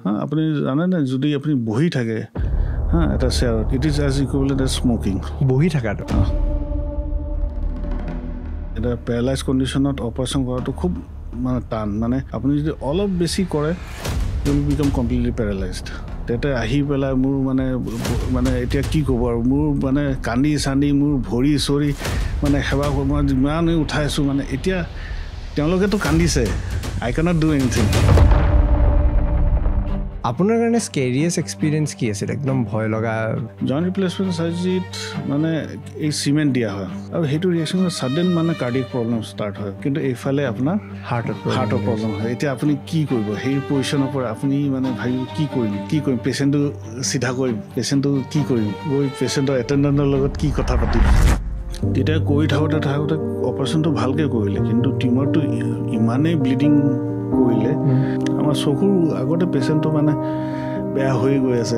হা আপুনি জানে না যদি আপুনি বহি থাকে হা এটা চেয়াৰত it is as equivalent as smoking বহি থাকাটো এটা পেৰালাইজ কণ্ডিশ্যনত অপাৰেশ্যন কৰাটো খুব মানে টান মানে আপুনি যদি অলপ বেছি কৰে ইউ উইল বিকাম কমপ্লিটলি পেৰালাইজড তেতে আহি পেলাই মোৰ মানে এতিয়া কি ক'ব আৰু মোৰ মানে কান্দি চান্দি মোৰ ভৰি চৰি মানে সেৱা মই যিমানেই উঠাইছোঁ মানে এতিয়া তেওঁলোকেতো কান্দিছে আই কেনট ডু এনিথিং আপোনাৰ কাৰণে স্কেৰিয়াছ এক্সপিৰিয়েঞ্চ কি আছিল একদম ভয় লগা জইণ্ট ৰিপ্লেচমেণ্ট চাৰ্জাৰীত মানে এই চিমেণ্ট দিয়া হয় আৰু সেইটো ৰিয়েকশ্যনত ছাডেন মানে কাৰ্ডিয়েক প্ৰব্লেম ষ্টাৰ্ট হয় কিন্তু এইফালে আপোনাৰ হাৰ্টৰ প্ৰব্লেম হয় এতিয়া আপুনি কি কৰিব সেই পজিশ্যনৰ পৰা আপুনি মানে ভাবিব কি কৰিম পেচেণ্টটো চিধা কৰিম পেচেণ্টটো কি কৰিম গৈ পেচেণ্টৰ এটেণ্ডেণ্টৰ লগত কি কথা পাতিম তেতিয়া কৰি থাকোঁতে অপাৰেশ্যনটো ভালকৈ কৰিলে কিন্তু টিউমাৰটো ইমানেই ব্লিডিং কৰিলে আমাৰ চকুৰ আগতে পেচেণ্টটো মানে বেয়া হৈ গৈ আছে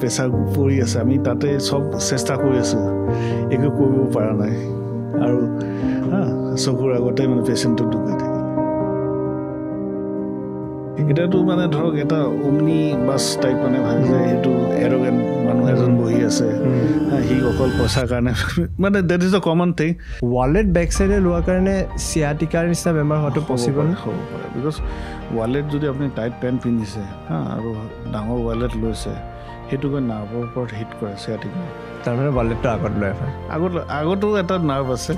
প্ৰেছাৰ পৰি আছে আমি তাতে চব চেষ্টা কৰি আছোঁ একো কৰিব পৰা নাই আৰু চকুৰ আগতে মানে পেচেণ্টটো ঢুকাই থাকে এতিয়াতো মানে ধৰক এটা অমনি বাছ টাইপ মানে ভাবিছে সেইটো এৰগেণ্ট মানুহ এজন বহি আছে সি অকল পইচাৰ কাৰণে মানে that is a common thing wallet back চাইডে লোৱাৰ কাৰণে চিয়াটিকাৰ নিচিনা বেমাৰ হোৱাটো পচিবল হ'ব পাৰে বিকজ ৱালেট যদি আপুনি টাইট পেণ্ট পিন্ধিছে আৰু ডাঙৰ ৱালেট লৈছে সেইটো গৈ নাৰ্ভৰ ওপৰত হিট কৰে চিয়াটিকা তাৰমানে ৱালেটটো আগত লৈ আগতো এটা নাৰ্ভ আছে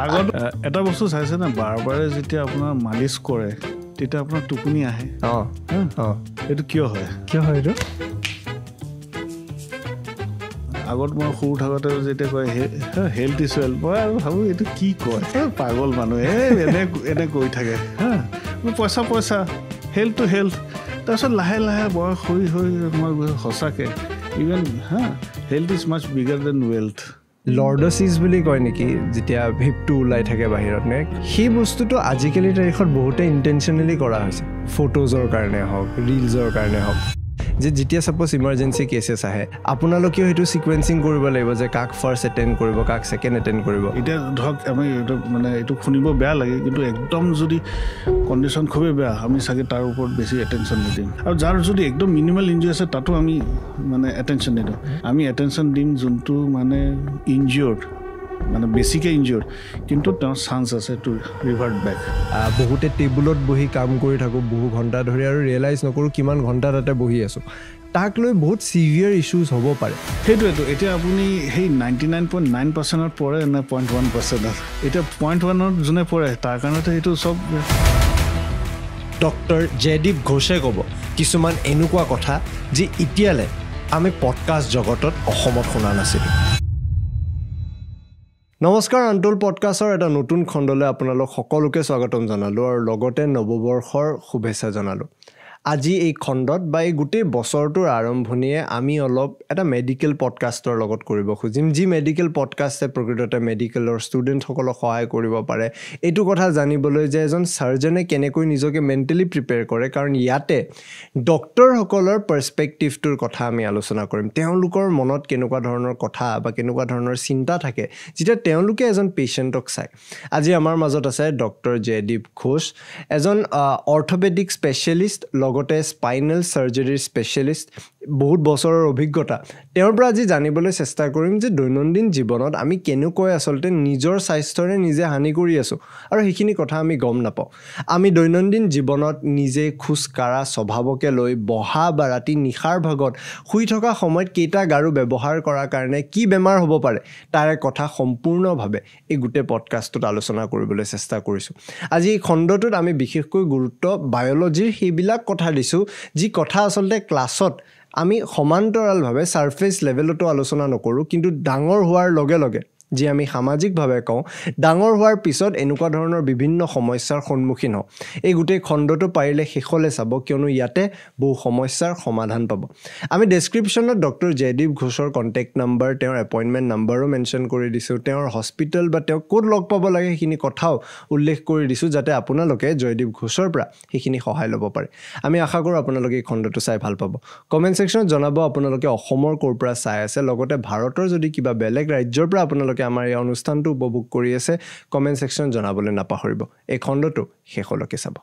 আগত এটা বস্তু চাইছে না বাৰে যেতিয়া আপোনাৰ মালিচ কৰে তেতিয়া আপোনাৰ টোপনি আহে এইটো কিয় হয় এইটো আগত মই সৰু থাকোঁতে যেতিয়া কয় হেল্থ ইজ ৱেল্থ মই আৰু ভাবোঁ এইটো কি কয় পাগল মানুহে এনে কৈ থাকে পইচা হেল্থ টু হেল্থ তাৰপিছত লাহে বয়স হৈ মই সঁচাকৈ even health is much bigger than wealth লৰ্ডচিছ বুলি কয় নেকি যেতিয়া ভিপটো ওলাই থাকে বাহিৰত নে সেই বস্তুটো আজিকালি তাৰিখত বহুতে ইণ্টেনশ্যনেলি কৰা হৈছে ফটোজৰ কাৰণে হওক ৰিলছৰ কাৰণে হওক যে যেতিয়া ছাপ'জ ইমাৰ্জেঞ্চি কেছেছ আহে আপোনালোকেও সেইটো ছিকুৱেঞ্চিং কৰিব লাগিব যে কাক ফাৰ্ষ্ট এটেণ্ড কৰিব কাক ছেকেণ্ড এটেণ্ড কৰিব এতিয়া ধৰক আমি এইটো শুনিব বেয়া লাগে কিন্তু একদম যদি কণ্ডিশ্যন খুবেই বেয়া আমি চাগে তাৰ ওপৰত বেছি এটেনশ্যন নিদিম আৰু যাৰ যদি একদম মিনিমাল ইনজুৰি আছে তাতো আমি মানে এটেনশ্যন নিদিওঁ আমি এটেনশ্যন দিম যোনটো মানে ইনজিয়ৰ্ড মানে বেছিকৈ ইনজিয়ৰ্ড কিন্তু তেওঁৰ চান্স আছে টু ৰিভাৰ্ট বেক বহুতে টেবুলত বহি কাম কৰি থাকোঁ বহু ঘণ্টা ধৰি আৰু ৰিয়েলাইজ নকৰোঁ কিমান ঘণ্টা তাতে বহি আছোঁ তাক লৈ বহুত ছিভিয়াৰ ইছ্যুজ হ'ব পাৰে সেইটোৱেতো এতিয়া আপুনি সেই 99.9%ত পৰে নে 0.1%ত এতিয়া 0.1ত যোনে পৰে তাৰ কাৰণেতো সেইটো চব ডক্টৰ জয়দীপ ঘোষে ক'ব কিছুমান এনেকুৱা কথা যি এতিয়ালৈ আমি পডকাষ্ট জগতত অসমত শুনা নাছিলোঁ নমস্কাৰ আনটোল পডকাষ্টৰ এটা নতুন খণ্ডলৈ আপোনালোক সকলোকে স্বাগতম জনালোঁ আৰু লগতে নৱবৰ্ষৰ শুভেচ্ছা জনালোঁ আজি এই খণ্ডত বা এই গোটেই বছৰটোৰ আৰম্ভণিয়ে আমি অলপ এটা মেডিকেল পডকাষ্টৰ লগত কৰিব খুজিম যি মেডিকেল পডকাষ্টে প্ৰকৃততে মেডিকেলৰ ষ্টুডেণ্টসকলক সহায় কৰিব পাৰে এইটো কথা জানিবলৈ যে এজন ছাৰ্জনে কেনেকৈ নিজকে মেণ্টেলি প্ৰিপেয়াৰ কৰে কাৰণ ইয়াতে ডক্টৰসকলৰ পাৰ্চপেক্টিভটোৰ কথা আমি আলোচনা কৰিম তেওঁলোকৰ মনত কেনেকুৱা ধৰণৰ কথা বা কেনেকুৱা ধৰণৰ চিন্তা থাকে যেতিয়া তেওঁলোকে এজন পেচেণ্টক চায় আজি আমাৰ মাজত আছে ডক্টৰ জয়দীপ ঘোষ এজন অৰ্থপেডিক স্পেচিয়েলিষ্ট লগতে স্পাইনেল চাৰ্জাৰীৰ স্পেচিয়েলিষ্ট বহুত বছৰৰ অভিজ্ঞতা তেওঁৰ পৰা আজি জানিবলৈ চেষ্টা কৰিম যে দৈনন্দিন জীৱনত আমি কেনেকৈ আচলতে নিজৰ স্বাস্থ্যৰে নিজে হানি কৰি আছোঁ আৰু সেইখিনি কথা আমি গম নাপাওঁ আমি দৈনন্দিন জীৱনত নিজে খোজকাঢ়া স্বভাৱকে লৈ বহা বা ৰাতি নিশাৰ ভাগত শুই থকা সময়ত কেইটা গাৰু ব্যৱহাৰ কৰাৰ কাৰণে কি বেমাৰ হ'ব পাৰে তাৰে কথা সম্পূৰ্ণভাৱে এই গোটেই পডকাষ্টটোত আলোচনা কৰিবলৈ চেষ্টা কৰিছোঁ আজি এই খণ্ডটোত আমি বিশেষকৈ গুৰুত্ব বায়'লজিৰ সেইবিলাক কথা দিছোঁ যি কথা আচলতে ক্লাছত আমি সমান্তৰালভাৱে ছাৰফেচ লেভেলতো আলোচনা নকৰোঁ কিন্তু ডাঙৰ হোৱাৰ লগে লগে যি আমি সামাজিকভাৱে কওঁ ডাঙৰ হোৱাৰ পিছত এনেকুৱা ধৰণৰ বিভিন্ন সমস্যাৰ সন্মুখীন হওঁ এই গোটেই খণ্ডটো পাৰিলে শেষলৈ চাব কিয়নো ইয়াতে বহু সমস্যাৰ সমাধান পাব আমি ডেছক্ৰিপশ্যনত ডক্টৰ জয়দীপ ঘোষৰ কণ্টেক্ট নাম্বাৰ তেওঁৰ এপইণ্টমেণ্ট নাম্বাৰো মেনশ্যন কৰি দিছোঁ তেওঁৰ হস্পিটেল বা তেওঁক ক'ত লগ পাব লাগে সেইখিনি কথাও উল্লেখ কৰি দিছোঁ যাতে আপোনালোকে জয়দীপ ঘোষৰ পৰা সেইখিনি সহায় ল'ব পাৰে আমি আশা কৰোঁ আপোনালোকে এই খণ্ডটো চাই ভাল পাব কমেণ্ট ছেকশ্যনত জনাব আপোনালোকে অসমৰ ক'ৰ পৰা চাই আছে লগতে ভাৰতৰ যদি কিবা বেলেগ ৰাজ্যৰ পৰা আপোনালোকে আমাৰ এই অনুষ্ঠানটো উপভোগ কৰি আছে কমেণ্ট ছেকশ্যন জনাবলৈ নাপাহৰিব এই খণ্ডটো শেষলৈকে চাব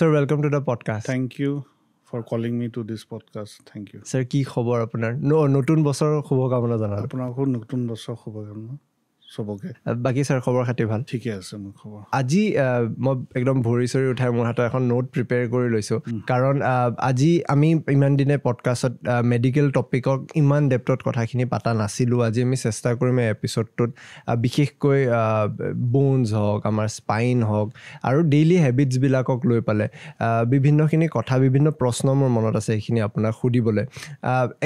Sir, welcome to the podcast. Thank you for calling me to this podcast. Thank you. Sir, কি খবৰ আপোনাৰ? নতুন বছৰৰ শুভকামনা জনালো। আপোনাকো নতুন বছৰ শুভকামনা সবকে। বাকী স্যাৰ খবৰ খাতি ভাল? ঠিকে আছে মোৰ খবৰ। আজি মই একদম ভৰি চৰি উঠাই মোৰ হাতত এখন নোট প্ৰিপেয়াৰ কৰি লৈছোঁ কাৰণ আজি আমি ইমান দিনে পডকাষ্টত মেডিকেল টপিকক ইমান ডেপ্থত কথাখিনি পাতা নাছিলোঁ। আজি আমি চেষ্টা কৰিম এই এপিছ'ডটোত বিশেষকৈ বোনছ হওক, আমাৰ স্পাইন হওক আৰু ডেইলি হেবিটছবিলাকক লৈ পেলাই বিভিন্নখিনি কথা, বিভিন্ন প্ৰশ্ন মোৰ মনত আছে সেইখিনি আপোনাক সুধিবলৈ।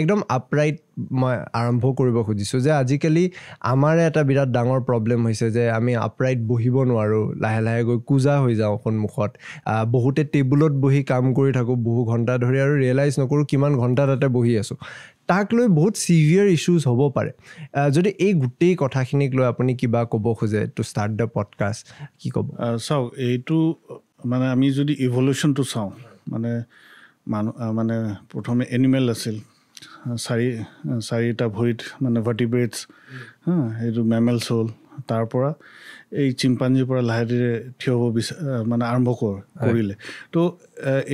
একদম আপৰাইট মই আৰম্ভ কৰিব খুজিছোঁ যে আজিকালি আমাৰ এটা বিৰাট ডাঙৰ প্ৰব্লেম হৈছে যে আমি আপৰাইট বহিব নোৱাৰোঁ, লাহে লাহে গৈ কোজা হৈ যাওঁ সন্মুখত। বহুতে টেবুলত বহি কাম কৰি থাকোঁ বহু ঘণ্টা ধৰি আৰু ৰিয়েলাইজ নকৰোঁ কিমান ঘণ্টা তাতে বহি আছোঁ। তাক লৈ বহুত ছিভিয়াৰ ইছ্যুজ হ'ব পাৰে। যদি এই গোটেই কথাখিনিক লৈ আপুনি কিবা ক'ব খোজে টু ষ্টাৰ্ট দ্য পডকাষ্ট, কি ক'ব? চাওক, এইটো মানে আমি যদি ইভলিউশ্যনটো চাওঁ, মানে প্ৰথমে এনিমেল আছিল, চাৰিটা ভৰিত মানে ভাৰ্টিব্ৰেটছ, সেইটো মেমেলছ হ'ল। তাৰ পৰা এই চিম্পাঞ্জিৰ পৰা লাহে ধীৰে থিয় হ'ব মানে আৰম্ভ কৰিলে। তো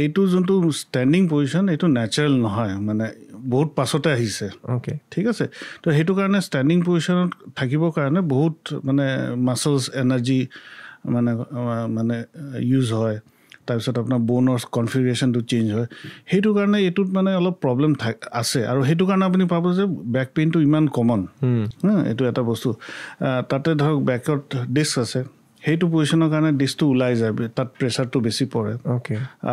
এইটো যোনটো ষ্টেণ্ডিং পজিশ্যন এইটো নেচাৰেল নহয়, মানে বহুত পাছতে আহিছে। অ'কে, ঠিক আছে। তো সেইটো কাৰণে ষ্টেণ্ডিং পজিশ্যনত থাকিবৰ কাৰণে বহুত মানে মাছলছ এনাৰ্জি মানে ইউজ হয়। তাৰপিছত আপোনাৰ ব'নৰ কনফিগাৰেশ্যনটো চেঞ্জ হয়। সেইটো কাৰণে এইটোত মানে অলপ প্ৰব্লেম আছে আৰু সেইটো কাৰণে আপুনি পাব যে বেক পেইনটো ইমান কমন। এইটো এটা বস্তু। তাতে ধৰক বেকত ডিস্ক আছে, সেইটো পজিশ্যনৰ কাৰণে ডিস্কটো ওলাই যায়, তাত প্ৰেছাৰটো বেছি পৰে।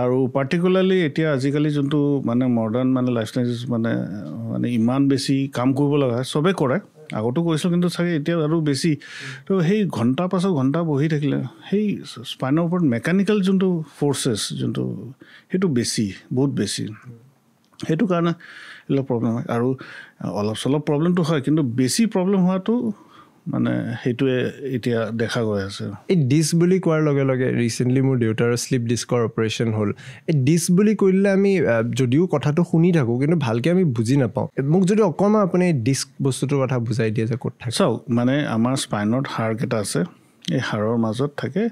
আৰু পাৰ্টিকুলাৰলি এতিয়া আজিকালি যোনটো মানে মডাৰ্ণ মানে লাইফষ্টাইল মানে ইমান বেছি কাম কৰিব লগা হয়, চবেই কৰে, আগতো কৰিছিলোঁ কিন্তু চাগে এতিয়া আৰু বেছি। তো সেই ঘণ্টা পাছত ঘণ্টা বহি থাকিলে সেই স্পাইনৰ ওপৰত মেকানিকেল যোনটো ফ'ৰ্চেছ যোনটো সেইটো বেছি, বহুত বেছি। সেইটো কাৰণে এইবিলাক প্ৰব্লেম হয়। আৰু অলপ চলপ প্ৰব্লেমটো হয়, কিন্তু বেছি প্ৰব্লেম হোৱাটো মানে সেইটোৱে এতিয়া দেখা গৈ আছে। এই ডিস্ক বুলি কোৱাৰ লগে লগে ৰিচেণ্টলি মোৰ দেউতাৰ শ্লিপ ডিস্কৰ অপাৰেশ্যন হ'ল। এই ডিস্ক বুলি কৰিলে আমি যদিও কথাটো শুনি থাকোঁ কিন্তু ভালকৈ আমি বুজি নাপাওঁ। মোক যদি অকণমান আপুনি ডিস্ক বস্তুটোৰ কথা বুজাই দিয়ে যে ক'ত থাকে। চাওক, মানে আমাৰ স্পাইনত হাড়কেইটা আছে, এই হাড়ৰ মাজত থাকে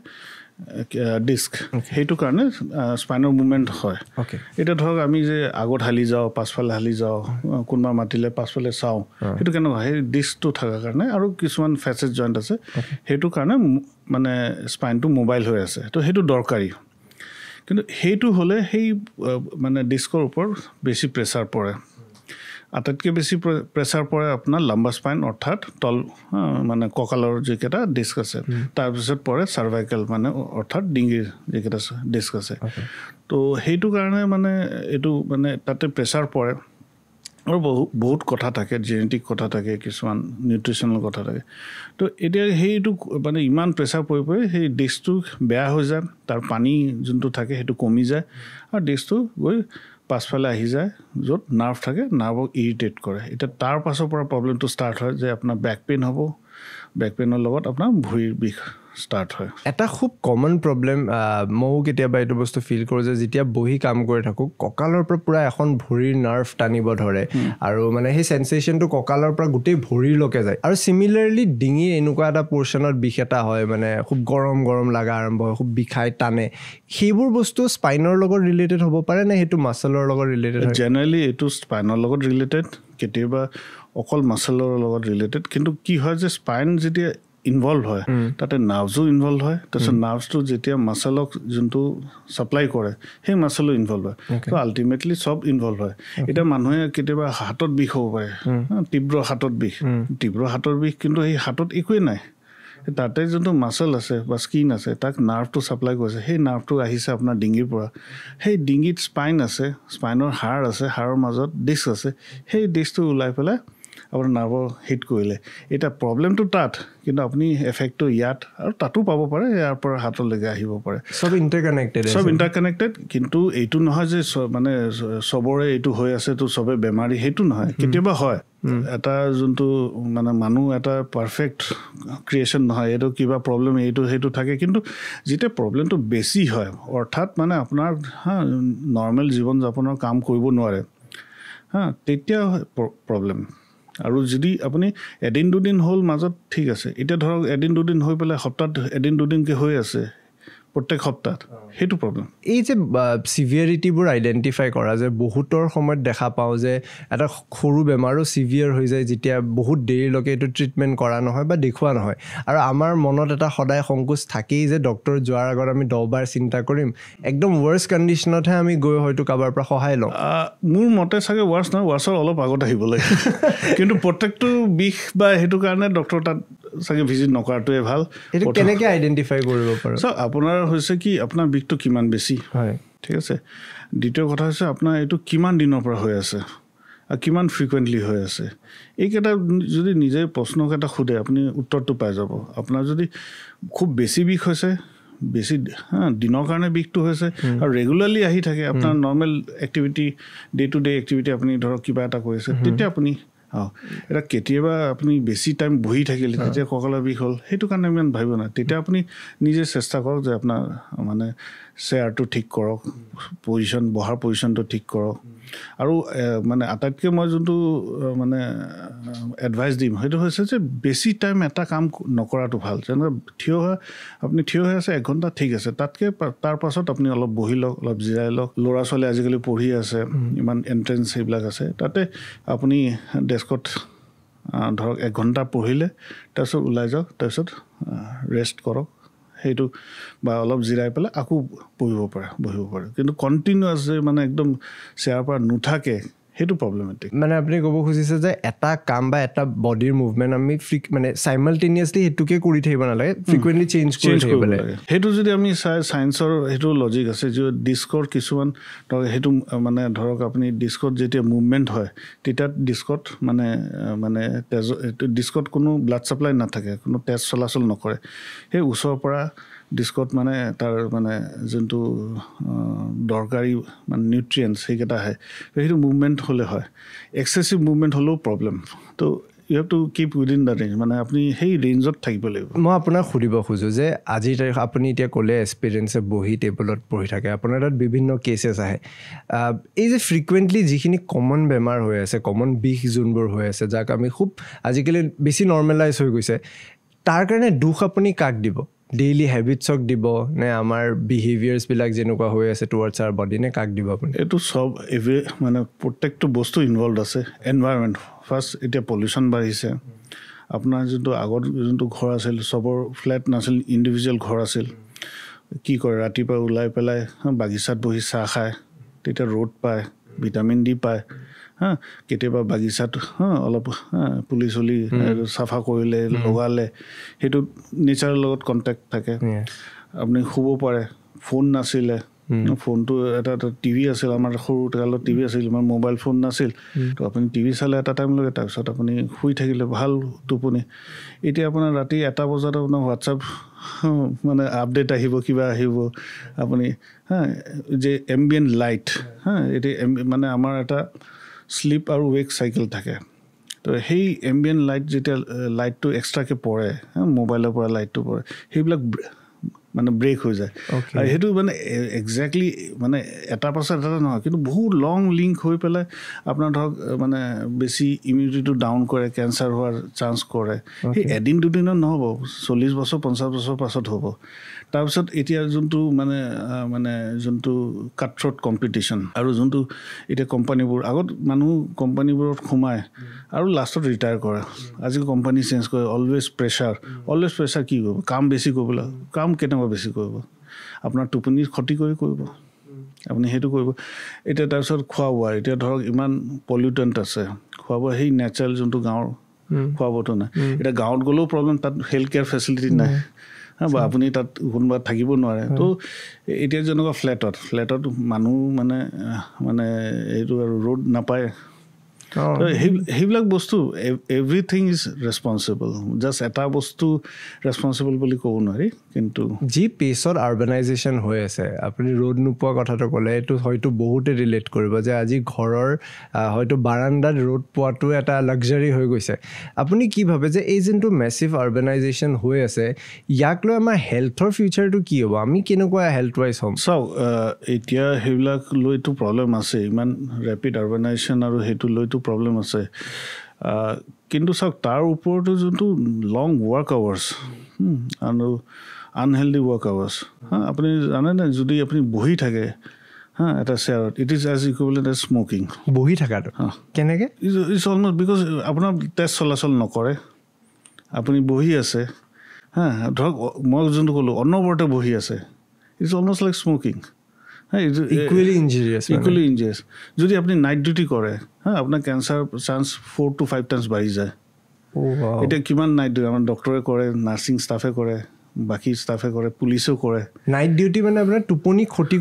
ডিস্ক। সেইটো কাৰণে স্পাইনৰ মুভমেণ্ট হয়। এতিয়া ধৰক আমি যে আগত হালি যাওঁ, পাছফালে হালি যাওঁ, কোনোবা মাতিলে পাছফালে চাওঁ, সেইটো কেনেকুৱা সেই ডিস্কটো থকাৰ কাৰণে আৰু কিছুমান ফেচেট জইণ্ট আছে, সেইটো কাৰণে মানে স্পাইনটো মোবাইল হৈ আছে। তো সেইটো দৰকাৰী। কিন্তু সেইটো হ'লে সেই মানে ডিস্কৰ ওপৰত বেছি প্ৰেছাৰ পৰে। আটাইতকৈ বেছি প্ৰেছাৰ পৰে আপোনাৰ লাম্বা স্পাইন, অৰ্থাৎ তল মানে কঁকালৰ যিকেইটা ডিস্ক আছে। তাৰপিছত পৰে চাৰ্ভাইকেল মানে অৰ্থাৎ ডিঙিৰ যিকেইটা ডিস্ক আছে। তো সেইটো কাৰণে মানে এইটো মানে তাতে প্ৰেছাৰ পৰে আৰু বহুত কথা থাকে, জেনেটিক কথা থাকে, কিছুমান নিউট্ৰিশ্যনেল কথা থাকে। তো এতিয়া সেইটো মানে ইমান প্ৰেছাৰ পৰি পৰি সেই ডিস্কটো বেয়া হৈ যায়, তাৰ পানী যোনটো থাকে সেইটো কমি যায় আৰু ডিস্কটো গৈ পাছফালে আহি যায়, য'ত নাৰ্ভ থাকে, নাৰ্ভক ইৰিটেট কৰে। এতিয়া তাৰ পাছৰ পৰা প্ৰব্লেমটো ষ্টাৰ্ট হয় যে আপোনাৰ বেক পেইন হ'ব, বেক পেইনৰ লগত আপোনাৰ ভৰিৰ বিষ ষ্টাৰ্ট হয়। এটা খুব কমন প্ৰব্লেম ময়ো কেতিয়াবা এইটো বস্তু ফিল কৰোঁ যে যেতিয়া বহি কাম কৰি থাকোঁ কঁকালৰ পৰা পূৰা এখন ভৰিৰ নাৰ্ভ টানিব ধৰে আৰু মানে সেই চেনচেশ্যনটো কঁকালৰ পৰা গোটেই ভৰিলৈকে যায়। আৰু চিমিলাৰলি ডিঙিৰ এনেকুৱা এটা পৰ্চনত বিষ এটা হয়, মানে খুব গৰম গৰম লগা আৰম্ভ হয়, খুব বিষাই টানে। সেইবোৰ বস্তু স্পাইনৰ লগত ৰিলেটেড হ'ব পাৰে নে সেইটো মাছলৰ লগত ৰিলেটেড? জেনেৰেলি এইটো স্পাইনৰ লগত ৰিলেটেড, কেতিয়াবা অকল মাছলৰ লগত ৰিলেটেড। কিন্তু কি হয় যে স্পাইন যেতিয়া ইনভলভ হয় তাতে নাৰ্ভছো ইনভলভ হয়, তাৰপিছত নাৰ্ভছটো যেতিয়া মাছলক যোনটো ছাপ্লাই কৰে সেই মাছলো ইনভলভ হয়। তো আল্টিমেটলি চব ইনভলভ হয়। এতিয়া মানুহে কেতিয়াবা হাতত বিষ হ'ব পাৰে, তীব্ৰ হাতত বিষ, কিন্তু সেই হাতত একোৱেই নাই, তাতে যোনটো মাছল আছে বা স্কিন আছে তাক নাৰ্ভটো ছাপ্লাই কৰিছে, সেই নাৰ্ভটো আহিছে আপোনাৰ ডিঙিৰ পৰা। সেই ডিঙিত স্পাইন আছে, স্পাইনৰ হাড় আছে, হাড়ৰ মাজত ডিস্ক আছে, সেই ডিস্কটো ওলাই পেলাই আপোনাৰ নাৰ্ভৰ হিট কৰিলে। এতিয়া প্ৰব্লেমটো তাত, কিন্তু আপুনি এফেক্টটো ইয়াত আৰু তাতো পাব পাৰে, ইয়াৰ পৰা হাতলৈকে আহিব পাৰে। চব ইণ্টাৰকানেক্টেড। কিন্তু এইটো নহয় যে মানে চবৰে এইটো হৈ আছে তো চবে বেমাৰী, সেইটো নহয়। কেতিয়াবা হয়, এটা যোনটো মানে মানুহ এটা পাৰফেক্ট ক্ৰিয়েশ্যন নহয়, এইটো কিবা প্ৰব্লেম এইটো সেইটো থাকে। কিন্তু যেতিয়া প্ৰব্লেমটো বেছি হয়, অৰ্থাৎ মানে আপোনাৰ নৰ্মেল জীৱন যাপনৰ কাম কৰিব নোৱাৰে, তেতিয়া প্ৰব্লেম। আৰু যদি আপুনি এদিন দুদিন হ'ল মাজত ঠিক আছে, এতিয়া ধৰক এদিন দুদিন হৈ পেলাই সপ্তাহত এদিন দুদিনকৈ হৈ আছে, প্ৰত্যেক সপ্তাহত সেইটো প্ৰব্লেম এই যে চিভিয়াৰিটিবোৰ আইডেণ্টিফাই কৰা যে বহুতৰ সময়ত দেখা পাওঁ যে এটা সৰু বেমাৰো চিভিয়াৰ হৈ যায় যেতিয়া বহুত দেৰিলৈকে এইটো ট্ৰিটমেণ্ট কৰা নহয় বা দেখুওৱা নহয় আৰু আমাৰ মনত এটা সদায় সংকোচ থাকেই যে ডক্টৰ যোৱাৰ আগত আমি 10 বাৰ চিন্তা কৰিম একদম ৱৰ্ষ্ট কণ্ডিশ্যনতহে আমি গৈ হয়তো কাৰোবাৰ পৰা সহায় লওঁ মোৰ মতে চাগে ৱাৰ্ছ নহয় ৱাৰ্ছৰ অলপ আগত আহিব লাগে কিন্তু প্ৰত্যেকটো বিষ বা সেইটো কাৰণে ডক্টৰ তাত চাগে ভিজিট নকৰাটোৱে ভাল এইটো কেনেকৈ আইডেণ্টিফাই কৰিব পাৰোঁ চ' আপোনাৰ হৈছে কি আপোনাৰ বিষটো কিমান বেছি হয় ঠিক আছে দ্বিতীয় কথা হৈছে আপোনাৰ এইটো কিমান দিনৰ পৰা হৈ আছে আৰু কিমান ফ্ৰিকুৱেণ্টলি হৈ আছে এইকেইটা যদি নিজে প্ৰশ্নকেইটা সোধে আপুনি উত্তৰটো পাই যাব আপোনাৰ যদি খুব বেছি বিষ হৈছে বেছি দিনৰ কাৰণে বিষটো হৈছে আৰু ৰেগুলাৰলি আহি থাকে আপোনাৰ normal activity day to day activity আপুনি ধৰক কিবা এটা কৰিছে তেতিয়া আপুনি এটা কেতিয়াবা আপুনি বেছি টাইম বহি থাকিলে তেতিয়া কঁকালৰ বিষ হ'ল সেইটো কাৰণে ইমান ভাবিব নাই তেতিয়া আপুনি নিজে চেষ্টা কৰক যে আপোনাৰ মানে চেয়াৰটো ঠিক কৰক বহাৰ পজিশ্যনটো ঠিক কৰক আৰু মানে আটাইতকৈ মই যোনটো মানে এডভাইচ দিম সেইটো হৈছে যে বেছি টাইম এটা কাম নকৰাটো ভাল যেনেকৈ আপুনি থিয় হৈ আছে 1 ঘণ্টা ঠিক আছে তাতকৈ তাৰ পাছত আপুনি অলপ বহি লওক অলপ জিৰাই লওক ল'ৰা ছোৱালী আজিকালি পঢ়ি আছে ইমান এণ্ট্ৰেঞ্চ সেইবিলাক আছে তাতে আপুনি ডেস্কত ধৰক 1 ঘণ্টা পঢ়িলে তাৰপিছত ওলাই যাওক তাৰপিছত ৰেষ্ট কৰক সেইটো বা অলপ জিৰাই পেলাই আকৌ বহিব পাৰে কিন্তু কণ্টিনিউৱাছ যে মানে একদম চেয়াৰ পৰা নুঠাকে সেইটো প্ৰব্লেমেটিক মানে আপুনি ক'ব খুজিছে যে এটা কাম বা এটা বডিৰ মুভমেণ্ট আমি মানে চাইমালটেনিয়াছলি সেইটোকে কৰি থাকিব নালাগে ফ্ৰিকুৱেণ্টলি চেঞ্জ কৰিব লাগে সেইটো যদি আমি চাই চায়েন্সৰ সেইটো লজিক আছে যে ডিস্কৰ কিছুমান ধৰক সেইটো মানে ধৰক আপুনি ডিস্কত যেতিয়া মুভমেণ্ট হয় তেতিয়া ডিস্কত মানে ডিস্কত কোনো ব্লাড ছাপ্লাই নাথাকে কোনো তেজ চলাচল নকৰে সেই ওচৰৰ পৰা ডিস্কত মানে তাৰ মানে যোনটো দৰকাৰী মানে নিউট্ৰিয়েণ্টছ সেইকেইটা আহে সেইটো মুভমেণ্ট হ'লে হয় এক্সেচিভ মুভমেণ্ট হ'লেও problem so you have to keep within the range মানে আপুনি সেই ৰেঞ্জত থাকিব লাগিব মই আপোনাক সুধিব খোজোঁ যে আজিৰ তাৰিখ আপুনি এতিয়া ক'লে এক্সপিৰিয়েঞ্চে বহি টেবুলত পঢ়ি থাকে আপোনাৰ তাত বিভিন্ন কেছেছ আহে এই যে ফ্ৰিকুৱেণ্টলি যিখিনি কমন বেমাৰ হৈ আছে কমন বিষ যোনবোৰ হৈ আছে যাক আমি খুব আজিকালি বেছি নৰ্মেলাইজ হৈ গৈছে তাৰ কাৰণে দুখ আপুনি কাক দিব ডেইলি হেবিটছক দিব নে আমাৰ বিহেভিয়াৰ্ছবিলাক যেনেকুৱা হৈ আছে টুৱাৰ্ডছ আৱাৰ বডি নে কাক দিব আপুনি এইটো চব মানে প্ৰত্যেকটো বস্তু ইনভলভ আছে এনভাইৰমেণ্ট ফাৰ্ষ্ট এতিয়া পলিউশ্যন বাঢ়িছে আপোনাৰ যোনটো আগত যোনটো ঘৰ আছিল চবৰ ফ্লেট নাছিল ইণ্ডিভিজুৱেল ঘৰ আছিল কি কৰে ৰাতিপুৱা ওলাই পেলাই বাগিচাত বহি চাহ খায় তেতিয়া ৰ'দ পায় ভিটামিন ডি পায় কেতিয়াবা বাগিচাত অলপ পুলি চুলি চাফা কৰিলে লগালে সেইটো নেচাৰৰ লগত কণ্টেক্ট থাকে আপুনি শুব পাৰে ফোন নাছিলে ফোনটো এটা টিভি আছিল আমাৰ সৰু কালত টিভি আছিল ইমান মোবাইল ফোন নাছিল তো আপুনি টিভি চালে এটা টাইমলৈকে তাৰপিছত আপুনি শুই থাকিলে ভাল টোপনি এতিয়া আপোনাৰ ৰাতি 1 বজাত আপোনাৰ হোৱাটছআপ মানে আপডেট আহিব কিবা আহিব আপুনি যে এম্বিয়েণ্ট লাইট এতিয়া মানে আমাৰ এটা শ্লিপ আৰু ৱেক চাইকেল থাকে তো সেই এম্বিয়েণ্ট লাইট যেতিয়া লাইটটো এক্সট্ৰাকৈ পৰে মোবাইলৰ পৰা লাইটটো পৰে সেইবিলাক মানে ব্ৰেক হৈ যায় আৰু সেইটো মানে একজেক্টলি মানে এটা পাছত এটা নহয় কিন্তু বহুত লং লিংক হৈ পেলাই আপোনাৰ ধৰক মানে বেছি ইমিউনিটিটো ডাউন কৰে কেঞ্চাৰ হোৱাৰ চান্স কৰে সেই এদিন দুদিনত নহ'ব 40 বছৰ 50 বছৰ পাছত হ'ব তাৰপিছত এতিয়া যোনটো মানে যোনটো কাটথ্ৰট কম্পিটিশ্যন আৰু যোনটো এতিয়া কোম্পানীবোৰ আগত মানুহ কোম্পানীবোৰত সোমায় আৰু লাষ্টত ৰিটায়াৰ কৰে আজিকালি কোম্পানী চেঞ্জ কৰে অলৱেজ প্ৰেছাৰ কি কৰিব কাম বেছি কৰিবলৈ কাম কেনেকুৱা বেছি কৰিব আপোনাৰ টোপনিৰ ক্ষতি কৰিব আপুনি সেইটো কৰিব এতিয়া তাৰপিছত খোৱা বোৱা এতিয়া ধৰক ইমান পলিউটেণ্ট আছে খোৱা বোৱা সেই নেচাৰেল যোনটো গাঁৱৰ খোৱা বোৱাটো নাই এতিয়া গাঁৱত গ'লেও প্ৰব্লেম তাত হেল্থ কেয়াৰ ফেচিলিটি নাই বা আপুনি তাত কোনোবা থাকিব নোৱাৰে তো এতিয়া যেনেকুৱা ফ্লেটত মানুহ মানে এইটো আৰু ৰ'দ নাপায় সেইবিলাক বস্তু এভৰিথিং ইজ ৰেছপনচিবল জাষ্ট এটা বস্তু ৰেছপনচিবল বুলি ক'ব নোৱাৰি কিন্তু যি পেচত আৰ্বানাইজেশ্যন হৈ আছে আপুনি ৰ'দ নোপোৱা কথাটো ক'লে এইটো হয়তো বহুতে ৰিলেট কৰিব যে আজি ঘৰৰ হয়তো বাৰাণ্ডাত ৰ'দ পোৱাটো এটা লাক্সাৰী হৈ গৈছে আপুনি কি ভাবে যে এই যোনটো মেছিভ আৰ্বানাইজেশ্যন হৈ আছে ইয়াক লৈ আমাৰ হেল্থৰ ফিউচাৰটো কি হ'ব আমি কেনেকুৱা হেল্থ ৱাইজ হ'ম চাওক এতিয়া সেইবিলাক লৈতো প্ৰব্লেম আছে ইমান ৰেপিড আৰ্বানাইজেশ্যন আৰু সেইটো লৈতো প্ৰব্লেম আছে কিন্তু চাওক তাৰ ওপৰতো যোনটো লং ৱৰ্ক আৱাৰ্ছ আৰু আনহেল্ডি ৱৰ্ক আৱাৰ্ছ আপুনি জানেনে যদি আপুনি বহি থাকে এটা চেয়াৰত it is as equivalent as smoking বহি থকাটো কেনেকৈ ইটছ অলমষ্ট বিকজ আপোনাৰ তেজ চলাচল নকৰে আপুনি বহি আছে ধৰক মই যোনটো ক'লোঁ অনবৰতে বহি আছে it's almost like smoking equally injurious যদি আপুনি নাইট ডিউটি কৰে আপোনাৰ কেঞ্চাৰ চান্স 4 to 5 টাইমছ বাঢ়ি যায় এতিয়া কিমান নাইট ডিউটি আমাৰ ডক্টৰে কৰে নাৰ্ছিং ষ্টাফে কৰে বাকী ষ্টাফে কৰে পুলিচেও কৰে নাইট ডিউটি মানে আপোনাৰ টোপনি ক্ষতি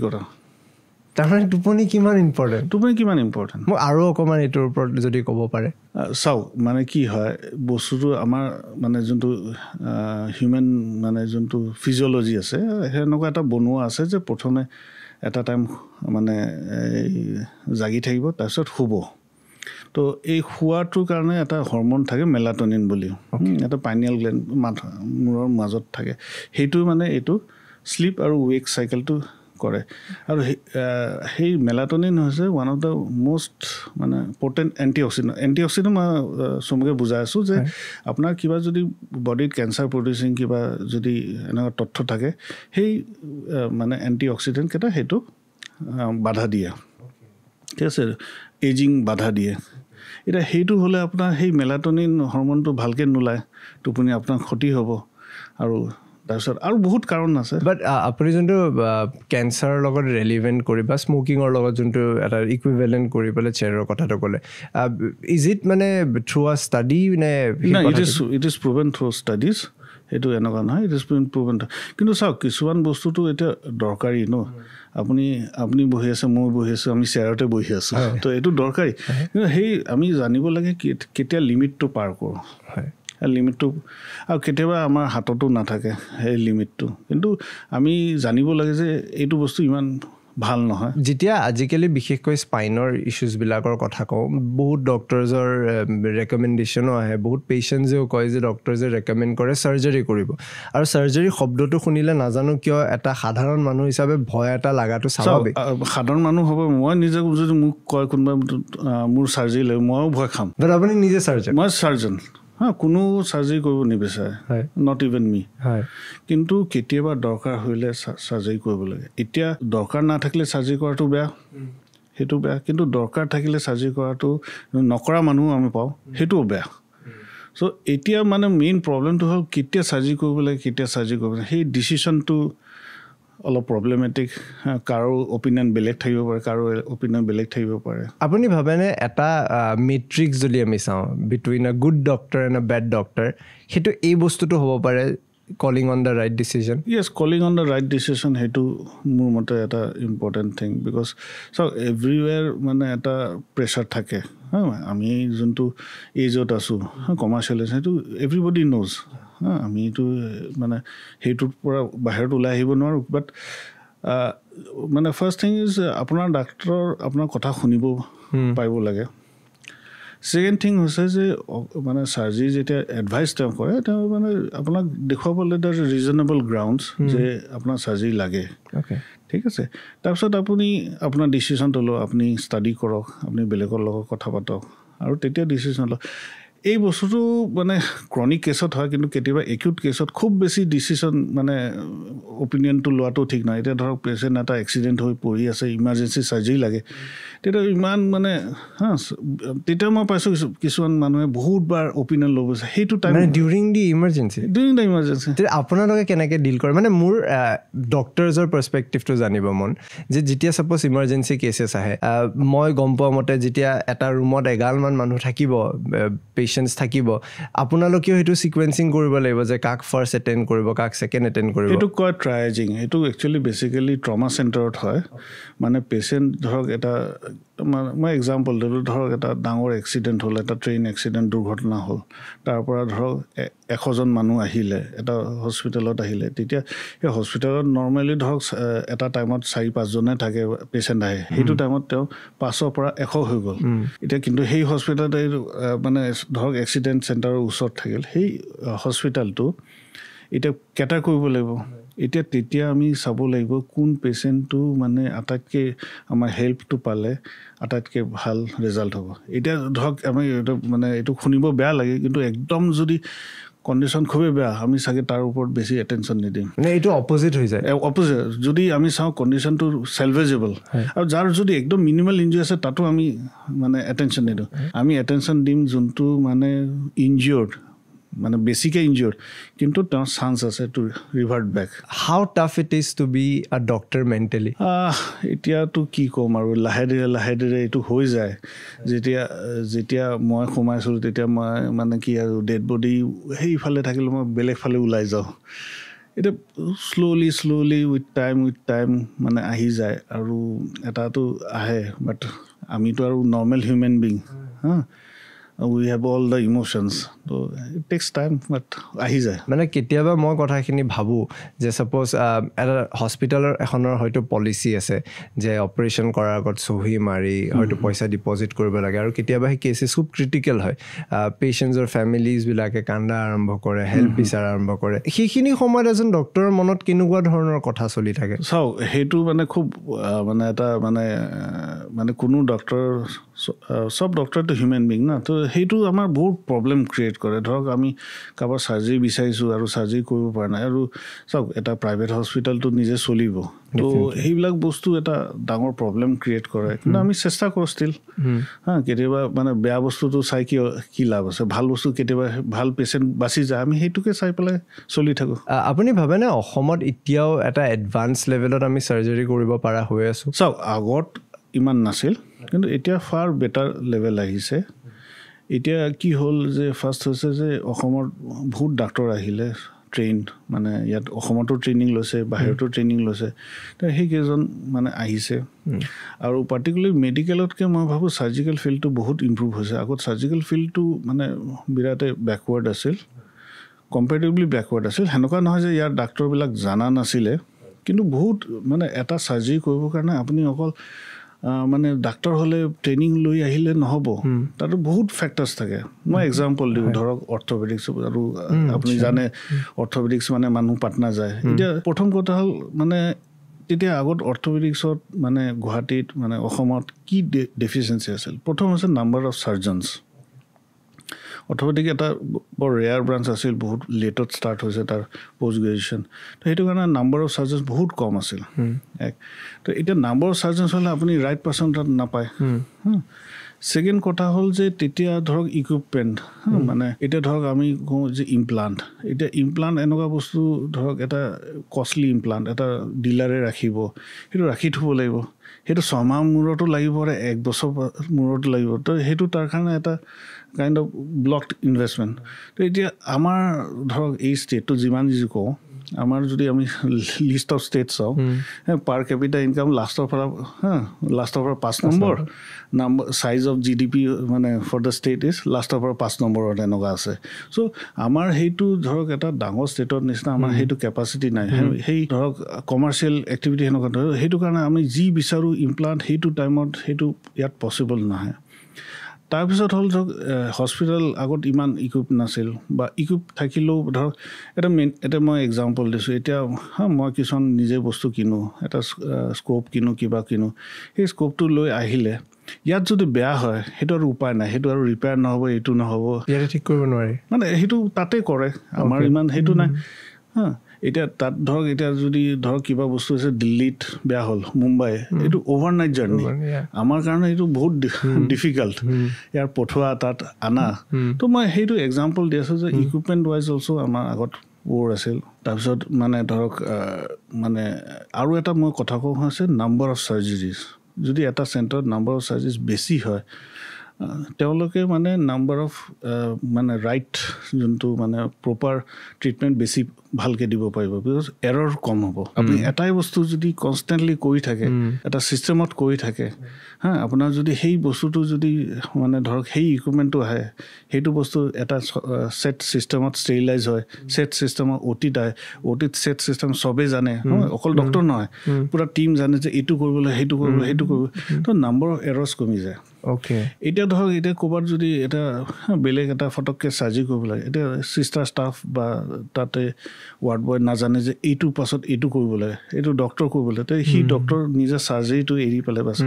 কৰা তাৰমানে টোপনি কিমান ইম্পৰ্টেণ্ট মোক আৰু অকণমান এইটোৰ ওপৰত যদি ক'ব পাৰে চাওক মানে কি হয় বস্তুটো আমাৰ মানে যোনটো হিউমেন মানে যোনটো ফিজিঅ'লজি আছে সেনেকুৱা এটা বনোৱা আছে যে প্ৰথমে এটা টাইম মানে জাগি থাকিব তাৰপিছত শুব তো এই শোৱাটোৰ কাৰণে এটা হৰমন থাকে মেলাটনিন বুলি এটা পাইনিয়েল গ্লেণ্ড মূৰৰ মাজত থাকে সেইটো মানে এইটো শ্লিপ আৰু ৱেক চাইকেলটো কৰে আৰু সেই মেলাটনিন হৈছে ওৱান অফ দ্য মষ্ট মানে পৰ্টেণ্ট এণ্টিঅক্সিডেণ্ট মই চমুকৈ বুজাই আছোঁ যে আপোনাৰ কিবা যদি বডিত কেঞ্চাৰ প্ৰডিউচিং কিবা যদি এনেকুৱা তথ্য থাকে সেই মানে এণ্টিঅক্সিডেণ্টকেইটা সেইটো বাধা দিয়ে ঠিক আছে এজিং বাধা দিয়ে এতিয়া সেইটো হ'লে আপোনাৰ সেই মেলাটনিন হৰমনটো ভালকৈ নোলায় টোপনি আপোনাৰ ক্ষতি হ'ব আৰু তাৰপিছত আৰু বহুত কাৰণ আছে বাট আপুনি যোনটো কেঞ্চাৰৰ লগত ৰেলিভেণ্ট কৰি বা স্মকিঙৰ লগত যোনটো এটা ইকুইভেলেণ্ট কৰি পেলাই চেয়াৰৰ কথাটো ক'লে ইজ ইট মানে থ্ৰু আ ষ্টাডি নে it is proven through studies সেইটো এনেকুৱা নহয় ইট ইজ প্ৰুভেন কিন্তু চাওক কিছুমান বস্তুটো এতিয়া দৰকাৰী ন আপুনি বহি আছে মই বহি আছোঁ আমি চেয়াৰতে বহি আছোঁ তো এইটো দৰকাৰী কিন্তু সেই আমি জানিব লাগে কেতিয়া লিমিটটো পাৰ কৰোঁ লিমিটটো আৰু কেতিয়াবা আমাৰ হাততো নাথাকে সেই লিমিটটো কিন্তু আমি জানিব লাগে যে এইটো বস্তু ইমান ভাল নহয় যেতিয়া আজিকালি বিশেষকৈ স্পাইনৰ ইছ্যুজবিলাকৰ কথা কওঁ বহুত ডক্টৰছৰ ৰেকমেণ্ডেশ্যনো আহে বহুত পেচেণ্টছেও কয় যে ডক্টৰছে ৰেকমেণ্ড কৰে চাৰ্জাৰী কৰিব আৰু চাৰ্জাৰী শব্দটো শুনিলে নাজানো কিয় এটা সাধাৰণ মানুহ হিচাপে ভয় এটা লগাটো স্বাভাৱিক সাধাৰণ মানুহ হ'ব মই নিজে যদি মোক কয় কোনোবা মোৰ চাৰ্জাৰী লাগে ময়ো ভয় খাম বাট আপুনি নিজে চাৰ্জন মই চাৰ্জন কোনো চাৰ্জাৰী কৰিব নিবিচাৰে নট ইভেন মি কিন্তু কেতিয়াবা দৰকাৰ হ'লে চাৰ্জাৰী কৰিব লাগে এতিয়া দৰকাৰ নাথাকিলে চাৰ্জাৰী কৰাটো বেয়া সেইটো বেয়া কিন্তু দৰকাৰ থাকিলে চাৰ্জাৰী কৰাটো নকৰা মানুহো আমি পাওঁ সেইটোও বেয়া চ' এতিয়া মানে মেইন প্ৰব্লেমটো হ'ল কেতিয়া চাৰ্জাৰী কৰিব লাগে কেতিয়া চাৰ্জাৰী কৰিব লাগে সেই ডিচিশ্যনটো অলপ প্ৰব্লেমেটিক কাৰো অপিনিয়ন বেলেগ থাকিব পাৰে কাৰো অপিনিয়ন বেলেগ থাকিব পাৰে আপুনি ভাবেনে এটা মেট্ৰিক্স যদি আমি চাওঁ between a good doctor and a bed doctor সেইটো এই বস্তুটো হ'ব পাৰে calling on the right decision Yes calling on the right decision সেইটো মোৰ মতে এটা ইম্পৰ্টেণ্ট থিং বিকজ চাওক এভৰিৱেৰ মানে এটা প্ৰেছাৰ থাকে আমি যোনটো এজত আছোঁ কমাৰ্চিয়েল সেইটো এভৰিবডি ন'জ আমিতো মানে সেইটোৰ পৰা বাহিৰত ওলাই আহিব নোৱাৰোঁ বাট মানে ফাৰ্ষ্ট থিং ইজ আপোনাৰ ডাক্তৰৰ আপোনাৰ কথা শুনিব পাৰিব লাগে ছেকেণ্ড থিং হৈছে যে মানে চাৰ্জাৰী যেতিয়া এডভাইচ তেওঁ কৰে তেওঁ মানে আপোনাক দেখুৱাবলৈ দ্য ৰিজনেবল গ্ৰাউণ্ডছ যে আপোনাৰ চাৰ্জাৰী লাগে ঠিক আছে তাৰপিছত আপুনি আপোনাৰ ডিচিশ্যনটো লওক আপুনি ষ্টাডি কৰক আপুনি বেলেগৰ লগত কথা পাতক আৰু তেতিয়া ডিচিশ্যন লওক এই বস্তুটো মানে ক্ৰনিক কেছত হয় কিন্তু কেতিয়াবা একিউট কেছত খুব বেছি ডিচিশ্যন মানে অপিনিয়নটো লোৱাটো ঠিক নহয় এতিয়া ধৰক পেচেণ্ট এটা এক্সিডেণ্ট হৈ পৰি আছে ইমাৰ্জেঞ্চি চাৰ্জাৰী লাগে তেতিয়া ইমান মানে তেতিয়া মই পাইছোঁ কিছুমান মানুহে বহুতবাৰ অপিনিয়ন ল'ব বিচাৰে সেইটো টাইম ডিউৰিং দ্য ইমাৰ্জেঞ্চি আপোনালোকে কেনেকৈ ডিল কৰে মানে মোৰ ডক্টৰছৰ পাৰ্চপেক্টিভটো জানিব মন যে যেতিয়া ছাপ'জ ইমাৰ্জেঞ্চি কেছেছ আহে মই গম পোৱা মতে যেতিয়া এটা ৰুমত এগালমান মানুহ থাকিব পেচেণ্টছ থাকিব আপোনালোকেও সেইটো ছিকুৱেঞ্চিং কৰিব লাগিব যে কাক ফাৰ্ষ্ট এটেণ্ড কৰিব কাক ছেকেণ্ড এটেণ্ড কৰিব এইটো কয় ট্ৰাইজিং এইটো একচুৱেলি বেচিকেলি ট্ৰমা চেণ্টাৰত হয় মানে পেচেণ্ট ধৰক এটা মই এক্সাম্পল দিলোঁ ধৰক এটা ডাঙৰ এক্সিডেণ্ট হ'ল এটা ট্ৰেইন এক্সিডেণ্ট দুৰ্ঘটনা হ'ল তাৰ পৰা ধৰক 100জন মানুহ আহিলে এটা হস্পিটেলত আহিলে তেতিয়া সেই হস্পিটেলত নৰ্মেলি ধৰক এটা টাইমত 4-5জনে থাকে পেচেণ্ট আহে সেইটো টাইমত তেওঁ 500 পৰা 100 হৈ গ'ল এতিয়া কিন্তু সেই হস্পিটেলত এই মানে ধৰক এক্সিডেণ্ট চেণ্টাৰৰ ওচৰত থাকিল সেই হস্পিটেলটো এতিয়া কেটাৰ কৰিব লাগিব এতিয়া তেতিয়া আমি চাব লাগিব কোন পেচেণ্টটো মানে আটাইতকৈ আমাৰ হেল্পটো পালে আটাইতকৈ ভাল ৰিজাল্ট হ'ব এতিয়া ধৰক আমি মানে এইটো শুনিব বেয়া লাগে কিন্তু একদম যদি কণ্ডিশ্যন খুবেই বেয়া আমি চাগে তাৰ ওপৰত বেছি এটেনশ্যন নিদিম মানে এইটো অপজিট হৈ যায় অপজিট যদি আমি চাওঁ কণ্ডিশ্যনটো চেলভেজেবল আৰু যাৰ যদি একদম মিনিমাল ইনজুৰি আছে তাতো আমি মানে এটেনশ্যন নিদিওঁ আমি এটেনশ্যন দিম যোনটো মানে ইনজিয়ৰ্ড মানে বেছিকৈ ইনজিয়ৰ্ড কিন্তু তেওঁৰ চান্স আছে to revert back how tough it is to be a doctor mentally এতিয়াতো কি ক'ম আৰু লাহে ধীৰে এইটো হৈ যায় যেতিয়া মই সোমাইছিলোঁ তেতিয়া মই মানে কি আৰু ডেড বডি সেইফালে থাকিলে মই বেলেগ ফালে ওলাই যাওঁ এতিয়া শ্ল'লি উইথ টাইম মানে আহি যায় আৰু এটাতো আহে বাট আমিতো আৰু নৰ্মেল হিউমেন বিং হা we have all the emotions so it takes time but আহি যায় মানে কেতিয়াবা মই কথাখিনি ভাবোঁ যে ছাপ'জ এটা হস্পিটেলৰ এখনৰ হয়তো পলিচি আছে যে অপাৰেশ্যন কৰাৰ আগত চহী মাৰি হয়তো পইচা ডিপজিট কৰিব লাগে আৰু কেতিয়াবা সেই কেছেছ খুব ক্ৰিটিকেল হয় পেচেণ্টছৰ ফেমিলিজবিলাকে কান্দা আৰম্ভ কৰে হেল্প বিচাৰ আৰম্ভ কৰে সেইখিনি সময়ত এজন ডক্টৰৰ মনত কেনেকুৱা ধৰণৰ কথা চলি থাকে চাওক সেইটো মানে খুব মানে এটা মানে কোনো ডক্টৰ চব ডক্টৰটো হিউমেন বিং না তো সেইটো আমাৰ বহুত প্ৰব্লেম ক্ৰিয়েট কৰে ধৰক আমি কাৰোবাৰ চাৰ্জাৰী বিচাৰিছোঁ আৰু চাৰ্জাৰী কৰিব পৰা নাই আৰু চাওক এটা প্ৰাইভেট হস্পিটেলটো নিজে চলিব তো সেইবিলাক বস্তু এটা ডাঙৰ প্ৰব্লেম ক্ৰিয়েট কৰে কিন্তু আমি চেষ্টা কৰোঁ ষ্টিল কেতিয়াবা মানে বেয়া বস্তুটো চাই কি লাভ আছে ভাল বস্তু কেতিয়াবা ভাল পেচেণ্ট বাচি যায় আমি সেইটোকে চাই পেলাই চলি থাকোঁ আপুনি ভাবেনে অসমত এতিয়াও এটা এডভান্স লেভেলত আমি চাৰ্জাৰী কৰিব পৰা হৈ আছোঁ চাওক আগত ইমান নাছিল কিন্তু এতিয়া ফাৰ বেটাৰ লেভেল আহিছে এতিয়া কি হ'ল যে ফাৰ্ষ্ট হৈছে যে অসমত বহুত ডাক্তৰ আহিলে ট্ৰেইন মানে ইয়াত অসমতো ট্ৰেইনিং লৈছে বাহিৰতো ট্ৰেইনিং লৈছে তো সেইকেইজন মানে আহিছে আৰু পাৰ্টিকুলাৰলি মেডিকেলতকৈ মই ভাবোঁ চাৰ্জিকেল ফিল্ডটো বহুত ইম্প্ৰুভ হৈছে আগত চাৰ্জিকেল ফিল্ডটো মানে বিৰাটেই বেকৱাৰ্ড আছিল কম্পেৰেটিভলি বেকৱাৰ্ড আছিল সেনেকুৱা নহয় যে ইয়াৰ ডাক্তৰবিলাক জানা নাছিলে কিন্তু বহুত মানে এটা চাৰ্জাৰী কৰিবৰ কাৰণে আপুনি অকল মানে ডাক্তৰ হ'লে ট্ৰেইনিং লৈ আহিলে নহ'ব তাতো বহুত ফেক্টৰ্ছ থাকে মই এক্সাম্পল দিওঁ ধৰক অৰ্থপেডিক্স আৰু আপুনি জানে অৰ্থপেডিক্স মানে মানুহ পাটনা যায় এতিয়া প্ৰথম কথা হ'ল মানে তেতিয়া আগত অৰ্থপেডিক্সত মানে গুৱাহাটীত মানে অসমত কি ডেফিচিয়েঞ্চি আছিল প্ৰথম হৈছে নাম্বাৰ অফ চাৰ্জনছ অৰ্থপেডিক এটা বৰ ৰেয়াৰ ব্ৰাঞ্চ আছিল বহুত লেটত ষ্টাৰ্ট হৈছে তাৰ পষ্ট গ্ৰেজুৱেশ্যন তো সেইটো কাৰণে নাম্বাৰ অফ চাৰ্জেছ বহুত কম আছিল তো এতিয়া নাম্বাৰ অফ চাৰ্জেছ হ'লে আপুনি ৰাইট পাৰ্চন তাত নাপায় ছেকেণ্ড কথা হ'ল যে তেতিয়া ধৰক ইকুইপমেণ্ট মানে এতিয়া ধৰক আমি কওঁ যে ইমপ্লাণ্ট এতিয়া ইমপ্লাণ্ট এনেকুৱা বস্তু ধৰক এটা কষ্টলি ইমপ্লাণ্ট এটা ডিলাৰে ৰাখিব সেইটো ৰাখি থ'ব লাগিব সেইটো ছমাহ মূৰতো লাগিব আৰু 1 বছৰ মূৰতো লাগিব তো সেইটো তাৰ কাৰণে এটা কাইণ্ড অফ ব্লকড ইনভেষ্টমেণ্ট তো এতিয়া আমাৰ ধৰক এই ষ্টেটটো যিমান যি কওঁ আমাৰ যদি আমি লিষ্ট অফ ষ্টেট চাওঁ পাৰ কেপিটা ইনকাম লাষ্টৰ পৰা 5 নম্বৰ চাইজ অফ GDP মানে ফৰ দ্য ষ্টেট ইজ লাষ্টৰ পৰা 5 নম্বৰত এনেকুৱা আছে চ' আমাৰ সেইটো ধৰক এটা ডাঙৰ ষ্টেটৰ নিচিনা আমাৰ সেইটো কেপাচিটি নাই সেই ধৰক কমাৰ্চিয়েল এক্টিভিটি সেনেকুৱা ধৰক সেইটো কাৰণে আমি যি বিচাৰোঁ ইমপ্লাণ্ট সেইটো টাইমত সেইটো ইয়াত পচিবল নহয় তাৰপিছত হ'ল ধৰক হস্পিটেল আগত ইমান ইকুইপ নাছিল বা ইকুইপ থাকিলেও ধৰক এটা মই এক্সাম্পল দিছোঁ এতিয়া মই কিছুমান নিজে বস্তু কিনো এটা স্ক'প কিনো কিবা কিনো সেই স্ক'পটো লৈ আহিলে ইয়াত যদি বেয়া হয় সেইটো আৰু উপায় নাই সেইটো আৰু ৰিপেয়াৰ নহ'ব এইটো নহ'ব ইয়াতে ঠিক কৰিব নোৱাৰি মানে সেইটো তাতে কৰে আমাৰ ইমান সেইটো নাই এতিয়া তাত ধৰক এতিয়া যদি ধৰক কিবা বস্তু আছে দিল্লীত বেয়া হ'ল মুম্বাই এইটো অভাৰনাইট জাৰ্ণি আমাৰ কাৰণে এইটো বহুত ডিফিকাল্ট ইয়াৰ পঠোৱা তাত আনা তো মই সেইটো এক্সাম্পল দি আছোঁ যে ইকুইপমেণ্ট ৱাইজ অলছ' আমাৰ আগত ৱ'ৰ আছিল তাৰপিছত মানে ধৰক মানে আৰু এটা মই কথা কওঁ হৈছে নাম্বাৰ অফ চাৰ্জাৰীজ যদি এটা চেণ্টাৰত নাম্বাৰ অফ চাৰ্জাৰীজ বেছি হয় তেওঁলোকে মানে নাম্বাৰ অফ মানে ৰাইট যোনটো মানে প্ৰপাৰ ট্ৰিটমেণ্ট বেছি ভালকৈ দিব পাৰিব বিকজ এৰৰ কম হ'ব আপুনি এটাই বস্তু যদি কনষ্টেণ্টলি কৰি থাকে এটা ছিষ্টেমত কৰি থাকে আপোনাৰ যদি সেই বস্তুটো যদি মানে ধৰক সেই ইকুইপমেণ্টটো আহে সেইটো বস্তু এটা ছেট ছিষ্টেমত ষ্টেৰিলাইজ হয় ছেট ছিষ্টেমত অ'টিত আহে অ'টিত ছেট ছিষ্টেম চবেই জানে অকল ডক্টৰ নহয় পূৰা টীম জানে যে এইটো কৰিবলৈ সেইটো কৰিব তো নাম্বাৰ অফ এৰৰ্ছ কমি যায় এতিয়া ধৰক এতিয়া ক'ৰবাত যদি এটা বেলেগ এটা ফটককৈ চাৰ্জাৰী কৰিব লাগে এতিয়া চিষ্টাৰ ষ্টাফ বা তাতে ৱাৰ্ড বয় নাজানে যে এইটোৰ পাছত এইটো কৰিব লাগে এইটো ডক্টৰ কৰিব লাগে তো সেই ডক্টৰ নিজে চাৰ্জাৰীটো এৰি পেলাই বাছ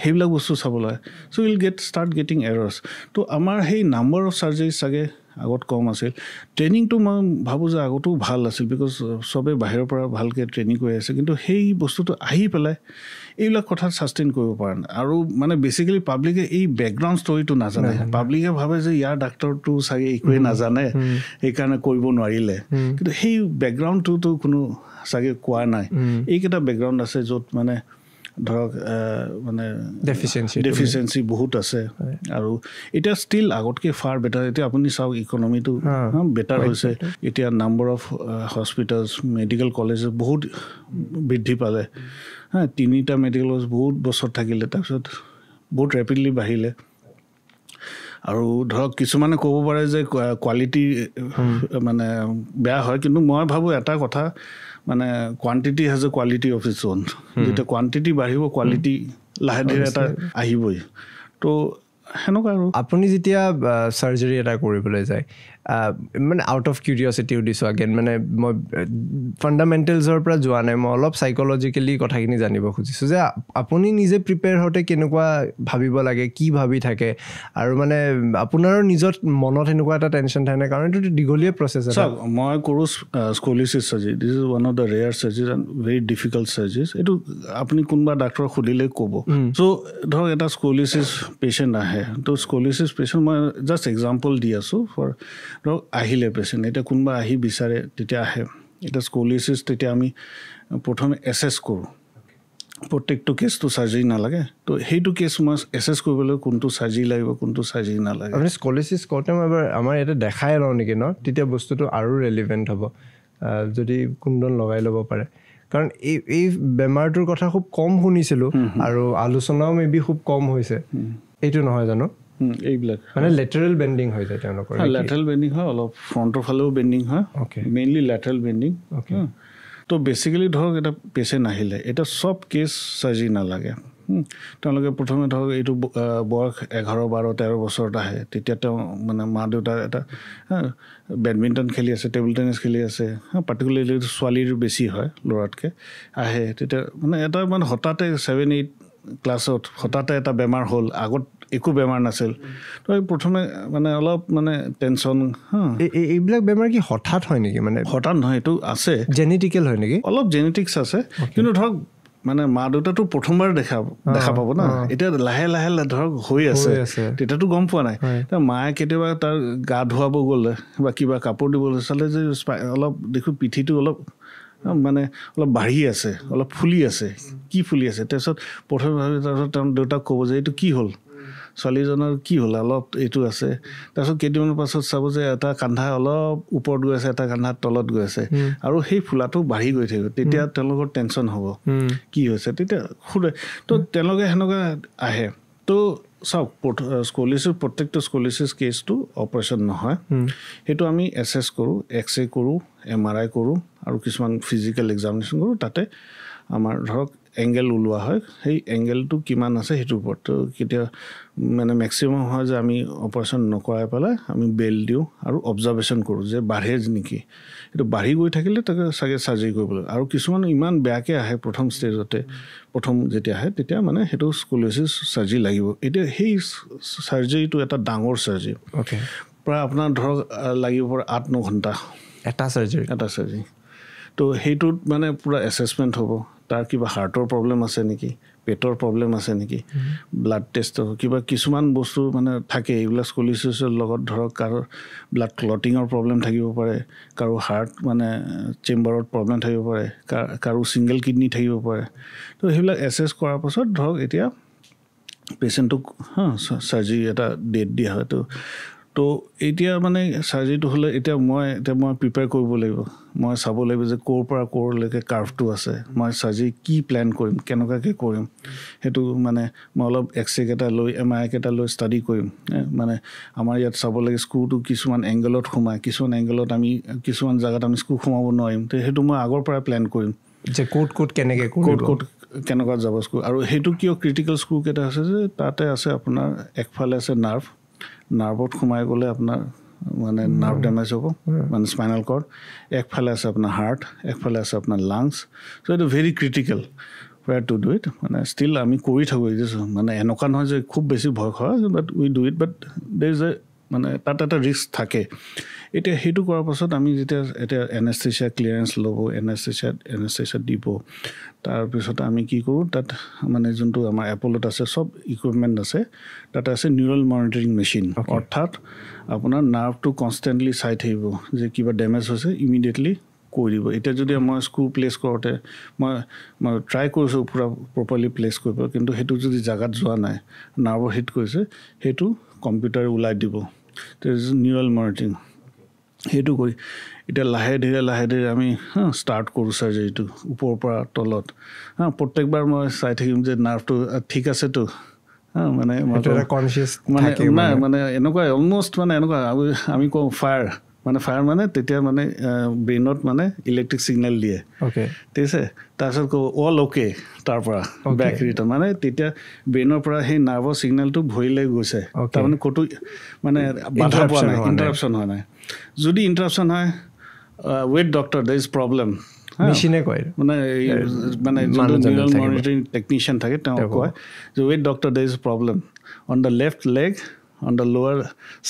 সেইবিলাক বস্তু চাব লাগে চ' উইল ষ্টাৰ্ট গেটিং এৰৰ্ছ তো আমাৰ সেই নাম্বাৰ অফ চাৰ্জাৰী চাগে আগত কম আছিল ট্ৰেইনিংটো মই ভাবোঁ যে আগতো ভাল আছিল বিকজ চবেই বাহিৰৰ পৰা ভালকৈ ট্ৰেইনিং কৰি আছে কিন্তু সেই বস্তুটো আহি পেলাই এইবিলাক কথা ছাষ্টেইন কৰিব পৰা নাই আৰু মানে বেচিকেলি পাব্লিকে এই বেকগ্ৰাউণ্ড ষ্টৰিটো নাজানে পাব্লিকে ভাবে যে ইয়াৰ ডাক্তৰটো চাগে একোৱেই নাজানে সেইকাৰণে কৰিব নোৱাৰিলে কিন্তু সেই বেকগ্ৰাউণ্ডটোতো কোনো চাগে কোৱা নাই এইকেইটা বেকগ্ৰাউণ্ড আছে য'ত মানে ধৰক মানে ডেফিচিয়েঞ্চি বহুত আছে আৰু এতিয়া ষ্টিল আগতকৈ ফাৰ বেটাৰ এতিয়া আপুনি চাওক ইকনমিটো বেটাৰ হৈছে এতিয়া number of hospitals medical colleges বহুত বৃদ্ধি পালে 3টা মেডিকেল কলেজ বহুত বছৰ থাকিলে তাৰপিছত বহুত ৰেপিডলি বাঢ়িলে আৰু ধৰক কিছুমানে ক'ব পাৰে যে কোৱালিটি মানে বেয়া হয় কিন্তু মই ভাবোঁ এটা কথা মানে quantity has a quality of its own যেতিয়া কোৱান্টিটি বাঢ়িব কোৱালিটি লাহে ধীৰে এটা আহিবই তো সেনেকুৱা আৰু আপুনি যেতিয়া চাৰ্জাৰী এটা কৰিবলৈ যায় মানে আউট অফ কিউৰিয়চিটি সুধিছোঁ আগেন মানে মই ফাণ্ডামেণ্টেলছৰ পৰা যোৱা নাই মই অলপ চাইক'লজিকেলি কথাখিনি জানিব খুজিছোঁ যে আপুনি নিজে প্ৰিপেয়াৰ হওঁতে কেনেকুৱা ভাবিব লাগে কি ভাবি থাকে আৰু মানে আপোনাৰো নিজৰ মনত এনেকুৱা এটা টেনশ্যন থাকে কাৰণ এইটো দীঘলীয়া প্ৰচেছ চাওক মই কৰোঁ scoliosis surgery this is one of the rare surgeries and very difficult surgeries এইটো আপুনি কোনোবা ডাক্তৰক সুধিলে ক'ব চ' ধৰক এটা স্কলিচিছ পেচেণ্ট আহে তো স্কলিচিছ পেচেণ্ট মই জাষ্ট এক্সাম্পল দি আছোঁ ফৰ ধৰক আহিলে পেচেণ্ট এতিয়া কোনোবা আহি বিচাৰে তেতিয়া আহে এতিয়া স্কলিচিছ তেতিয়া আমি প্ৰথমে এছেছ কৰোঁ প্ৰত্যেকটো কেছটো চাৰ্জাৰী নালাগে তো সেইটো কেছ মই এছেছ কৰিবলৈ কোনটো চাৰ্জাৰী লাগিব কোনটো চাৰ্জাৰী নালাগে আপুনি স্কলিচিছ কৰোঁতে মই এবাৰ আমাৰ ইয়াতে দেখাই লওঁ নেকি ন তেতিয়া বস্তুটো আৰু ৰেলিভেণ্ট হ'ব যদি কুণ্ডন লগাই ল'ব পাৰে কাৰণ এই বেমাৰটোৰ কথা খুব কম শুনিছিলোঁ আৰু আলোচনাও মেবি খুব কম হৈছে এইটো নহয় জানো এইবিলাক মানে লেটাৰেল বেণ্ডিং হৈ যায় তেওঁলোকৰ লেটাৰেল বেণ্ডিং হয় অলপ ফ্ৰণ্টৰ ফালেও বেণ্ডিং হয় মেইনলি লেটাৰেল বেণ্ডিং তো বেচিকেলি ধৰক এটা পেচেণ্ট আহিলে এটা চব কেছ চাৰ্জাৰী নালাগে তেওঁলোকে প্ৰথমে ধৰক এইটো বয়স 11-12-13 বছৰত আহে তেতিয়া তেওঁ মানে মা দেউতাৰ এটা বেডমিণ্টন খেলি আছে টেবুল টেনিছ খেলি আছে পাৰ্টিকুলাৰলি ছোৱালীৰ বেছি হয় ল'ৰাতকৈ আহে তেতিয়া মানে এটা মানে হঠাতে 7-8 ক্লাছত হঠাতে এটা বেমাৰ হ'ল আগত একো বেমাৰ নাছিল তো প্ৰথমে মানে অলপ মানে টেনশ্যন এইবিলাক বেমাৰ কি হঠাৎ হয় নেকি মানে হঠাৎ নহয় এইটো আছে জেনেটিকেল হয় নেকি অলপ জেনেটিক্স আছে কিন্তু ধৰক মানে মা দেউতাটো প্ৰথমবাৰ দেখা পাব না এতিয়া লাহে লাহে ধৰক হৈ আছে তেতিয়াতো গম পোৱা নাই মায়ে কেতিয়াবা তাৰ গা ধুৱাব গ'লে বা কিবা কাপোৰ দিবলৈ চালে যে অলপ দেখো পিঠিটো অলপ মানে অলপ বাঢ়ি আছে অলপ ফুলি আছে কি ফুলি আছে তাৰপিছত প্ৰথমে ভাবি তাৰপিছত তেওঁ দেউতাক ক'ব যে এইটো কি হ'ল ছোৱালীজনৰ কি হ'ল অলপ এইটো আছে তাৰপিছত কেইদিনমানৰ পাছত চাব যে এটা কান্ধা অলপ ওপৰত গৈ আছে এটা কান্ধা তলত গৈ আছে আৰু সেই ফুলাটো বাঢ়ি গৈ থাকিব তেতিয়া তেওঁলোকৰ টেনশ্যন হ'ব কি হৈছে তেতিয়া সোধে তো তেওঁলোকে সেনেকুৱা আহে তো চাওক স্কলিচিছ প্ৰত্যেকটো স্কলিচিছ কেছটো অপাৰেশ্যন নহয় সেইটো আমি এছেছ কৰোঁ এক্স-ৰে কৰোঁ MRI কৰোঁ আৰু কিছুমান ফিজিকেল এক্সামিনেশ্যন কৰোঁ তাতে আমাৰ ধৰক এংগেল ওলোৱা হয় সেই এংগেলটো কিমান আছে সেইটোৰ ওপৰত তো কেতিয়া মানে মেক্সিমাম হয় যে আমি অপাৰেশ্যন নকৰাই পেলাই আমি বেল দিওঁ আৰু অবজাৰ্ভেশ্যন কৰোঁ যে বাঢ়ে নেকি এইটো বাঢ়ি গৈ থাকিলে তাকে চাগে চাৰ্জাৰী কৰিব লাগে আৰু কিছুমান ইমান বেয়াকৈ আহে প্ৰথম ষ্টেজতে প্ৰথম যেতিয়া আহে তেতিয়া মানে সেইটো স্কলিচিছ চাৰ্জাৰী লাগিব এতিয়া সেই চাৰ্জাৰীটো এটা ডাঙৰ চাৰ্জাৰী প্ৰায় আপোনাৰ ধৰক লাগিব 8-9 ঘণ্টা এটা চাৰ্জাৰী তো সেইটোত মানে পূৰা এছেছমেণ্ট হ'ব তাৰ কিবা হাৰ্টৰ প্ৰব্লেম আছে নেকি পেটৰ প্ৰব্লেম আছে নেকি ব্লাড টেষ্ট কিবা কিছুমান বস্তু মানে থাকে এইবিলাক স্কলিচিছৰ লগত ধৰক কাৰো ব্লাড ক্লটিঙৰ প্ৰব্লেম থাকিব পাৰে কাৰো হাৰ্ট মানে চেম্বাৰত প্ৰব্লেম থাকিব পাৰে কাৰো ছিংগল কিডনি থাকিব পাৰে তো সেইবিলাক এছেছ কৰাৰ পাছত ধৰক এতিয়া পেচেণ্টটোক চাৰ্জাৰী এটা ডেট দিয়া হয় তো এতিয়া মানে চাৰ্জাৰীটো হ'লে এতিয়া মই প্ৰিপেয়াৰ কৰিব লাগিব মই চাব লাগিব যে ক'ৰ পৰা ক'ৰলৈকে কাৰ্ভটো আছে মই চাৰ্জাৰী কি প্লেন কৰিম কেনেকুৱাকৈ কৰিম সেইটো মানে মই অলপ এক্স-ৰে কেইটা লৈ MRI কেইটা লৈ ষ্টাডি কৰিম মানে আমাৰ ইয়াত চাব লাগে স্ক্ৰুটো কিছুমান এংগেলত সোমায় কিছুমান এংগেলত আমি কিছুমান জেগাত আমি স্ক্ৰু সোমাব নোৱাৰিম তো সেইটো মই আগৰ পৰাই প্লেন কৰিম যে ক'ত কেনেকৈ ক'ত কেনেকুৱা যাব স্ক্ৰু আৰু সেইটো কিয় ক্ৰিটিকেল স্ক্ৰু কেইটা আছে যে তাতে আছে আপোনাৰ একফালে আছে নাৰ্ভত সোমাই গ'লে আপোনাৰ মানে নাৰ্ভ ডেমেজ হ'ব মানে স্পাইনেল কৰ্ড একফালে আছে আপোনাৰ হাৰ্ট একফালে আছে আপোনাৰ লাংছ চ' এইটো very critical where to do it মানে ষ্টিল আমি কৰি থাকোঁ মানে এনেকুৱা নহয় যে খুব বেছি ভয় হয় but we do it but they is a মানে তাত এটা ৰিস্ক থাকে এতিয়া সেইটো কৰাৰ পাছত আমি যেতিয়া এতিয়া এনেস্থেচিয়া ক্লিয়াৰেন্স ল'ব এনেস্থেচিয়া দিব তাৰপিছত আমি কি কৰোঁ তাত মানে যোনটো আমাৰ এপলত আছে চব ইকুইপমেণ্ট আছে তাত আছে নিউৰেল মনিটৰিং মেচিন অৰ্থাৎ আপোনাৰ নাৰ্ভটো কনষ্টেণ্টলি চাই থাকিব যে কিবা ডেমেজ হৈছে ইমিডিয়েটলি কৈ দিব এতিয়া যদি মই স্ক্ৰু প্লেচ কৰোঁতে মই ট্ৰাই কৰিছোঁ পূৰা প্ৰপাৰলি প্লেচ কৰিব কিন্তু সেইটো যদি জেগাত যোৱা নাই নাৰ্ভৰ হিট কৰিছে সেইটো কম্পিউটাৰে ওলাই দিব নিউৰেল মনিটৰিং সেইটো কৰি এতিয়া লাহে ধীৰে আমি ষ্টাৰ্ট কৰোঁ চাৰ্জাৰীটো ওপৰৰ পৰা তলত প্ৰত্যেকবাৰ মই চাই থাকিম যে নাৰ্ভটো ঠিক আছেতো মানে মানে এনেকুৱা অলমষ্ট মানে এনেকুৱা আমি কওঁ ফায়াৰ মানে তেতিয়া মানে ব্ৰেইনত মানে ইলেক্ট্ৰিক ছিগনেল দিয়ে ঠিক আছে তাৰপিছত কওঁ অল অ'কে তাৰ পৰা বেক ৰিটাৰ্ণ মানে তেতিয়া ব্ৰেইনৰ পৰা সেই নাৰ্ভৰ ছিগনেলটো ভৰিলৈ গৈছে তাৰমানে ক'তো মানে বাধা পোৱা নাই ইণ্টাৰাপশ্যন হোৱা নাই যদি ইণ্টাৰাপশ্যন হয় wait doctor there is problem মেচিনে কয় মানে নিউৰেল মনিটৰিং টেকনিচিয়ান থাকে তেওঁ কয় যে wait doctor there is problem on the left leg on the lower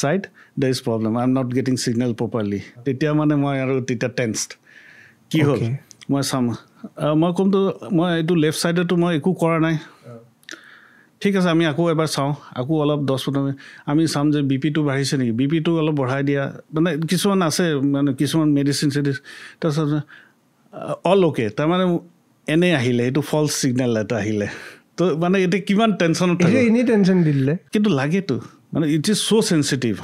side there is problem I'm not getting signal properly তেতিয়া মানে মই আৰু তেতিয়া টেন্সড কি হ'ল মই চাম মই কোনটো মই এইটো লেফ্ট ছাইডতো মই একো কৰা নাই ঠিক আছে আমি আকৌ এবাৰ চাওঁ আকৌ অলপ 10-15 মিনিট আমি চাম যে বিপিটো বাঢ়িছে নেকি বিপিটো অলপ বঢ়াই দিয়া মানে কিছুমান আছে মানে কিছুমান মেডিচিন তাৰপিছত অল অ'কে তাৰমানে এনে আহিলে এইটো ফল্ছ ছিগনেল এটা আহিলে তো মানে এতিয়া কিমান টেনশ্যনত থাকে এনেই টেনশ্যন দিলে কিন্তু লাগেতো মানে ইট ইজ চ' চেঞ্চিটিভ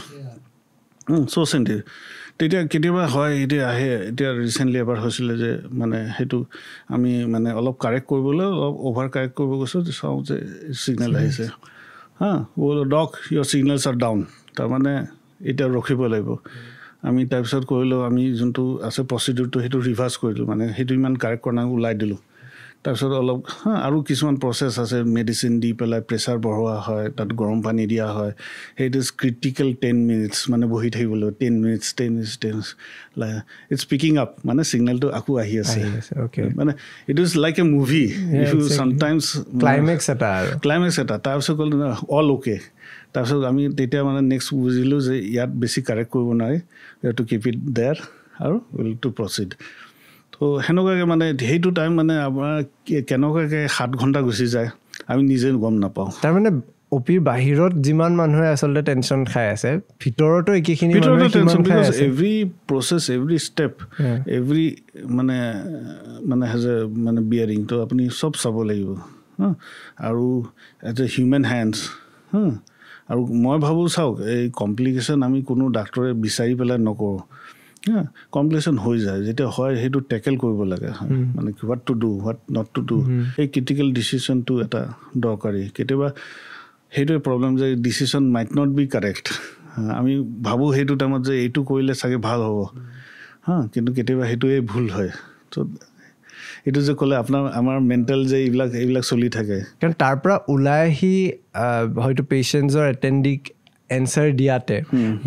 তেতিয়া কেতিয়াবা হয় এতিয়া আহে এতিয়া ৰিচেণ্টলি এবাৰ হৈছিলে যে মানে সেইটো আমি মানে অলপ কাৰেক্ট কৰিবলৈ অলপ অভাৰ কাৰেক্ট কৰিব গৈছোঁ চাওঁ যে ছিগনেল আহিছে ডক ইয়ৰ ছিগনেলছ আৰ ডাউন তাৰমানে এতিয়া ৰখিব লাগিব আমি তাৰপিছত কৰিলোঁ আমি যোনটো আছে প্ৰচিডিউৰটো সেইটো ৰিভাৰ্চ কৰিলোঁ মানে সেইটো ইমান কাৰেক্ট কৰা নাই ওলাই দিলোঁ তাৰপিছত অলপ আৰু কিছুমান প্ৰচেছ আছে মেডিচিন দি পেলাই প্ৰেছাৰ বঢ়োৱা হয় তাত গৰম পানী দিয়া হয় সেইটো ইজ ক্ৰিটিকেল 10 মিনিটছ মানে বহি থাকিবলৈ 10 মিনিটছ ইটছ পিকিং আপ মানে ছিগনেলটো আকৌ আহি আছে মানে it is like a movie if you sometimes climax এটা তাৰপিছত ক'লো অল অ'কে তাৰপিছত আমি তেতিয়া মানে নেক্সট বুজিলোঁ যে ইয়াত বেছি কাৰেক্ট কৰিব নোৱাৰি you to keep it there আৰু উইল টু প্ৰচিড তো সেনেকুৱাকৈ মানে সেইটো টাইম মানে আমাৰ কেনেকুৱাকৈ 7 ঘণ্টা গুচি যায় আমি নিজে গম নাপাওঁ তাৰমানে অপিৰ বাহিৰত যিমান মানুহে আচলতে টেনশ্যন খাই আছে ভিতৰতো একেখিনি every process every step every মানে হেজ এ মানে বিয়াৰিং তো আপুনি চব চাব লাগিব আৰু এজ এ হিউমেন হেণ্ডছ আৰু মই ভাবোঁ চাওক এই কমপ্লিকেশ্যন আমি কোনো ডাক্তৰে বিচাৰি পেলাই নকৰোঁ কমপ্লিকেশ্যন হৈ যায় যেতিয়া হয় সেইটো টেকেল কৰিব লাগে মানে what to do what not to do এই ক্ৰিটিকেল ডিচিশ্যনটো এটা দৰকাৰী কেতিয়াবা সেইটোৱে প্ৰব্লেম যে decision might not be correct আমি ভাবোঁ সেইটো টাইমত যে এইটো কৰিলে চাগে ভাল হ'ব কিন্তু কেতিয়াবা সেইটোৱে ভুল হয় ত' এইটো যে ক'লে আমাৰ মেণ্টেল যে এইবিলাক চলি থাকে কাৰণ তাৰ পৰা ওলাই আহি হয়তো পেচেণ্টছৰ এটেণ্ডিক এনচাৰ দিয়াতে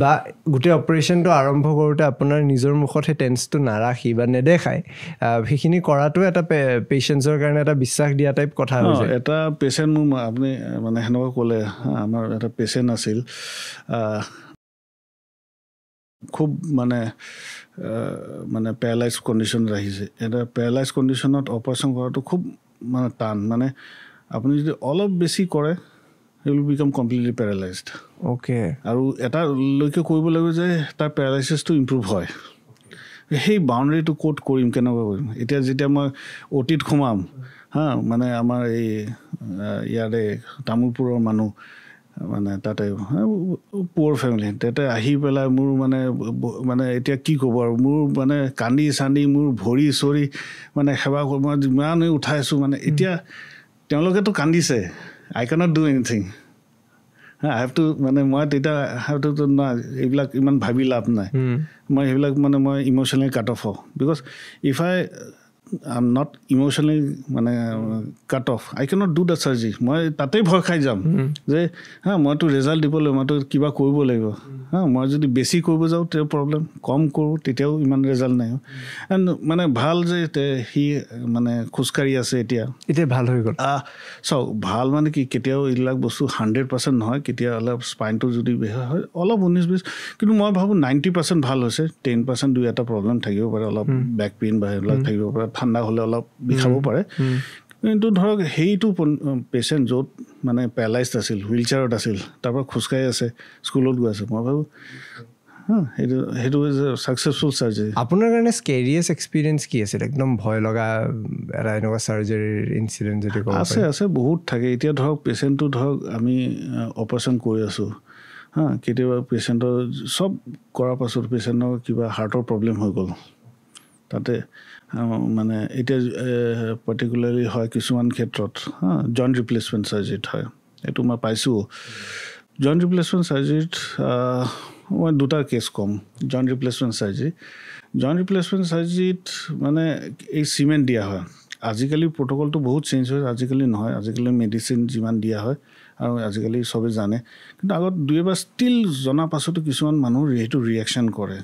বা গোটেই অপাৰেশ্যনটো আৰম্ভ কৰোঁতে আপোনাৰ নিজৰ মুখত সেই টেন্সটো নাৰাখি বা নেদেখায় সেইখিনি কৰাটো এটা পেচেণ্টছৰ কাৰণে এটা বিশ্বাস দিয়া টাইপ কথা হৈছে এটা পেচেণ্ট মোৰ আপুনি মানে সেনেকুৱা ক'লে আমাৰ এটা পেচেণ্ট আছিল খুব মানে পেৰালাইজ কণ্ডিশ্যন আহিছে এটা পেৰালাইজ কণ্ডিশ্যনত অপাৰেশ্যন কৰাটো খুব মানে টান মানে আপুনি যদি অলপ বেছি কৰে he will become completely paralyzed আৰু এটালৈকে কৰিব লাগিব যে তাৰ পেৰালাইচিছটো ইম্প্ৰুভ হয় সেই বাউণ্ডেৰীটো ক'ত কৰিম কেনেকুৱা কৰিম এতিয়া যেতিয়া মই অ'টিত সোমাম মানে আমাৰ এই ইয়াৰে তামোলপুৰৰ মানুহ মানে তাতে পুৱাৰ ফেমিলি তাতে আহি পেলাই মোৰ মানে এতিয়া কি ক'ব আৰু মোৰ মানে কান্দি চান্দি মোৰ ভৰি চৰি মানে সেৱা কৰিব মই যিমানেই উঠাইছোঁ মানে এতিয়া তেওঁলোকেতো কান্দিছে I cannot do anything. I have to মানে মই তেতিয়া have to নহয় এইবিলাক ইমান ভাবি লাভ নাই মই সেইবিলাক মানে মই ইম'চনেলি কাট অফ হওঁ because if I I'm not emotionally মানে cut off. I cannot do the surgery. মই তাতেই ভয় খাই যাম যে মইতো ৰিজাল্ট দিব লাগিব, মইতো কিবা কৰিব লাগিব। মই যদি বেছি কৰিব যাওঁ তেতিয়া প্ৰব্লেম, কম কৰোঁ তেতিয়াও ইমান ৰিজাল্ট নাই। এণ্ড মানে ভাল যে সি মানে খোজকাঢ়ি আছে এতিয়া ভাল হৈ গ'ল। চাওক ভাল মানে কি, কেতিয়াও এইবিলাক বস্তু 100% নহয়, কেতিয়া অলপ স্পাইনটো যদি বেয়া হয় অলপ 19-20, কিন্তু মই ভাবোঁ 90% ভাল হৈছে। 10% দুই এটা প্ৰব্লেম থাকিব পাৰে, অলপ বেক পেইন বা সেইবিলাক থাকিব পাৰে, ঠাণ্ডা হ'লে অলপ বিষাব পাৰে। কিন্তু ধৰক সেইটো পেচেণ্ট য'ত মানে পেৰালাইজড আছিল, হুইল চেয়াৰত আছিল, তাৰপৰা খোজকাঢ়ি আছে, স্কুলত গৈ আছে, মই ভাবোঁ সেইটো ছাকচেছফুল চাৰ্জাৰী। আপোনাৰ কাৰণে স্কেৰিয়াছ এক্সপিৰিয়েঞ্চ কি আছিল, একদম ভয় লগা এটা এনেকুৱা চাৰ্জাৰীৰ ইনচিডেণ্ট যদি ক'ব পাৰে? আছে বহুত থাকে। এতিয়া ধৰক পেচেণ্টটো ধৰক আমি অপাৰেশ্যন কৰি আছোঁ, কেতিয়াবা পেচেণ্টৰ চব কৰাৰ পাছত পেচেণ্টৰ কিবা হাৰ্টৰ প্ৰব্লেম হৈ গ'ল, তাতে মানে এতিয়া পাৰ্টিকুলাৰলি হয় কিছুমান ক্ষেত্ৰত জইণ্ট ৰিপ্লেচমেণ্ট চাৰ্জাৰীত হয়। এইটো মই পাইছোঁ। জইণ্ট ৰিপ্লেচমেণ্ট চাৰ্জাৰীত মই দুটা কেছ ক'ম। জইণ্ট ৰিপ্লেচমেণ্ট চাৰ্জাৰীত মানে এই চিমেণ্ট দিয়া হয়। আজিকালি প্ৰট'কলটো বহুত চেঞ্জ হয়, আজিকালি নহয়, আজিকালি মেডিচিন যিমান দিয়া হয় আৰু আজিকালি চবেই জানে, কিন্তু আগত দুই এবাৰ ষ্টিল জনাৰ পাছতো কিছুমান মানুহ সেইটো ৰিয়েকশ্যন কৰে,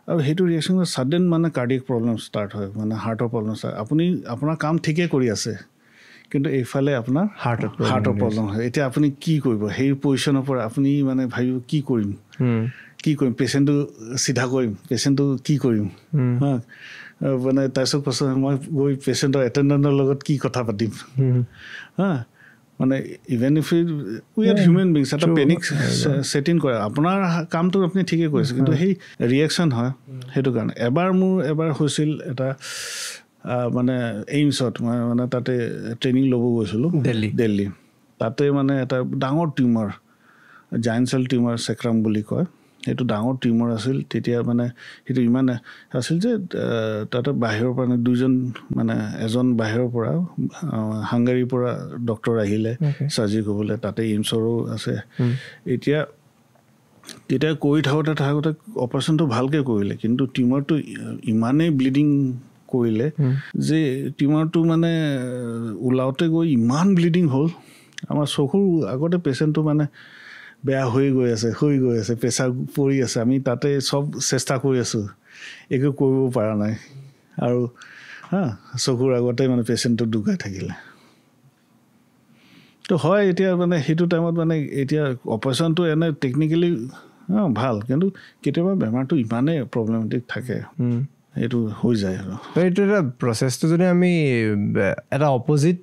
আৰু সেইটো ৰিয়েকশ্যন ছাডেন মানে কাৰ্ডিয়েক প্ৰব্লেম ষ্টাৰ্ট হয়, মানে হাৰ্টৰ প্ৰব্লেম ষ্টাৰ্ট। আপুনি আপোনাৰ কাম ঠিকেই কৰি আছে, কিন্তু এইফালে আপোনাৰ হাৰ্টৰ প্ৰব্লেম হয়। এতিয়া আপুনি কি কৰিব? সেই পজিশ্যনৰ পৰা আপুনি মানে ভাবিব কি কৰিম, পেচেণ্টটো চিধা কৰিম, পেচেণ্টটো কি কৰিম, মানে তাৰপিছত মই গৈ পেচেণ্টৰ এটেণ্ডেণ্টৰ লগত কি কথা পাতিম, মানে even if we are human beings, এটা পেনিক ছেট ইন কৰে। আপোনাৰ কামটো আপুনি ঠিকেই কৰিছে, কিন্তু সেই ৰিয়েকশ্যন হয়। সেইটো কাৰণে এবাৰ হৈছিল এটা মানে এইমছত, মই মানে তাতে ট্ৰেইনিং ল'ব গৈছিলোঁ দিল্লী। তাতে মানে এটা ডাঙৰ টিউমাৰ, জায়েণ্ট চেল টিউমাৰ চেক্ৰাম বুলি কয়, সেইটো ডাঙৰ টিউমাৰ আছিল। তেতিয়া মানে সেইটো ইমান আছিল যে তাতে বাহিৰৰ পৰা এজন বাহিৰৰ পৰা হাংগাৰীৰ পৰা ডক্টৰ আহিলে চাৰ্জাৰী কৰিবলৈ, তাতে এইমছৰো আছে। এতিয়া কৰি থাকোঁতে অপাৰেশ্যনটো ভালকৈ কৰিলে, কিন্তু টিউমাৰটো ইমানেই ব্লিডিং কৰিলে যে টিউমাৰটো মানে ওলাওঁতে গৈ ইমান ব্লিডিং হ'ল, আমাৰ চকুৰ আগতে পেচেণ্টটো মানে বেয়া হৈ গৈ আছে, প্ৰেছাৰ পৰি আছে। আমি তাতে চব চেষ্টা কৰি আছোঁ, একো কৰিব পৰা নাই, আৰু চকুৰ আগতে মানে পেচেণ্টটো ঢুকাই থাকিলে। তো হয়, এতিয়া মানে সেইটো টাইমত মানে এতিয়া অপাৰেশ্যনটো এনে টেকনিকেলি ভাল, কিন্তু কেতিয়াবা বেমাৰটো ইমানেই প্ৰব্লেমেটিক থাকে, এইটো হৈ যায়। আৰু এইটো এটা প্ৰচেছটো যদি আমি এটা অপজিট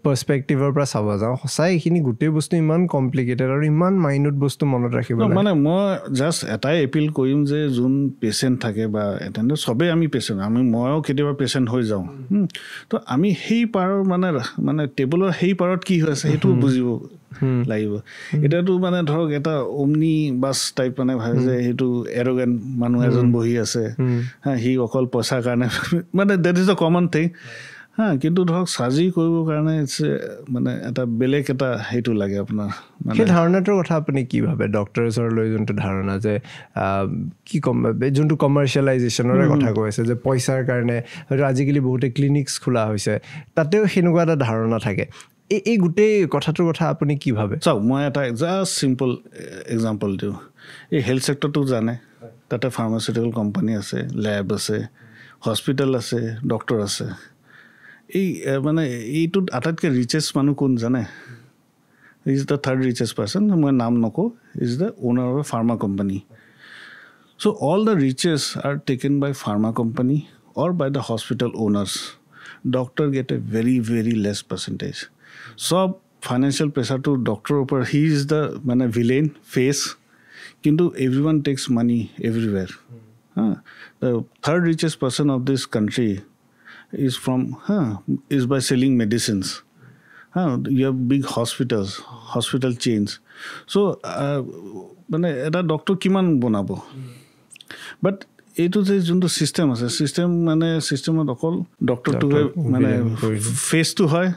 পাৰ্চপেক্টিভৰ পৰা চাব যাওঁ, সঁচাই এইখিনি গোটেই বস্তু ইমান কমপ্লিকেটেড আৰু ইমান মাইনত বস্তু মনত ৰাখিব লাগে। মানে মই জাষ্ট এটাই এপিল কৰিম যে যোন পেচেণ্ট থাকে বা এটেণ্ডেণ্ট, চবেই আমি পেচেণ্ট, ময়ো কেতিয়াবা পেচেণ্ট হৈ যাওঁ, তো আমি সেই পাৰৰ মানে টেবুলৰ সেই পাৰত কি হৈ আছে সেইটো বুজিব লাগিব। এতিয়াতো মানে ধৰক এটা অমনি বাছ টাইপ মানে ভাবে যে সেইটো এৰগেণ্ট মানুহ এজন বহি আছে, সি অকল পইচাৰ কাৰণে, মানে that is a common thing. কিন্তু ধৰক চাৰ্জাৰী কৰিবৰ কাৰণে মানে এটা বেলেগ এটা সেইটো লাগে আপোনাৰ। সেই ধাৰণাটোৰ কথা আপুনি কি ভাবে, ডক্টৰছলৈ যোনটো ধাৰণা যে কি ক'ম, যোনটো কমাৰ্চিয়েলাইজেশ্যনৰে কথা কৈ আছে যে পইচাৰ কাৰণে হয়তো আজিকালি বহুতে ক্লিনিকছ খোলা হৈছে, তাতেও সেনেকুৱা এটা ধাৰণা থাকে। এই গোটেই কথাটোৰ কথা আপুনি কি ভাবে? চাওক, মই এটা জাষ্ট চিম্পল এক্সাম্পল দিওঁ। এই হেল্থ ছেক্টৰটো জানে, তাতে ফাৰ্মাচিউটিকেল কোম্পানী আছে, লেব আছে, হস্পিটেল আছে, ডক্টৰ আছে। এই মানে এইটোত আটাইতকৈ ৰিচেষ্ট মানুহ কোন জানে? Is the third richest person, মই নাম নকওঁ, is the owner of a pharma company. So' all the riches are taken by pharma company or by the hospital owners. Doctor get a very very less percentage. সব financial প্ৰেছাৰটো ডক্টৰৰ ওপৰত, he is the মানে villain face, কিন্তু everyone takes money everywhere. The third richest person of this country is by selling medicines. You have big hospital chains. So মানে এটা doctor কিমান বনাব? বাট এইটো যে যোনটো ছিষ্টেম আছে, ছিষ্টেমত অকল ডক্টৰটোৱে মানে ফেচটো হয়,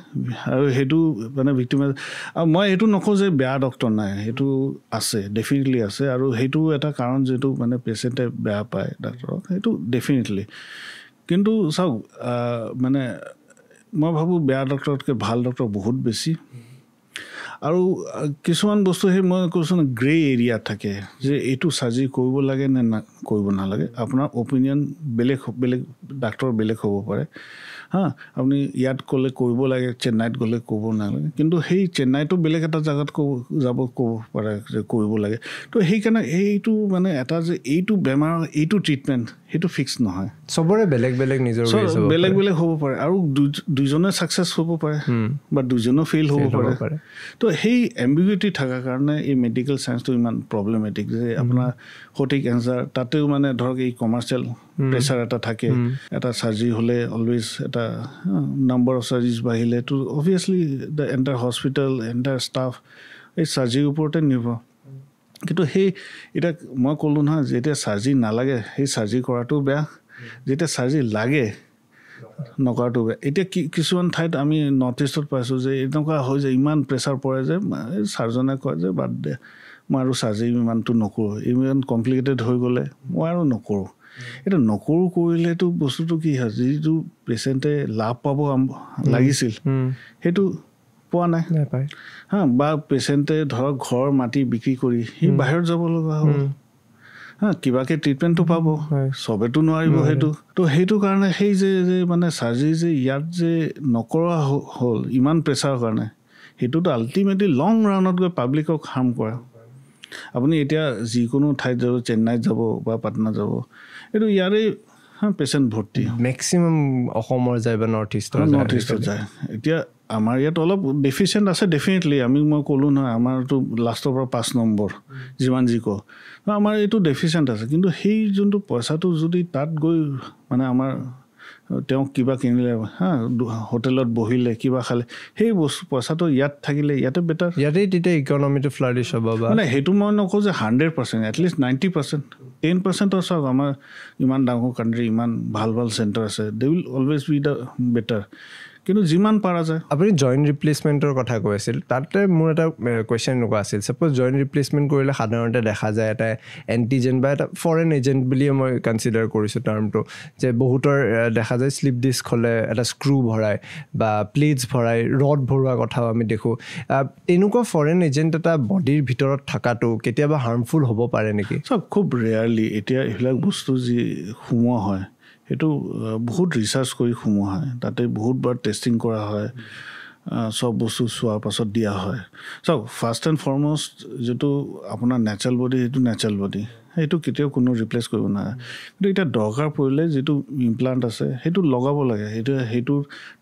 আৰু সেইটো মানে ভিক্টিমাইজ। আৰু মই এইটো নকওঁ যে বেয়া ডক্টৰ নাই, সেইটো আছে, ডেফিনেটলি আছে, আৰু সেইটো এটা কাৰণ যিটো মানে পেচেণ্টে বেয়া পায় ডাক্তৰক, সেইটো ডেফিনেটলি। কিন্তু চাওক মানে মই ভাবোঁ বেয়া ডক্টৰতকৈ ভাল ডক্টৰ বহুত বেছি আৰু কিছুমান বস্তু সেই মই কৈছোঁ না গ্ৰে এৰিয়াত থাকে যে এইটো চাৰ্জাৰী কৰিব লাগে নে কৰিব নালাগে আপোনাৰ অপিনিয়ন বেলেগ বেলেগ ডাক্তৰ বেলেগ হ'ব পাৰে হা আপুনি ইয়াত ক'লে কৰিব লাগে চেন্নাইত গ'লে ক'ব নালাগে কিন্তু সেই চেন্নাইতো বেলেগ এটা জেগাত ক'ব পাৰে যে কৰিব লাগে তো সেইকাৰণে এইটো মানে এটা যে এইটো বেমাৰ এইটো ট্ৰিটমেণ্ট সেইটো ফিক্স নহয় চবৰে বেলেগ বেলেগ নিজৰ বেলেগ বেলেগ হ'ব পাৰে আৰু দুজনে ছাকচেছ হ'ব পাৰে বা দুজনেও ফেইল হ'ব পাৰে তো সেই এম্বিগুইটি থকাৰ কাৰণে এই মেডিকেল চায়েন্সটো ইমান প্ৰব্লেমেটিক যে আপোনাৰ সঠিক এনচাৰ তাতেও মানে ধৰক এই কমাৰ্চিয়েল প্ৰেছাৰ এটা থাকে এটা চাৰ্জাৰী হ'লে অলৱেজ এটা নাম্বাৰ অফ চাৰ্জাৰীজ বাঢ়িলে তো obviously the entire hospital entire staff এই চাৰ্জাৰীৰ ওপৰতে নিৰ্ভৰ কিন্তু সেই এতিয়া মই ক'লোঁ নহয় যেতিয়া চাৰ্জাৰী নালাগে সেই চাৰ্জাৰী কৰাটো বেয়া যেতিয়া চাৰ্জাৰী লাগে নকৰাটো বেয়া এতিয়া কিছুমান ঠাইত আমি নৰ্থ ইষ্টত পাইছোঁ যে এনেকুৱা হয় যে ইমান প্ৰেছাৰ পৰে যে চাৰ্জনে কয় যে বাদ দে মই আৰু চাৰ্জাৰী ইমানটো নকৰোঁ ইমান কমপ্লিকেটেড হৈ গ'লে মই আৰু নকৰোঁ এতিয়া নকৰোঁ কৰিলেতো বস্তুটো কি হয় যিটো পেচেণ্টে লাভ পাব লাগিছিল সেইটো পোৱা নাই হা বা পেচেণ্টে ধৰক ঘৰ মাটি বিক্ৰী কৰি সি বাহিৰত যাব লগা হ'ব হা কিবাকে ট্ৰিটমেণ্টটো পাব চবেতো নোৱাৰিব সেইটো তো সেইটো কাৰণে সেই যে মানে চাৰ্জাৰী যে ইয়াত যে নকৰা হ'ল ইমান প্ৰেছাৰৰ কাৰণে সেইটোতো আল্টিমেটলি লং ৰাউণ্ডত গৈ পাব্লিকক হাৰ্ম কৰে আপুনি এতিয়া যিকোনো ঠাইত যাব চেন্নাইত যাব বা পাটনা যাব এইটো ইয়াৰে পেচেণ্ট ভৰ্তি মেক্সিমাম অসমৰ যায় বা নৰ্থ ইষ্টত যায় এতিয়া আমাৰ ইয়াত অলপ ডেফিচিয়েণ্ট আছে ডেফিনেটলি মই ক'লোঁ নহয় আমাৰতো লাষ্টৰ পৰা 5 নম্বৰ যিমান যি কওঁ আমাৰ এইটো ডেফিচিয়েণ্ট আছে কিন্তু সেই যোনটো পইচাটো যদি তাত গৈ মানে আমাৰ তেওঁক কিবা কিনিলে হা হোটেলত বহিলে কিবা খালে সেই বস্তু পইচাটো ইয়াত থাকিলে ইয়াতে বেটাৰ ইয়াতেই তেতিয়া ইকনমিটো ফ্লাৰিছ হ'ব মানে সেইটো মই নকওঁ যে 100% এটলিষ্ট 90% 10% চাওক আমাৰ ইমান ডাঙৰ কাণ্ট্ৰি ইমান ভাল ভাল চেণ্টাৰ আছে they will always be the better কিন্তু যিমান পাৰা যায় আপুনি জইণ্ট ৰিপ্লেচমেণ্টৰ কথা কৈ আছিল তাতে মোৰ এটা কুৱেশ্যন এনেকুৱা আছিল ছাপ'জ জইণ্ট ৰিপ্লেচমেণ্ট কৰিলে সাধাৰণতে দেখা যায় এটা এণ্টিজেন বা এটা ফৰেন এজেণ্ট বুলিয়ে মই কনচিডাৰ কৰিছোঁ টাৰ্মটো যে বহুতৰ দেখা যায় শ্লিপ ডিস্ক হ'লে এটা স্ক্ৰু ভৰাই বা প্লেটছ ভৰাই ৰড ভৰোৱা কথাও আমি দেখোঁ তেনেকুৱা ফৰেন এজেণ্ট এটা বডিৰ ভিতৰত থকাটো কেতিয়াবা হাৰ্মফুল হ'ব পাৰে নেকি চব খুব ৰেয়াৰলি এতিয়া এইবিলাক বস্তু যি সোমোৱা হয় সেইটো বহুত ৰিচাৰ্চ কৰি সোমোৱা হয় তাতে বহুতবাৰ টেষ্টিং কৰা হয় সব বস্তু চোৱাৰ পাছত দিয়া হয় চাওক ফাৰ্ষ্ট এণ্ড ফৰমষ্ট যিটো আপোনাৰ নেচাৰেল বডি সেইটো নেচাৰেল বডি সেইটো কেতিয়াও কোনো ৰিপ্লেচ কৰিব নোৱাৰে কিন্তু এতিয়া দৰকাৰ পৰিলে যিটো ইমপ্লাণ্ট আছে সেইটো লগাব লাগে সেইটো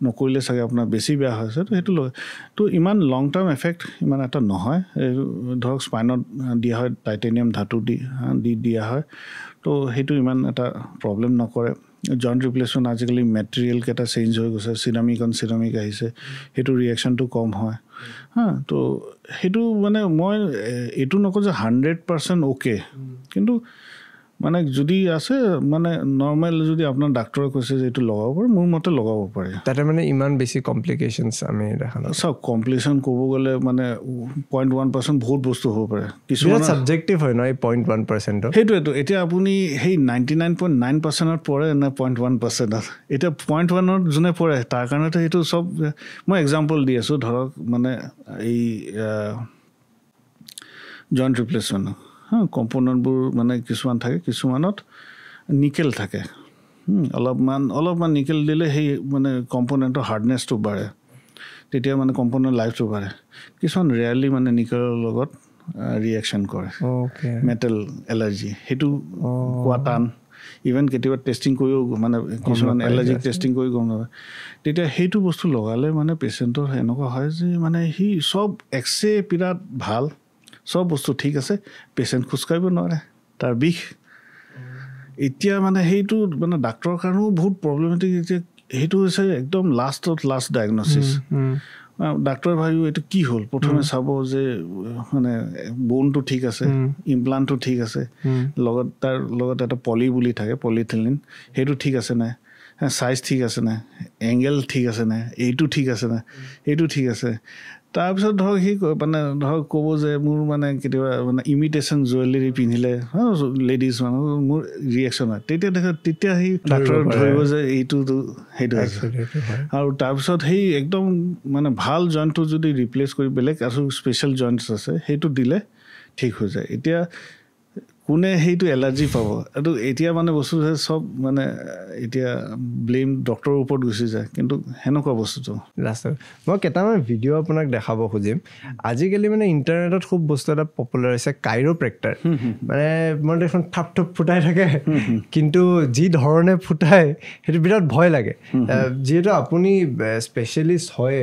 নকৰিলে চাগে আপোনাৰ বেছি বেয়া হৈছে সেইটো লগায় তো ইমান লং টাৰ্ম এফেক্ট ইমান এটা নহয় ধৰক স্পাইনত দিয়া হয় টাইটেনিয়াম ধাতু দি দিয়া হয় তো সেইটো ইমান এটা প্ৰব্লেম নকৰে জইণ্ট ৰিপ্লেচমেণ্ট আজিকালি মেটেৰিয়েলকেইটা চেঞ্জ হৈ গৈছে চিৰামিক আহিছে সেইটো ৰিয়েকশ্যনটো কম হয় হা তো সেইটো মানে মই এইটো নকওঁ যে 100% অ'কে কিন্তু মানে যদি আছে মানে নৰ্মেল যদি আপোনাৰ ডাক্তৰে কৈছে যে এইটো লগাব পাৰে মোৰ মতে লগাব পাৰে তাতে মানে ইমান বেছি কমপ্লিকেশ্যনছ আমি দেখা নাই চাওক কমপ্লিকেশ্যন ক'ব গ'লে মানে 0.1% বহুত বস্তু হ'ব পাৰে কিছুমান ছাবজেক্টিভ হয় ন এই 0.1% সেইটোৱেতো এতিয়া আপুনি সেই 99.9%ত পৰে নে 0.1%ত এতিয়া 0.1ত যোনে পৰে তাৰ কাৰণেতো সেইটো চব মই এক্সাম্পল দি আছোঁ ধৰক মানে এই জইণ্ট ৰিপ্লেচমেণ্ট কম্পনেণ্টবোৰ মানে কিছুমান থাকে কিছুমানত নিকেল থাকে অলপমান নিকেল দিলে সেই মানে কম্পনেণ্টৰ হাৰ্ডনেছটো বাঢ়ে তেতিয়া মানে কম্পনেণ্ট লাইফটো বাঢ়ে কিছুমান ৰেয়াৰলি মানে নিকেলৰ লগত ৰিয়েকশ্যন কৰে মেটেল এলাৰ্জি সেইটো কোৱা টান ইভেন কেতিয়াবা টেষ্টিং কৰিও মানে কিছুমান এলাৰ্জিক টেষ্টিং কৰি গম নাপায় তেতিয়া সেইটো বস্তু লগালে মানে পেচেণ্টৰ এনেকুৱা হয় যে মানে সি চব এক্সৰে বিৰাট ভাল সব বস্তু ঠিক আছে পেচেণ্ট খোজকাঢ়িব নোৱাৰে তাৰ বিষ এতিয়া মানে সেইটো মানে ডাক্তৰৰ কাৰণেও বহুত প্ৰব্লেমেটিক এতিয়া সেইটো হৈছে একদম লাষ্ট ডায়েগনচিছ ডাক্তৰে ভাবিব এইটো কি হ'ল প্ৰথমে চাব যে মানে বোনটো ঠিক আছে ইমপ্লাণ্টটো ঠিক আছে তাৰ লগত এটা পলি বুলি থাকে পলিথিলিন সেইটো ঠিক আছে নাই চাইজ ঠিক আছে নাই এংগেল ঠিক আছে নাই এইটো ঠিক আছে নাই এইটো ঠিক আছে তাৰপিছত ধৰক সি মানে ধৰক ক'ব যে মোৰ মানে কেতিয়াবা মানে ইমিটেশ্যন জুৱেলাৰী পিন্ধিলে লেডিজ মানুহ মোৰ ৰিয়েকশ্যন হয় তেতিয়া সেই ডাক্তৰে ধৰিব যে এইটোতো সেইটো আৰু তাৰপিছত সেই একদম মানে ভাল জইণ্টটো যদি ৰিপ্লেচ কৰি বেলেগ আৰু স্পেচিয়েল জইণ্টছ আছে সেইটো দিলে ঠিক হৈ যায় এতিয়া কোনে সেইটো এলাৰ্জি পাব এইটো এতিয়া মানে বস্তু চব মানে এতিয়া ব্লেম ডক্টৰৰ ওপৰত গুচি যায় কিন্তু সেনেকুৱা বস্তুটো লাষ্টত মই কেইটামান ভিডিঅ' আপোনাক দেখাব খুজিম আজিকালি মানে ইণ্টাৰনেটত খুব বস্তু এটা পপুলাৰ হৈছে কাইৰ'প্ৰেক্টাৰ মানে মই দেখোন থাপ থুপ ফুটাই থাকে কিন্তু যি ধৰণে ফুটাই সেইটো বিৰাট ভয় লাগে যিহেতু আপুনি স্পেচিয়েলিষ্ট হয়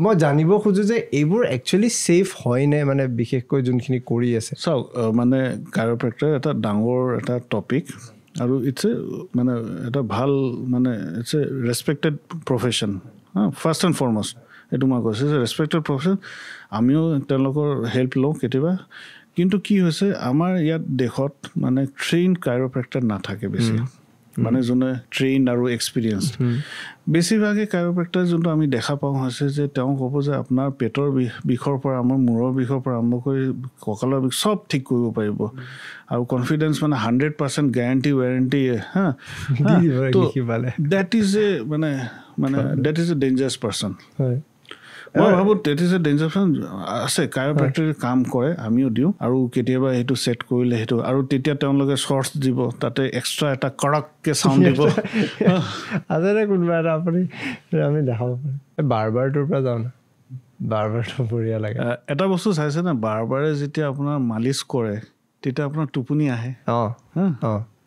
মই জানিব খোজোঁ যে এইবোৰ একচুৱেলি ছেফ হয়নে মানে বিশেষকৈ যোনখিনি কৰি আছে চাওক মানে কাইৰ'প্ৰেক্টাৰ এটা ডাঙৰ এটা টপিক আৰু ইটছ এ মানে এটা ভাল মানে it's a respected profession first and foremost এইটো মই কৈছোঁ যে ৰেচপেক্টেড প্ৰফেশ্যন আমিও তেওঁলোকৰ হেল্প লওঁ কেতিয়াবা কিন্তু কি হৈছে আমাৰ ইয়াত দেশত মানে ট্ৰেইন কাইৰ'প্ৰেক্টাৰ নাথাকে বেছি মানে যোনে ট্ৰেইন আৰু এক্সপিৰিয়েঞ্চ বেছিভাগে কাইৰ'প্ৰেক্টাৰ যোনটো আমি দেখা পাওঁ হৈছে যে তেওঁ ক'ব যে আপোনাৰ পেটৰ বিষৰ পৰা আমাৰ মূৰৰ বিষৰ পৰা আৰম্ভ কৰি কঁকালৰ বিষ চব ঠিক কৰিব পাৰিব আৰু কনফিডেঞ্চ মানে 100% guarantee warranty that is a মানে that is a dangerous person মই ভাবোঁ that is a dangerous person আছে কাইৰ'প্ৰেক্টাৰে কাম কৰে আমিও দিওঁ আৰু কেতিয়াবা সেইটো ছেট কৰিলে সেইটো আৰু তেতিয়া তেওঁলোকে শ্বৰ্টছ দিব তাতে এক্সট্ৰা এটা কড়ককৈ চাউণ্ড দিব আজৰে কোনোবা এটা আপুনি আমি দেখাব পাৰিম বাৰবাৰটোৰ পৰা যাওঁ না বাৰবাৰটো বঢ়িয়া লাগে এটা বস্তু চাইছে নে বাৰবাৰে যেতিয়া আপোনাৰ মালিচ কৰে তেতিয়া আপোনাৰ টোপনি আহে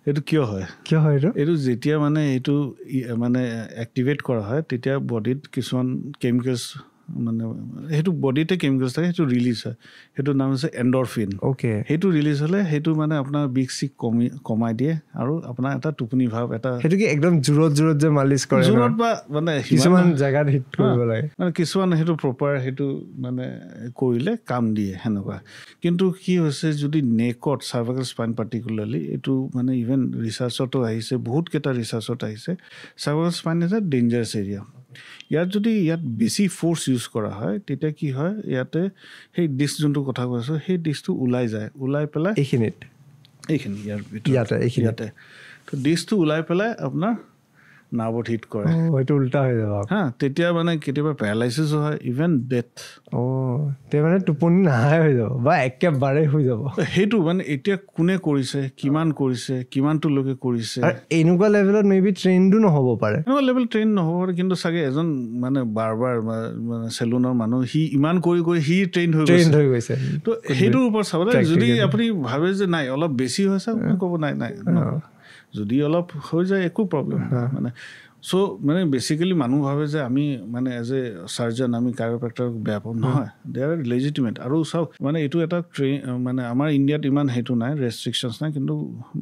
এইটো কিয় হয় এইটো যেতিয়া মানে এইটো মানে এক্টিভেট কৰা হয় তেতিয়া বডিত কিছুমান কেমিকেলছ মানে সেইটো বডিতে কেমিকেলছ থাকে সেইটো ৰিলিজ হয় সেইটো নাম হৈছে এণ্ডৰফিন সেইটো ৰিলিজ হ'লে সেইটো মানে আপোনাৰ বিষ চিক কমাই দিয়ে আৰু আপোনাৰ এটা টোপনি ভাৱ এটা সেইটো কি একদম জোৰত যে মালিচ কৰে জোৰত বা মানে কিছুমান জেগাত হিট কৰিব লাগে মানে কিছুমান সেইটো প্ৰপাৰ সেইটো মানে কৰিলে কাম দিয়ে সেনেকুৱা কিন্তু কি হৈছে যদি নেকত চাৰ্ভাইকেল স্পাইন পাৰ্টিকুলাৰলি এইটো মানে ইভেন ৰিচাৰ্চতো আহিছে বহুতকেইটা ৰিচাৰ্চত আহিছে cervical spine is a dangerous area ইয়াত যদি ইয়াত বেছি ফ'ৰ্চ ইউজ কৰা হয় তেতিয়া কি হয় ইয়াতে সেই ডিস্ক যোনটো কথা কৈছোঁ সেই ডিস্কটো ওলাই পেলাই এইখিনি ইয়াৰ ভিতৰত ইয়াতে তো ডিস্কটো ওলাই পেলাই আপোনাৰ নাৰ্ভত হিট কৰে হয়তো উল্টা হৈ যাব তেতিয়া মানে কেতিয়াবা পেৰালাইচিছো হয় ইভেন ডেথ মানে টোপনি নাহাই হৈ যাব বা একেবাৰে হৈ যাব সেইটো মানে এতিয়া কোনে কৰিছে কিমানটো লোকে কৰিছে এনেকুৱা লেভেলত মে বি ট্ৰেইনটো নহ'ব পাৰে এনেকুৱা লেভেল ট্ৰেইন নহ'ব পাৰে কিন্তু চাগে এজন মানে বাৰবাৰ মানে চেলুনৰ মানুহ সি ইমান কৰি সি ট্ৰেইন হৈ গৈছে তো সেইটোৰ ওপৰত চাব লাগে যদি আপুনি ভাবে যে নাই অলপ বেছি হৈছে আপুনি ক'ব নাই যদি অলপ হৈ যায় একো প্ৰব্লেম মানে চ' মানে বেচিকেলি মানুহ ভাবে যে আমি মানে এজ এ চাৰ্জন আমি কাইৰ'প্ৰেক্টাৰক বেয়া পাওঁ নহয় দে আৰ লেজিটিমেট আৰু চাওক মানে এইটো এটা মানে আমাৰ ইণ্ডিয়াত ইমান সেইটো নাই ৰেষ্ট্ৰিকশ্যনছ নাই কিন্তু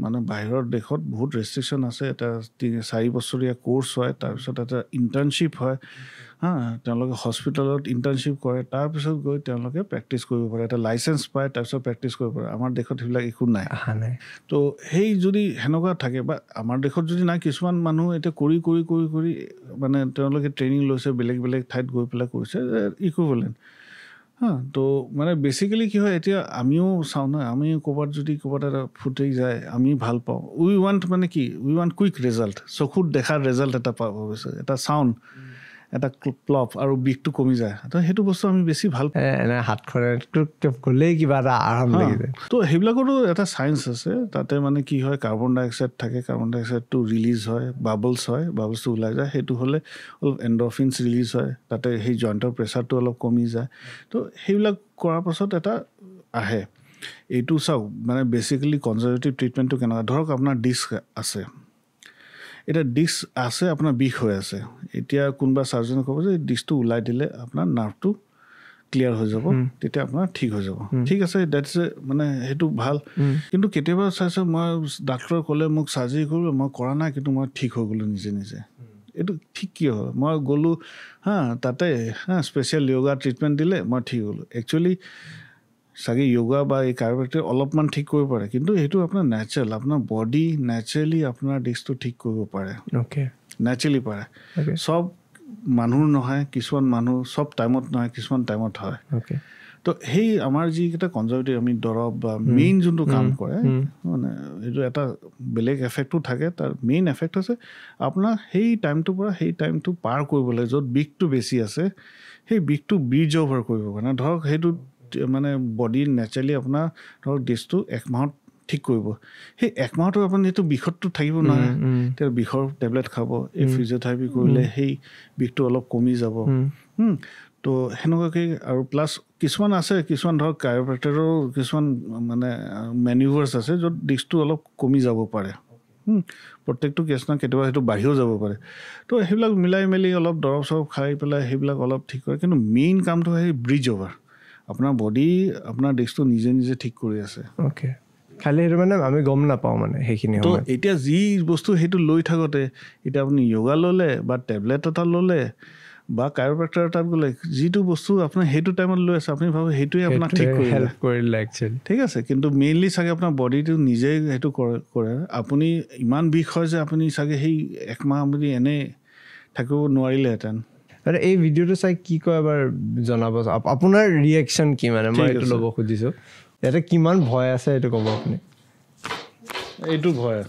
মানে বাহিৰৰ দেশত বহুত ৰেষ্ট্ৰিকশ্যন আছে এটা 4 বছৰীয়া কোৰ্চ হয় তাৰপিছত এটা ইণ্টাৰ্ণশ্বিপ হয় তেওঁলোকে হস্পিটেলত ইণ্টাৰ্ণশ্বিপ কৰে তাৰপিছত গৈ তেওঁলোকে প্ৰেক্টিচ কৰিব পাৰে এটা লাইচেঞ্চ পায় তাৰপিছত প্ৰেক্টিচ কৰিব পাৰে আমাৰ দেশত সেইবিলাক একো নাই তো সেই যদি সেনেকুৱা থাকে বা আমাৰ দেশত যদি নাই কিছুমান মানুহ এতিয়া কৰি মানে তেওঁলোকে ট্ৰেইনিং লৈছে বেলেগ ঠাইত গৈ পেলাই কৰিছে ইকুইভেলেণ্ট তো মানে বেচিকেলি কি হয় এতিয়া আমিও চাওঁ নহয় আমি ক'ৰবাত এটা ফুটি যায় আমি ভাল পাওঁ উই ৱান্ট মানে কি উই ৱান্ট কুইক ৰিজাল্ট চকুত দেখাৰ ৰিজাল্ট এটা পাব বিচাৰে এটা চাউণ্ড এটা প্লপ আৰু বিষটো কমি যায় তো সেইটো বস্তু আমি বেছি ভাল হাতখনে গ'লেই কিবা এটা আৰাম লাগি যায় তো সেইবিলাকৰো এটা চায়েন্স আছে তাতে মানে কি হয় কাৰ্বন ডাই অক্সাইড থাকে কাৰ্বন ডাই অক্সাইডটো ৰিলিজ হয় বাবলছটো ওলাই যায় সেইটো হ'লে অলপ এণ্ডৰফিনছ ৰিলিজ হয় তাতে সেই জইণ্টৰ প্ৰেছাৰটো অলপ কমি যায় তো সেইবিলাক কৰাৰ পাছত এটা আহে এইটো চাওক মানে বেচিকেলি কনজাৰভেটিভ ট্ৰিটমেণ্টটো কেনেকুৱা ধৰক আপোনাৰ ডিস্ক আছে এতিয়া ডিস্ক আছে আপোনাৰ বিষ হৈ আছে এতিয়া কোনোবা চাৰ্জনে ক'ব যে ডিস্কটো ওলাই দিলে আপোনাৰ নাৰ্ভটো ক্লিয়াৰ হৈ যাব তেতিয়া আপোনাৰ ঠিক হৈ যাব ঠিক আছে ডেটছ মানে সেইটো ভাল কিন্তু কেতিয়াবা চাইছোঁ মই ডাক্তৰে ক'লে মোক চাৰ্জাৰী কৰিব মই কৰা নাই কিন্তু মই ঠিক হৈ গ'লোঁ নিজে এইটো ঠিক কিয় হয় মই গ'লোঁ তাতে স্পেচিয়েল য়োগা ট্ৰিটমেণ্ট দিলে মই ঠিক হ'লোঁ একচুৱেলি চাগে য়োগা বা এই কাইৰ'প্ৰেক্টাৰ অলপমান ঠিক কৰিব পাৰে কিন্তু সেইটো আপোনাৰ নেচাৰেল আপোনাৰ বডি নেচাৰেলি আপোনাৰ ডিস্কটো ঠিক কৰিব পাৰে নেচাৰেলি পাৰে চব মানুহ নহয়, কিছুমান মানুহ চব টাইমত নহয়, কিছুমান টাইমত হয়। তো সেই আমাৰ যিকেইটা কনজাৰ্ভেটিভ আমি দৰৱ বা মেইন যোনটো কাম কৰে মানে এইটো এটা বেলেগ এফেক্টটো থাকে। তাৰ মেইন এফেক্ট হৈছে আপোনাৰ সেই টাইমটোৰ পৰা সেই টাইমটো পাৰ কৰিবলৈ, য'ত বিষটো বেছি আছে সেই বিষটো ব্ৰিজ অভাৰ কৰিব কাৰণে ধৰক সেইটো মানে বডি নেচাৰেলি আপোনাৰ ধৰক ডিছটো 1 মাহত ঠিক কৰিব। সেই 1 মাহতো আপুনি সেইটো বিষতটো থাকিব নোৱাৰে, তেতিয়া বিষৰ টেবলেট খাব, এই ফিজিঅ'থেৰাপি কৰিলে সেই বিষটো অলপ কমি যাব। তো সেনেকুৱাকৈ আৰু প্লাছ কিছুমান আছে, কিছুমান ধৰক কাইৰ'প্ৰেক্টৰো কিছুমান মানে মেনিউভাৰ্ছ আছে য'ত ডিছটো অলপ কমি যাব পাৰে। প্ৰত্যেকটো কেছ নহয়, কেতিয়াবা সেইটো বাঢ়িও যাব পাৰে। তো সেইবিলাক মিলাই মেলি অলপ দৰৱ চৰৱ খাই পেলাই সেইবিলাক অলপ ঠিক কৰে। কিন্তু মেইন কামটো হয় ব্ৰিজ অভাৰ, আপোনাৰ বডি আপোনাৰ ডিছটো নিজে নিজে ঠিক কৰি আছে। খালি সেইটো মানে আমি গম নাপাওঁ মানে সেইখিনি। তো এতিয়া যি বস্তু সেইটো লৈ থাকোঁতে এতিয়া আপুনি য়োগা ল'লে বা টেবলেট এটা ল'লে বা কাইৰ'প্ৰেক্টৰ তাত গ'লে, যিটো বস্তু আপোনাৰ সেইটো টাইমত লৈ আছে আপুনি ভাবে সেইটোৱে আপোনাক ঠিক কৰিলে একচুৱেলি ঠিক আছে, কিন্তু মেইনলি চাগে আপোনাৰ বডিটো নিজেই সেইটো কৰে। আপুনি ইমান বিষ হয় যে আপুনি চাগে সেই 1 মাহ আপুনি এনেই থাকিব নোৱাৰিলেহেঁতেন। এই ভিডিঅ'টো চাই কি কয় এবাৰ জনাব, আপোনাৰ ৰিয়েকশ্যন কি? মানে মই এইটো ল'ব খুজিছোঁ, ইয়াতে কিমান ভয় আছে এইটো ক'ব আপুনি। এইটো ভয়,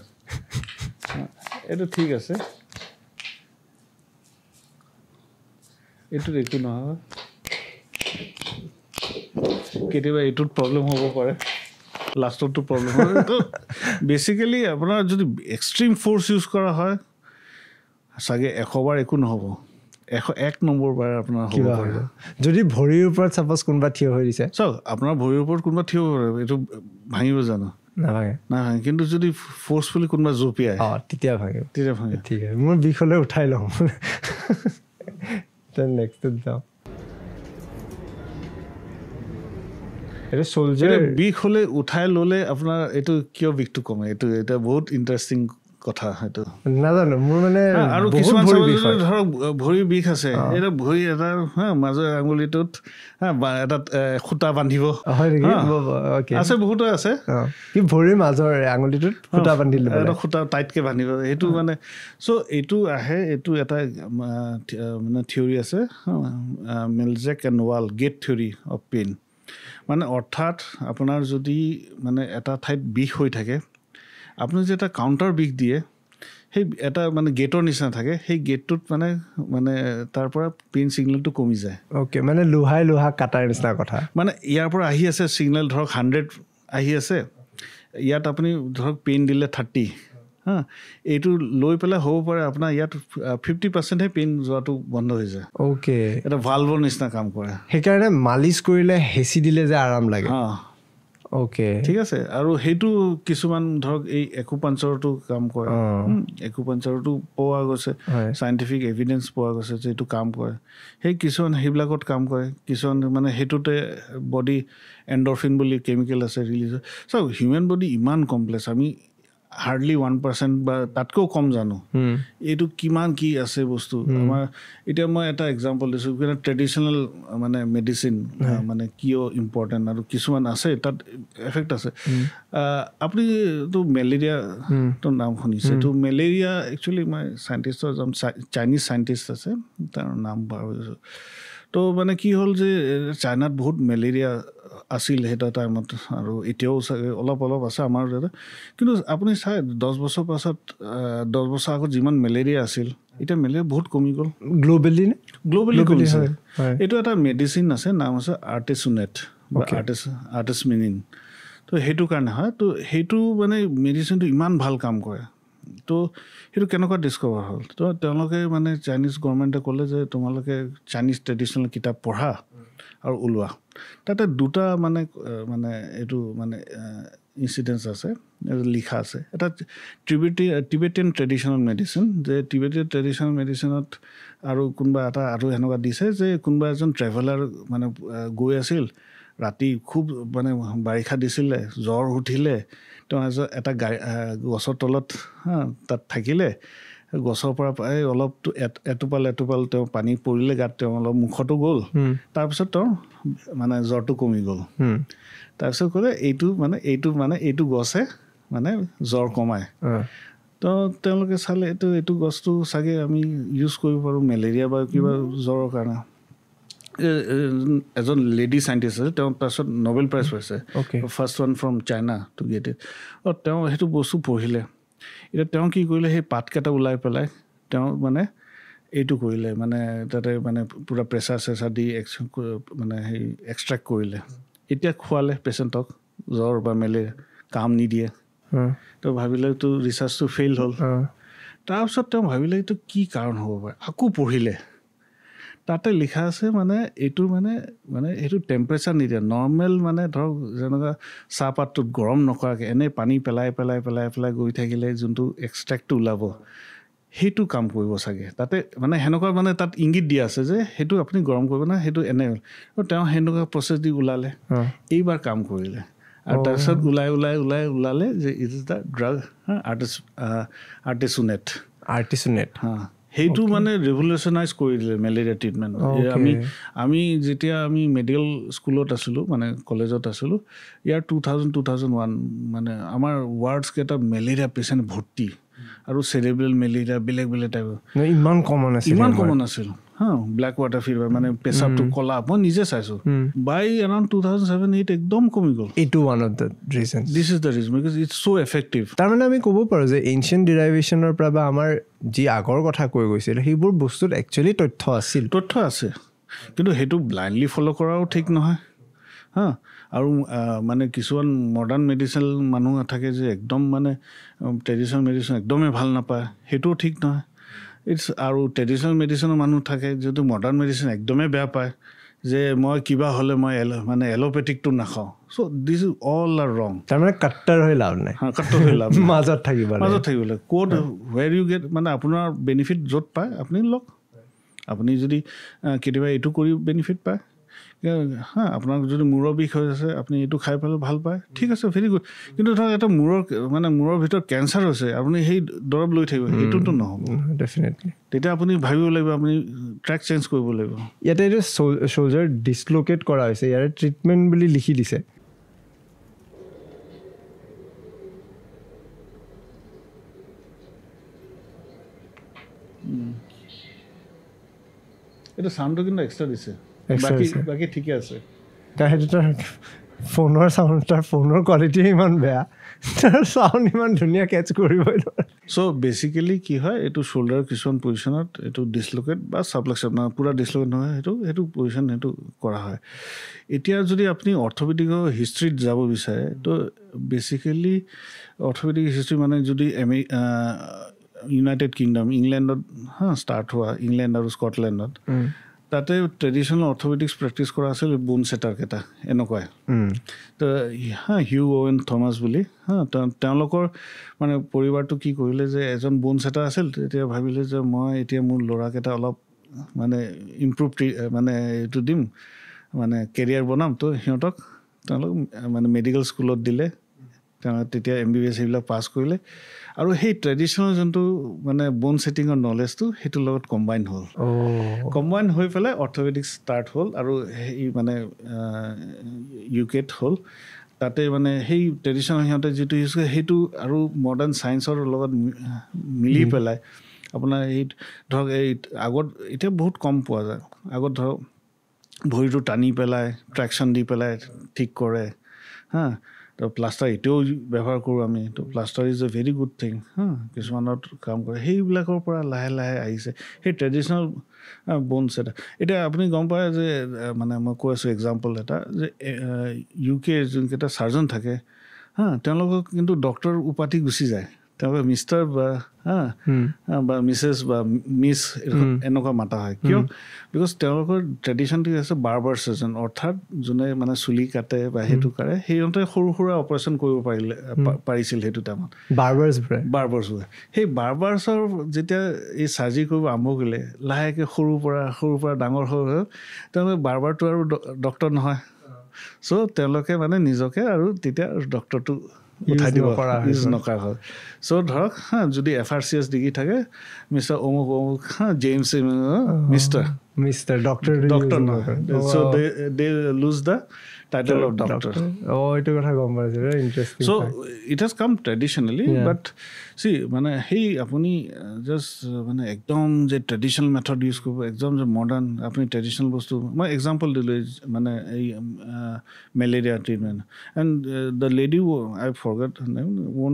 এইটো ঠিক আছে, এইটোত একো নহয়। কেতিয়াবা এইটোত প্ৰব্লেম হ'ব পাৰে, লাষ্টতো প্ৰব্লেম হয়। তো বেচিকেলি আপোনাৰ যদি এক্সট্ৰিম ফ'ৰ্চ ইউজ কৰা হয় চাগে 100 বাৰ একো নহ'ব, 101 নম্বৰ বাৰ আপোনাৰ হ'ব পাৰে। যদি ভৰিৰ ওপৰত চাপ'জ কোনোবা থিয় হৈ দিছে, চাওক আপোনাৰ ভৰিৰ ওপৰত কোনোবা থিয় হৈ এইটো ভাঙিব জানো? নাভাঙে। কিন্তু যদি ফ'ৰ্চফুলি কোনোবা জঁপিয়াই তেতিয়া ভাঙে। ঠিক আছে, মোৰ বিষ হ'লে উঠাই লওঁ। নেক্সটত যাওঁ। এইটো চ'লজাৰ বিষ হ'লে উঠাই ল'লে আপোনাৰ এইটো কিয় বিষটো কমে? এইটো এটা বহুত ইণ্টাৰেষ্টিং কথা। সেইটো নাজানো, মোৰ মানে আৰু কিছুমান ধৰক ভৰিৰ বিষ আছে, এইটো ভৰি এটা মাজৰ আঙুলিটোত এটা সূতা বান্ধিব আছে, বহুতো আছে কি ভৰিৰ মাজৰ আঙুলিটোত সূতা বান্ধি ল'ব, এটা সূতা টাইটকৈ বান্ধিব। সেইটো মানে এইটো আহে, এইটো এটা মানে থিয়ৰী আছে, Melzack and Wall gate theory of pain. মানে অৰ্থাৎ আপোনাৰ যদি মানে এটা ঠাইত বিষ হৈ থাকে, আপুনি যে এটা কাউণ্টাৰ বিষ দিয়ে, সেই এটা মানে গেটৰ নিচিনা থাকে, সেই গেটটোত মানে তাৰ পৰা পেইন ছিগনেলটো কমি যায়। মানে লোহা কাটাৰ নিচিনা কথা। মানে ইয়াৰ পৰা আহি আছে ছিগনেল ধৰক 100 আহি আছে, ইয়াত আপুনি ধৰক পেইন দিলে 30, এইটো লৈ পেলাই হ'ব পাৰে আপোনাৰ ইয়াত 50%হে পেইন যোৱাটো বন্ধ হৈ যায়। এটা ভালভৰ নিচিনা কাম কৰে। সেইকাৰণে মালিচ কৰিলে হেঁচি দিলে যে আৰাম লাগে। ঠিক আছে। আৰু সেইটো কিছুমান ধৰক এই একুপাঞ্চাৰটো কাম কৰে, একুপাঞ্চাৰটো পোৱা গৈছে, চাইণ্টিফিক এভিডেঞ্চ পোৱা গৈছে যে এইটো কাম কৰে। সেই কিছুমান সেইবিলাকত কাম কৰে, কিছুমান মানে সেইটোতে বডি এণ্ডৰফিন বুলি কেমিকেল আছে ৰিলিজ হয়। চাওক হিউমেন বডি ইমান কমপ্লেক্স, আমি হাৰ্ডলি 1% বা তাতকৈও কম জানো এইটো কিমান কি আছে বস্তু আমাৰ। এতিয়া মই এটা এক্সাম্পল দিছোঁ, ট্ৰেডিশ্যনেল মানে মেডিচিন মানে কিয় ইম্পৰ্টেণ্ট আৰু কিছুমান আছে তাত এফেক্ট আছে। আপুনিতো মেলেৰিয়াটো নাম শুনিছে, তো মেলেৰিয়া একচুৱেলি মই চাইণ্টিষ্টৰ এজন চাইনিজ চাইণ্টিষ্ট আছে, তাৰ নাম পাহৰিছোঁ। তো মানে কি হ'ল যে চাইনাত বহুত মেলেৰিয়া আছিল সেইটো টাইমত, আৰু এতিয়াও চাগে অলপ আছে আমাৰ ইয়াতে। কিন্তু আপুনি চাই 10 বছৰ পাছত, 10 বছৰ আগত যিমান মেলেৰিয়া আছিল, এতিয়া মেলেৰিয়া বহুত কমি গ'ল। গ্ল'বেলি কমিছে। এইটো এটা মেডিচিন আছে, নাম আছে আৰ্টেছুনেট বা আৰ্টেছমিনিন। তো সেইটো কাৰণে হয়। তো সেইটো মানে মেডিচিনটো ইমান ভাল কাম কৰে। তো সেইটো কেনেকুৱা ডিছকভাৰ হ'ল? তো তেওঁলোকে মানে চাইনিজ গভৰ্ণমেণ্টে ক'লে যে তোমালোকে চাইনিজ ট্ৰেডিশ্যনেল কিতাপ পঢ়া আৰু ওলোৱা। তাতে দুটা মানে এইটো মানে ইনচিডেঞ্চ আছে, লিখা আছে। এটা টিবেটিয়ান ট্ৰেডিশ্যনেল মেডিচিন, যে টিবেটিয়ান ট্ৰেডিশ্যনেল মেডিচিনত আৰু কোনোবা এটা আৰু এনেকুৱা দিছে যে কোনোবা এজন ট্ৰেভেলাৰ মানে গৈ আছিল, ৰাতি খুব মানে বাৰিষা দিছিলে, জ্বৰ উঠিলে, তেওঁ এটা গছৰ তলত তাত থাকিলে, গছৰ পৰা অলপটো এটোপাল তেওঁ পানী পৰিলে গাত, তেওঁ অলপ মুখতো গ'ল, তাৰপিছত তেওঁৰ মানে জ্বৰটো কমি গ'ল। তাৰপিছত ক'লে এইটো গছে মানে জ্বৰ কমায়। তো তেওঁলোকে চালে এইটো গছটো চাগে আমি ইউজ কৰিব পাৰোঁ মেলেৰিয়া বা কিবা জ্বৰৰ কাৰণে এজন লেডি চাইণ্টিষ্ট আছে তেওঁ পাছত নোবেল প্ৰাইজ পাইছে first one from China to get it তেওঁ সেইটো বস্তু পঢ়িলে এতিয়া তেওঁ কি কৰিলে সেই পাতকেইটা ওলাই পেলাই তেওঁ মানে এইটো কৰিলে মানে তাতে মানে পূৰা প্ৰেছাৰ দি মানে সেই এক্সট্ৰেক্ট কৰিলে এতিয়া খোৱালে পেচেণ্টক জ্বৰ বা মেলেৰিয়া কাম নিদিয়ে তো ভাবিলে এইটো ৰিচাৰ্চটো ফেইল হ'ল তাৰপিছত তেওঁ ভাবিলে এইটো কি কাৰণ হ'ব পাৰে আকৌ পঢ়িলে তাতে লিখা আছে মানে এইটো মানে এইটো টেম্পাৰেচাৰ নিদিয়ে নৰ্মেল মানে ধৰক যেনেকুৱা চাহপাতটোত গৰম নকৰাকৈ এনেই পানী পেলাই গৈ থাকিলে যোনটো এক্সট্ৰেক্টটো ওলাব সেইটো কাম কৰিব চাগে তাতে মানে সেনেকুৱা মানে তাত ইংগিত দিয়া আছে যে সেইটো আপুনি গৰম কৰিব না সেইটো এনে তেওঁ সেনেকুৱা প্ৰচেছ দি ওলালে এইবাৰ কাম কৰিলে আৰু তাৰপিছত ওলালে যে ইট ইজ দ্য ড্ৰাগ আৰ্টিচুনেট সেইটো মানে ৰেভলিউচনাইজ কৰি দিলে মেলেৰিয়া ট্ৰিটমেণ্ট আমি যেতিয়া আমি মেডিকেল স্কুলত আছিলোঁ মানে কলেজত আছিলোঁ ইয়াৰ 2001 মানে আমাৰ ৱাৰ্ডছকেইটা মেলেৰিয়া পেচেণ্ট ভৰ্তি আৰু চেৰেব্ৰেল মেলেৰিয়া বেলেগ টাইপৰ ইমান কমন আছিল ব্লেক ৱাটাৰ ফিভাৰ মানে পেচাবটো কলা মই নিজে চাইছোঁ বাই এৰাউণ্ড 2007-8 একদম কমি গ'ল এইটো one of the reason this is the reason because its so' effective তাৰমানে আমি ক'ব পাৰোঁ যে এনচিয়েণ্ট ডিৰাইভেশ্যনৰ পৰা বা আমাৰ যি আগৰ কথা কৈ গৈছিল সেইবোৰ বস্তুত একচুৱেলি তথ্য আছে কিন্তু সেইটো ব্লাইণ্ডলি ফ'ল' কৰাও ঠিক নহয় আৰু মানে কিছুমান মডাৰ্ণ মেডিচিন মানুহ থাকে যে একদম মানে ট্ৰেডিশ্যনেল মেডিচিন একদমেই ভাল নাপায় সেইটোও ঠিক নহয় আৰু ট্ৰেডিশ্যনেল মেডিচিনৰ মানুহ থাকে যিহেতু মডাৰ্ণ মেডিচিন একদমেই বেয়া পায় যে মই কিবা হ'লে মই মানে এল'পেথিকটো নাখাওঁ চ' দিছ ইজ অল আৰ ৰং তাৰমানে কাট্টাৰ হৈ লাভ নাই মাজত থাকিব ক'ত ৱেৰ ইউ গেট মানে আপোনাৰ বেনিফিট য'ত পায় আপুনি লওক আপুনি যদি কেতিয়াবা এইটো কৰি বেনিফিট পায় আপোনাক যদি মূৰৰ বিষ হৈ আছে আপুনি এইটো খাই পেলাই ভাল পায় ঠিক আছে ভেৰি গুড কিন্তু ধৰক এটা মূৰৰ ভিতৰত কেঞ্চাৰ হৈছে আপুনি সেই দৰৱ লৈ থাকিব সেইটোতো নহ'ব ডেফিনেটলি তেতিয়া আপুনি ভাবিব লাগিব আপুনি ট্ৰেক চেঞ্জ কৰিব লাগিব ইয়াতে এইটো চ'লজাৰ ডিছল'কেট কৰা হৈছে ইয়াৰে ট্ৰিটমেণ্ট বুলি লিখি দিছে এইটো চাউণ্ডটো কিন্তু এক্সট্ৰা দিছে বাকী ঠিকে আছে সেইটো তাৰ ফোনৰ কোৱালিটি ইমান বেয়া তাৰ চাউণ্ড ইমান ধুনীয়া কেটচ কৰিবই নোৱাৰে চ' বেচিকেলি কি হয় এইটো শ্বোল্ডাৰ কিছুমান পজিশ্যনত এইটো ডিছল'কেট বা ছাবলাক্সেট পূৰা ডিছল'কেট নহয় সেইটো পজিশ্যন সেইটো কৰা হয় এতিয়া যদি আপুনি অৰ্থপেডিকৰ হিষ্ট্ৰীত যাব বিচাৰে তো বেচিকেলি অৰ্থপেডিক হিষ্ট্ৰী মানে যদি ইউনাইটেড কিংডম ইংলেণ্ডত ষ্টাৰ্ট হোৱা ইংলেণ্ড আৰু স্কটলেণ্ডত তাতে ট্ৰেডিশ্যনেল অৰ্থপেডিক্স প্ৰেক্টিছ কৰা আছিল বোন ছেটাৰকেইটা এনেকুৱাই তো হিউ অ'ৱেন থমাছ বুলি তেওঁলোকৰ মানে পৰিবাৰটো কি কৰিলে যে এজন বোন ছেটাৰ আছিল তেতিয়া ভাবিলে যে মই এতিয়া মোৰ ল'ৰাকেইটা অলপ মানে ইম্প্ৰুভ মানে এইটো দিম মানে কেৰিয়াৰ বনাম তো সিহঁতক তেওঁলোক মানে মেডিকেল স্কুলত দিলে তেওঁলোকে তেতিয়া MBBS সেইবিলাক পাছ কৰিলে আৰু সেই ট্ৰেডিশ্যনেল যোনটো মানে বোন ছেটিঙৰ নলেজটো সেইটোৰ লগত কম্বাইন হৈ পেলাই অৰ্থপেডিক্স ষ্টাৰ্ট হ'ল আৰু সেই মানে UKত হ'ল তাতে মানে সেই ট্ৰেডিশ্যনেল সিহঁতে যিটো ইউজ কৰে সেইটো আৰু মডাৰ্ণ ছায়েন্সৰ লগত মিলি পেলাই আপোনাৰ এই ধৰক এই আগত এতিয়া বহুত কম পোৱা যায় আগত ধৰক ভৰিটো টানি পেলাই ট্ৰেকশ্যন দি পেলাই ঠিক কৰে তো প্লাষ্টাৰ এতিয়াও ব্যৱহাৰ কৰোঁ আমি তো plaster is a very good thing কিছুমানত কাম কৰে সেইবিলাকৰ পৰা লাহে লাহে আহিছে সেই ট্ৰেডিশ্যনেল বোন ছেট এতিয়া আপুনি গম পায় যে মানে মই কৈ আছোঁ এক্সাম্পল এটা যে UK যোনকেইটা ছাৰ্জন থাকে তেওঁলোকক কিন্তু ডক্টৰ উপাধি গুচি যায় তেওঁলোকে মিষ্টাৰ বা মিছেছ বা মিছ এনেকুৱা মাতা হয় কিয় বিকজ তেওঁলোকৰ ট্ৰেডিশ্যনটো আছে বাৰ্বাৰ ছাৰ্জন অৰ্থাৎ যোনে মানে চুলি কাটে বা সেইটো কৰে সিহঁতে সৰু সুৰা অপাৰেশ্যন কৰিব পাৰিছিল সেইটো টাইমত বাৰ্বাৰ্ছবোৰে সেই বাৰ্বাৰ্ছৰ যেতিয়া এই চাৰ্জাৰী কৰিব আৰম্ভ কৰিলে লাহেকৈ সৰুৰ পৰা ডাঙৰ হৈ তেওঁলোকে বাৰ্বাৰটো আৰু ডক্টৰ নহয় চ' তেওঁলোকে মানে নিজকে আৰু তেতিয়া ডক্টৰটো উঠাই দিব ইউজ নকৰা হয় চ' ধৰক যদি FRCS ডিগ্ৰী থাকে মিষ্টাৰ অমুক জেমছ মিষ্টাৰ ডক্টৰ নহয় so' they lose the title of doctor. এইটো কথা গম পাইছো interesting So it has come traditionally, but see মানে সেই আপুনি জাষ্ট মানে একদম যে ট্ৰেডিশ্যনেল মেথড ইউজ কৰিব একদম যে মডাৰ্ণ আপুনি ট্ৰেডিশ্যনেল বস্তু মই এক্সাম্পল দিলোঁ মানে এই malaria treatment and the lady I forget on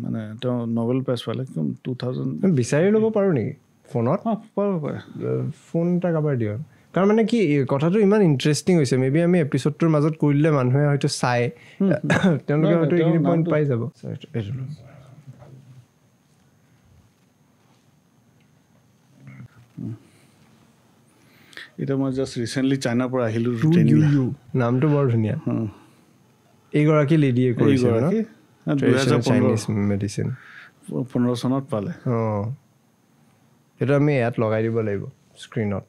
মানে তেওঁ নবেল প্ৰাইজ পালে 2000 বিচাৰি ল'ব পাৰোঁ নেকি ফোনত পাব পাৰে ফোন এটা কাবাৰ দিয়ক কাৰণ মানে কি কথাটো ইমান ইণ্টাৰেষ্টিং হৈছে মেবি আমি এপিছডটোৰ মাজত কৰি দিলে মানুহে হয়তো চাই তেওঁলোকে হয়তো এইখিনি পইণ্ট পাই যাব এতিয়া মই জাষ্ট ৰিচেণ্টলি চাইনাৰ পৰা আহিলোঁ নামটো বৰ ধুনীয়া এইগৰাকী লেডিয়ে কৰিছে চাইনিজ মেডিচিন 15 চনত পালে অঁ এইটো আমি ইয়াত লগাই দিব লাগিব স্ক্ৰীণত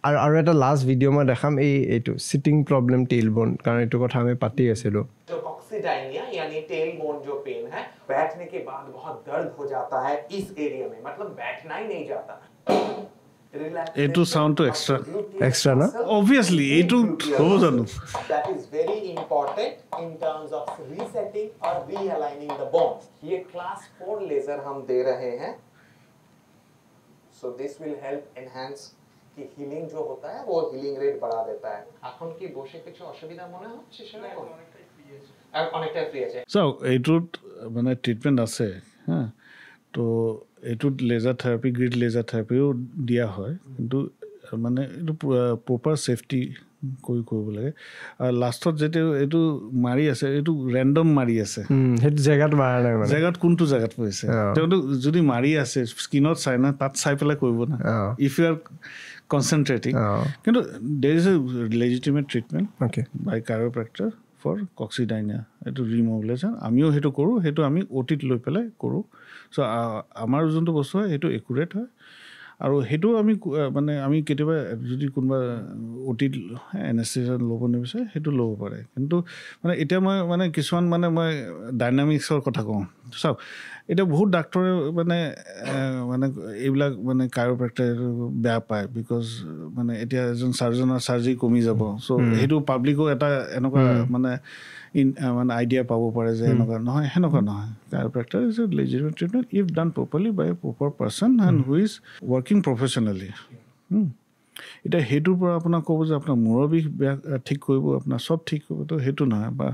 আৰু এটা লাষ্ট ভিডিঅ' মই দেখাম এইটো সিটিং প্ৰব্লেম টেইল बोन কাৰণ এইটো কথা আমি পাতি আছিলোঁ कॉक्सिडाइनिया यानी टेल बोन जो पेन है बैठने के बाद बहुत दर्द हो जाता है इस एरिया में मतलब बैठना ही नहीं जाता এইটো সাউন্ডটো এক্সট্ৰা না obviously এইটো হ'ব জানো that is very important in terms of resetting or realigning the bones ये class 4 लेजर हम दे रहे हैं so this will help enhance कि healing जो होता है वो healing rate बढ़ा देता है এখন কি বসে কিছু অসুবিধা মনে হচ্ছে সেরকম অনেকটা ফ্রি আছে সো এইটোত মানে ট্ৰিটমেণ্ট আছে হা তো এইটোত লেজাৰ থেৰাপি গ্ৰিড লেজাৰ থেৰাপিও দিয়া হয় কিন্তু মানে এইটো প্ৰপাৰ ছেফটি কৰিব লাগে আৰু লাষ্টত যেতিয়া এইটো মাৰি আছে এইটো ৰেণ্ডম মাৰি আছে সেইটো জেগাত মাৰা নাই মানে জেগাত কোনটো জেগাত পৰিছে তেওঁতো যদি মাৰি আছে স্কিনত চাই না তাত চাই পেলাই কৰিব না ইফ ইউ আৰ কনচেনট্ৰেটিং কিন্তু there is a legitimate treatment by chiropractor for coccydynia এইটো ৰিম'ভেলেশ্যন আমিও সেইটো কৰোঁ সেইটো আমি অ'টিত লৈ পেলাই কৰোঁ চ' আমাৰ যোনটো বস্তু হয় সেইটো একুৰেট হয় আৰু সেইটো আমি মানে আমি কেতিয়াবা যদি কোনোবা অ'টিত এনেষ্টেচিয়া ল'ব নিবিচাৰে সেইটো ল'ব পাৰে কিন্তু মানে এতিয়া মই মানে কিছুমান মানে মই ডাইনামিক্সৰ কথা কওঁ চাওক এতিয়া বহুত ডাক্তৰে মানে মানে এইবিলাক মানে কাইৰোপ্ৰেক্টৰ বেয়া পায় বিকজ মানে এতিয়া এজন চাৰ্জনৰ চাৰ্জাৰী কমি যাব চ' সেইটো পাব্লিকো এটা এনেকুৱা মানে মানে আইডিয়া পাব পাৰে যে এনেকুৱা নহয় সেনেকুৱা নহয় chiropractor is a legitimate treatment if done properly by a proper person and who is working professionally এতিয়া সেইটোৰ পৰা আপোনাক ক'ব যে আপোনাৰ মূৰৰ বিষ বেয়া ঠিক কৰিব আপোনাৰ চব ঠিক কৰিব তো সেইটো নহয় বা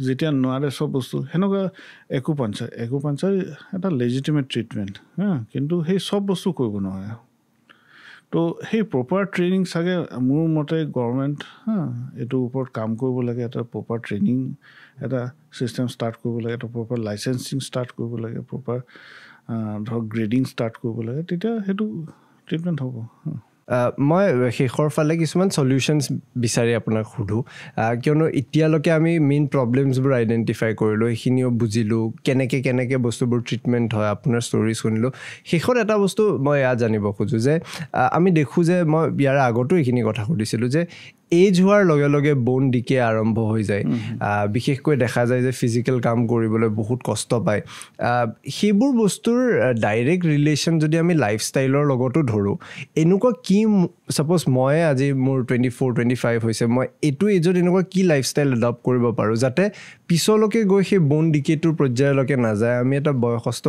যেতিয়া নোৱাৰে চব বস্তু সেনেকুৱা একুপাঞ্চাৰ এটা লেজিটিমেট ট্ৰিটমেণ্ট হা কিন্তু সেই চব বস্তু কৰিব নোৱাৰে তো সেই প্ৰপাৰ ট্ৰেইনিং চাগে মোৰ মতে গভৰ্ণমেণ্ট এইটোৰ ওপৰত কাম কৰিব লাগে এটা প্ৰপাৰ ট্ৰেইনিং এটা ছিষ্টেম ষ্টাৰ্ট কৰিব লাগে এটা প্ৰপাৰ লাইচেঞ্চিং ষ্টাৰ্ট কৰিব লাগে প্ৰপাৰ ধৰক গ্ৰেডিং ষ্টাৰ্ট কৰিব লাগে তেতিয়া সেইটো ট্ৰিটমেণ্ট হ'ব মই শেষৰ ফালে কিছুমান সলিউশ্যনছ বিচাৰি আপোনাক সোধোঁ কিয়নো এতিয়ালৈকে আমি মেইন প্ৰব্লেমছবোৰ আইডেণ্টিফাই কৰিলোঁ সেইখিনিও বুজিলোঁ কেনেকৈ বস্তুবোৰ ট্ৰিটমেণ্ট হয় আপোনাৰ ষ্টৰি শুনিলোঁ শেষত এটা বস্তু মই এয়া জানিব খোজোঁ যে আমি দেখোঁ যে মই ইয়াৰ আগতো এইখিনি কথা সুধিছিলোঁ যে এজ হোৱাৰ লগে লগে বোন ডিকে আৰম্ভ হৈ যায় বিশেষকৈ দেখা যায় যে ফিজিকেল কাম কৰিবলৈ বহুত কষ্ট পায় সেইবোৰ বস্তুৰ ডাইৰেক্ট ৰিলেশ্যন যদি আমি লাইফষ্টাইলৰ লগতো ধৰোঁ এনেকুৱা কি ছাপ'জ মই আজি মোৰ 24-25 হৈছে মই এইটো এজত এনেকুৱা কি লাইফষ্টাইল এডপ্ট কৰিব পাৰোঁ যাতে পিছলৈকে গৈ সেই বোন ডিকেটোৰ পৰ্যায়লৈকে নাযায় আমি এটা বয়সস্থ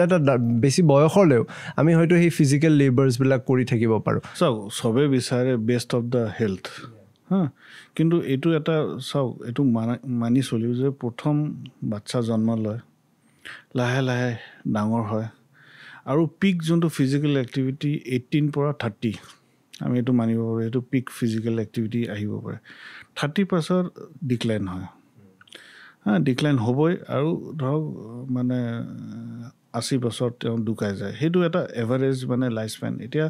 এটা বেছি বয়সলৈও আমি হয়তো সেই ফিজিকেল লেবাৰ্ছবিলাক কৰি থাকিব পাৰোঁ চাওক চবেই বিচাৰে বেষ্ট অফ দ্য হেল্থ হা কিন্তু এইটো এটা চাওক এইটো মানি চলিও যে প্ৰথম বাচ্চা জন্ম লয় লাহে লাহে ডাঙৰ হয় আৰু পিক যোনটো ফিজিকেল এক্টিভিটি 18 পৰা 30 আমি এইটো মানিব পাৰোঁ এইটো পিক ফিজিকেল এক্টিভিটি আহিব পাৰে 30 পাছত ডিক্লাইন হয় ডিক্লাইন হ'বই আৰু ধৰক মানে 80 বছৰত তেওঁ ঢুকাই যায় সেইটো এটা এভাৰেজ মানে লাইফ স্পেন এতিয়া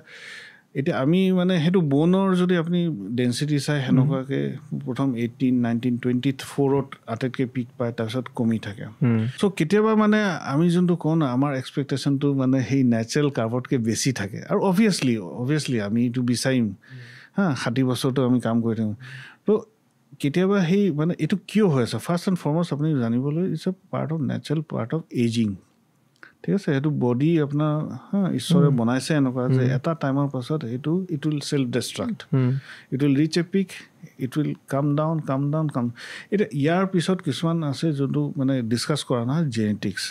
আমি মানে সেইটো বোনৰ যদি আপুনি ডেঞ্চিটি চাই সেনেকুৱাকৈ প্ৰথম 18, 19, 24ত আটাইতকৈ পিক পায় তাৰপিছত কমি থাকে চ' কেতিয়াবা মানে আমি যোনটো কওঁ না আমাৰ এক্সপেক্টেশ্যনটো মানে সেই নেচাৰেল কাৰ্ভতকৈ বেছি থাকে আৰু অভিয়াছলি আমি এইটো বিচাৰিম 60 বছৰতো আমি কাম কৰি থাকোঁ তো কেতিয়াবা সেই মানে এইটো কিয় হৈ আছে ফাৰ্ষ্ট এণ্ড ফৰমষ্ট আপুনি জানিবলৈ its a part of natural part of aging ঠিক আছে সেইটো বডি আপোনাৰ ঈশ্বৰে বনাইছে এনেকুৱা যে এটা টাইমৰ পাছত সেইটো it will self destruct it will reach a peak it will come down এতিয়া ইয়াৰ পিছত কিছুমান আছে যোনটো মানে ডিছকাছ কৰা নহয় জেনেটিক্স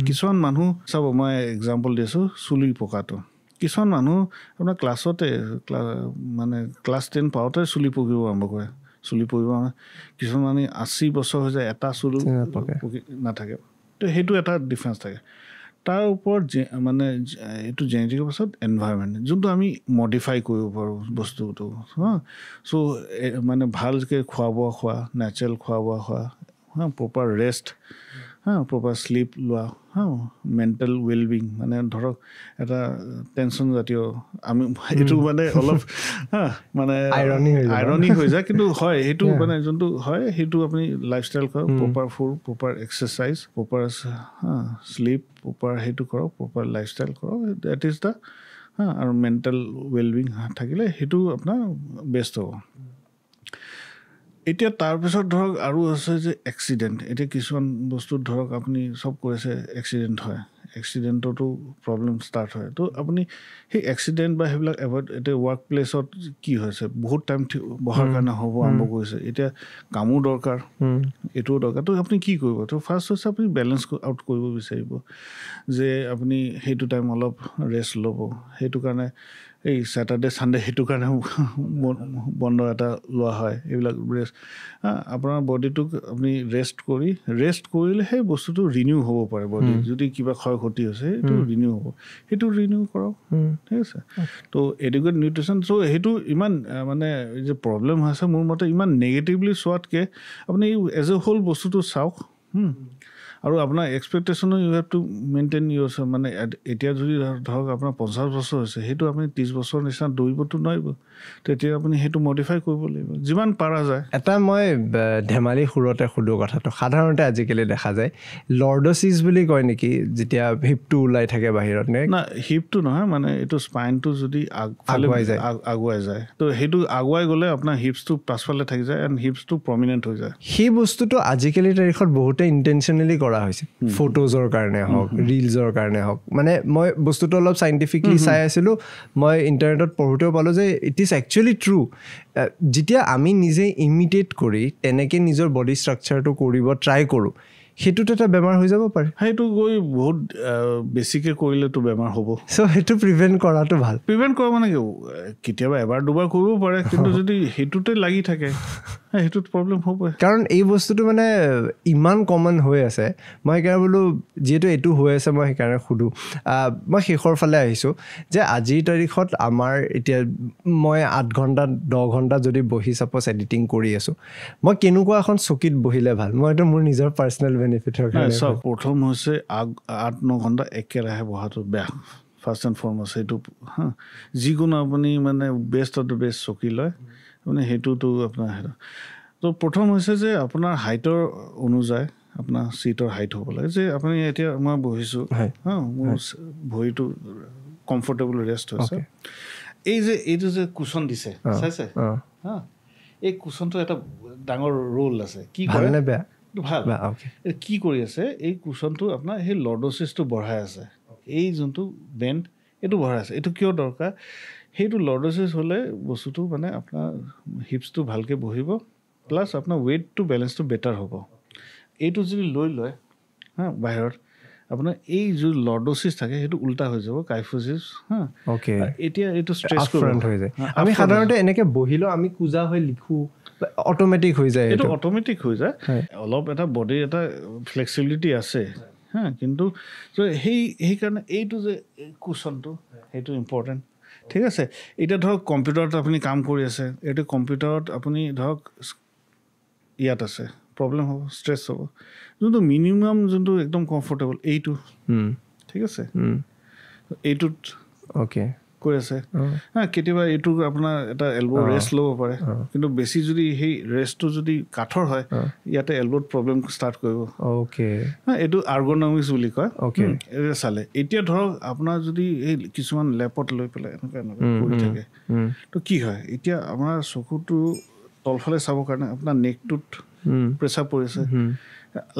কিছুমান মানুহ চাব মই এক্সাম্পল দিছোঁ চুলি পকাটো কিছুমান মানুহ আপোনাৰ ক্লাছতে মানে ক্লাছ 10 পাওঁতে চুলি পকিব আৰম্ভ কৰে চুলি পকিব কিছুমান মানে 80 বছৰ হৈ যায় এটা চুলি নাথাকে তো সেইটো এটা ডিফাৰেঞ্চ থাকে তাৰ ওপৰত মানে এইটো জেনেটিকৰ পাছত এনভাইৰনমেণ্ট যোনটো আমি মডিফাই কৰিব পাৰোঁ বস্তুটো চ' মানে ভালকৈ খোৱা বোৱা খোৱা নেচাৰেল খোৱা বোৱা খোৱা প্ৰপাৰ ৰেষ্ট প্ৰপাৰ শ্লিপ লোৱা মেণ্টেল ৱেলবিং মানে ধৰক এটা টেনশ্যন জাতীয় আমি এইটো মানে অলপ মানে আইৰনি হৈ যায় কিন্তু হয় সেইটো মানে যোনটো হয় সেইটো আপুনি লাইফষ্টাইল কৰক proper food proper exercise proper sleep proper সেইটো কৰক প্ৰপাৰ লাইফষ্টাইল কৰক ডেট ইজ দ্য আৰু মেণ্টেল ৱেলবিং থাকিলে সেইটো আপোনাৰ বেষ্ট হ'ব এতিয়া তাৰপিছত ধৰক আৰু আছে যে এক্সিডেণ্ট এতিয়া কিছুমান বস্তুত ধৰক আপুনি চব কৈছে এক্সিডেণ্ট হয় এক্সিডেণ্টতো প্ৰব্লেম ষ্টাৰ্ট হয় তো আপুনি সেই এক্সিডেণ্ট বা সেইবিলাক এভইড এতিয়া ৱৰ্ক প্লেচত কি হৈছে বহুত টাইম বহাৰ কাৰণে হ'ব আৰম্ভ কৰিছে এতিয়া কামো দৰকাৰ এইটোও দৰকাৰ তো আপুনি কি কৰিব তো ফাৰ্ষ্ট হৈছে আপুনি বেলেঞ্চ আউট কৰিব বিচাৰিব যে আপুনি সেইটো টাইম অলপ ৰেষ্ট ল'ব সেইটো কাৰণে এই ছেটাৰডে ছানডে সেইটো কাৰণে বন্ধ এটা লোৱা হয় এইবিলাক ৰেষ্ট আপোনাৰ বডিটোক আপুনি ৰেষ্ট কৰিলে সেই বস্তুটো ৰিনিউ হ'ব পাৰে বডি যদি কিবা ক্ষয় ক্ষতি হৈছে সেইটো ৰিনিউ হ'ব সেইটো ৰিনিউ কৰক ঠিক আছে তো এডুকেট নিউট্ৰিশ্যন চ' সেইটো ইমান মানে যে প্ৰব্লেম হৈছে মোৰ মতে ইমান নেগেটিভলি চোৱাতকৈ আপুনি এজ এ হোল বস্তুটো চাওক আৰু আপোনাৰ এক্সপেক্টেশ্যনো ইউ হেভ টু মেইনটেইন ইউৰ মানে এতিয়া যদি ধৰক আপোনাৰ 50 বছৰ হৈছে সেইটো আপুনি 30 বছৰ নিচিনা দৌৰিবতো নোৱাৰিব তেতিয়া আপুনি সেইটো মডিফাই কৰিব লাগিব যিমান পাৰা যায় এটা মই ধেমালি সুৰতে সুধো কথাটো সাধাৰণতে আজিকালি দেখা যায় লৰ্ডোচিছ বুলি কয় নেকি যেতিয়া হিপটো ওলাই থাকে বাহিৰত না হিপটো নহয় মানে এইটো স্পাইনটো যদি আগুৱাই যায় তো সেইটো আগুৱাই গ'লে আপোনাৰ হিপছটো পাছফালে থাকি যায় এণ্ড হিপছটো প্ৰমিনেণ্ট হৈ যায় সেই বস্তুটো আজিকালি তাৰিখত বহুতে ইণ্টেনশ্যনেলি কৰা হৈছে ফটোজৰ কাৰণে হওক ৰিলছৰ কাৰণে হওক মানে মই বস্তুটো অলপ চাইণ্টিফিকলি চাই আছিলোঁ মই ইণ্টাৰনেটত পঢ়োঁতেও পালোঁ যে ইট ইজ একচুৱেলি ট্ৰু যেতিয়া আমি নিজে ইমিটেট কৰি তেনেকৈ নিজৰ বডি ষ্ট্ৰাকচাৰটো কৰিব ট্ৰাই কৰোঁ সেইটোত এটা বেমাৰ হৈ যাব পাৰে সেইটো গৈ বহুত বেছিকৈ কৰিলেতো বেমাৰ হ'ব চ' সেইটো প্ৰিভেণ্ট কৰাটো ভাল প্ৰিভেণ্ট কৰা মানে কি কেতিয়াবা এবাৰ দুবাৰ কৰিব পাৰে কিন্তু যদি সেইটোতে লাগি থাকে সেইটোত প্ৰব্লেম হ'ব কাৰণ এই বস্তুটো মানে ইমান কমন হৈ আছে মই সেইকাৰণে বোলো যিহেতু এইটো হৈ আছে মই সেইকাৰণে সোধোঁ মই শেষৰ ফালে আহিছোঁ যে আজিৰ তাৰিখত আমাৰ এতিয়া মই 8 ঘণ্টা 10 ঘণ্টা যদি বহি চাপ'জ এডিটিং কৰি আছোঁ মই কেনেকুৱা এখন চকীত বহিলে ভাল মই এইটো মোৰ নিজৰ পাৰ্চনেল বেনিফিটৰ কাৰণে চাওক প্ৰথম হৈছে 8-9 ঘণ্টা একেৰাহে বহাটো বেয়া ফাৰ্ষ্ট এণ্ড ফৰমষ্ট সেইটো যিকোনো আপুনি মানে বেষ্ট অফ দ্য বেষ্ট চকী লয় মানে সেইটোতো আপোনাৰ সেইটো তো প্ৰথম হৈছে যে আপোনাৰ হাইটৰ অনুযায়ী আপোনাৰ চিটৰ হাইট হ'ব লাগে যে আপুনি এতিয়া মই বহিছোঁ মোৰ ভৰিটো কমফৰ্টেবল ৰেষ্ট হৈছে এইটো যে কুশ্যন দিছে চাইছে এই কুশ্যনটো এটা ডাঙৰ ৰোল আছে কি কৰে নে বেয়া ভাল কি কৰি আছে এই কুশ্যনটো আপোনাৰ সেই লৰ্ডোচিছটো বঢ়াই আছে এই যোনটো বেণ্ড এইটো বঢ়াই আছে এইটো কিয় দৰকাৰ সেইটো লৰ্ডোচিছ হ'লে বস্তুটো মানে আপোনাৰ হিপছটো ভালকৈ বহিব প্লাছ আপোনাৰ ৱেইটটো বেলেঞ্চটো বেটাৰ হ'ব এইটো যদি লৈ লয় বাহিৰত আপোনাৰ এই যি লৰ্ডোচিছ থাকে সেইটো উল্টা হৈ যাব কাইফোচিছ এতিয়া এইটো ষ্ট্ৰেছ হৈ যায় আমি সাধাৰণতে এনেকৈ বহিলেও আমি কোজা হৈ লিখোঁ অট'মেটিক হৈ যায় এইটো অট'মেটিক হৈ যায় অলপ এটা বডিৰ এটা ফ্লেক্সিবিলিটি আছে কিন্তু সেইকাৰণে এইটো যে কুশ্যনটো সেইটো ইম্পৰ্টেণ্ট ঠিক আছে এতিয়া ধৰক কম্পিউটাৰত আপুনি কাম কৰি আছে এইটো কম্পিউটাৰত আপুনি ধৰক ইয়াত আছে প্ৰব্লেম হ'ব ষ্ট্ৰেছ হ'ব যোনটো মিনিমাম যোনটো একদম কমফৰ্টেবল এইটো ঠিক আছে এইটোত কৈ আছে কেতিয়াবা এইটো আপোনাৰ এটা এলব' ৰেষ্ট ল'ব পাৰে কিন্তু বেছি যদি সেই ৰেষ্টটো যদি কাঠৰ হয় ইয়াতে এলব'ত প্ৰব্লেম ষ্টাৰ্ট কৰিব এইটো আৰ্গনমিক্স বুলি কয় চালে এতিয়া ধৰক আপোনাৰ যদি এই কিছুমান লেপত লৈ পেলাই এনেকুৱা কৰি থাকে তো কি হয় এতিয়া আপোনাৰ চকুটো তলফালে চাবৰ কাৰণে আপোনাৰ নেকটোত প্ৰেছাৰ পৰিছে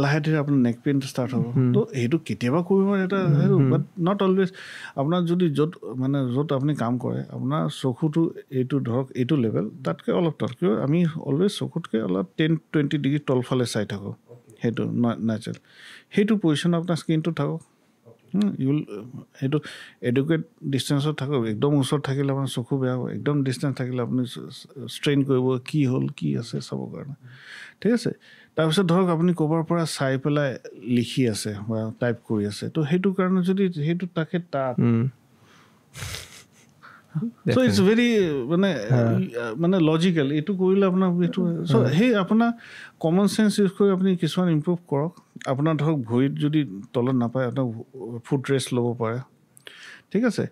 লাহে ধীৰে আপোনাৰ নেক পেইন ষ্টাৰ্ট হ'ব তো সেইটো কেতিয়াবা কৰিব পাৰে এটা বাট নট অলৱেজ আপোনাৰ যদি য'ত আপুনি কাম কৰে আপোনাৰ চকুটো এইটো ধৰক এইটো লেভেল তাতকৈ অলপ তলকৈ আমি অলৱেজ চকুতকৈ অলপ 10-20 ডিগ্ৰী তলফালে চাই থাকোঁ সেইটো নেচাৰেল সেইটো পজিশ্যন আপোনাৰ স্কিনটো থাকক সেইটো এডুকেট ডিষ্টেঞ্চত থাকক একদম ওচৰত থাকিলে আপোনাৰ চকু বেয়া হ'ব একদম ডিষ্টেঞ্চ থাকিলে আপুনি ষ্ট্ৰেইন কৰিব কি হ'ল কি আছে চাবৰ কাৰণে ঠিক আছে তাৰপিছত ধৰক আপুনি ক'ৰবাৰ পৰা চাই পেলাই লিখি আছে বা টাইপ কৰি আছে তো সেইটো কাৰণে যদি সেইটো তাকে তাত চ' ইটছ ভেৰি মানে লজিকেল এইটো কৰিলে আপোনাৰ এইটো চ' সেই আপোনাৰ কমন চেন্স ইউজ কৰি আপুনি কিছুমান ইম্প্ৰুভ কৰক আপোনাৰ ধৰক ভৰিত যদি তলত নাপায় আপোনাৰ ফুট ৰেষ্ট ল'ব পাৰে ঠিক আছে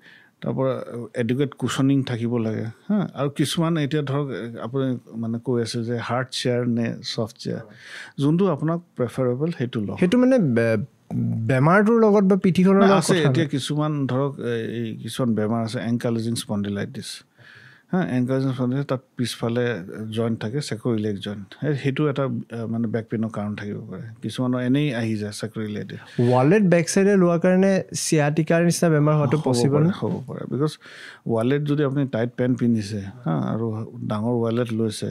তাৰপৰা এডুকেট কুশ্যনিং থাকিব লাগে হা আৰু কিছুমান এতিয়া ধৰক আপুনি মানে কৈ আছে যে হাৰ্ড চেয়াৰ নে ছফ্ট চেয়াৰ যোনটো আপোনাক প্ৰেফাৰেবল সেইটো লওক সেইটো মানে বেমাৰটোৰ লগত বা পিঠিখনৰ লগত আছে এতিয়া কিছুমান ধৰক এই কিছুমান বেমাৰ আছে এংকালজিং স্পণ্ডিলাইটিছ হা এংকালজিং স্পণ্ডিলাইটিছ তাত পিছফালে জইণ্ট থাকে ছেক্ৰইলিয়েক জইণ্ট সেইটো এটা মানে বেক পেইনৰ কাৰণ থাকিব পাৰে কিছুমানৰ এনেই আহি যায় ছেক্ৰইলিয়েটিছ ৱালেট বেক চাইডে লোৱাৰ কাৰণে চিয়াটিকাৰ নিচিনা বেমাৰ হোৱাটো পচিবল হ'ব পাৰে বিকজ ৱালেট যদি আপুনি টাইট পেণ্ট পিন্ধিছে হা আৰু ডাঙৰ ৱালেট লৈছে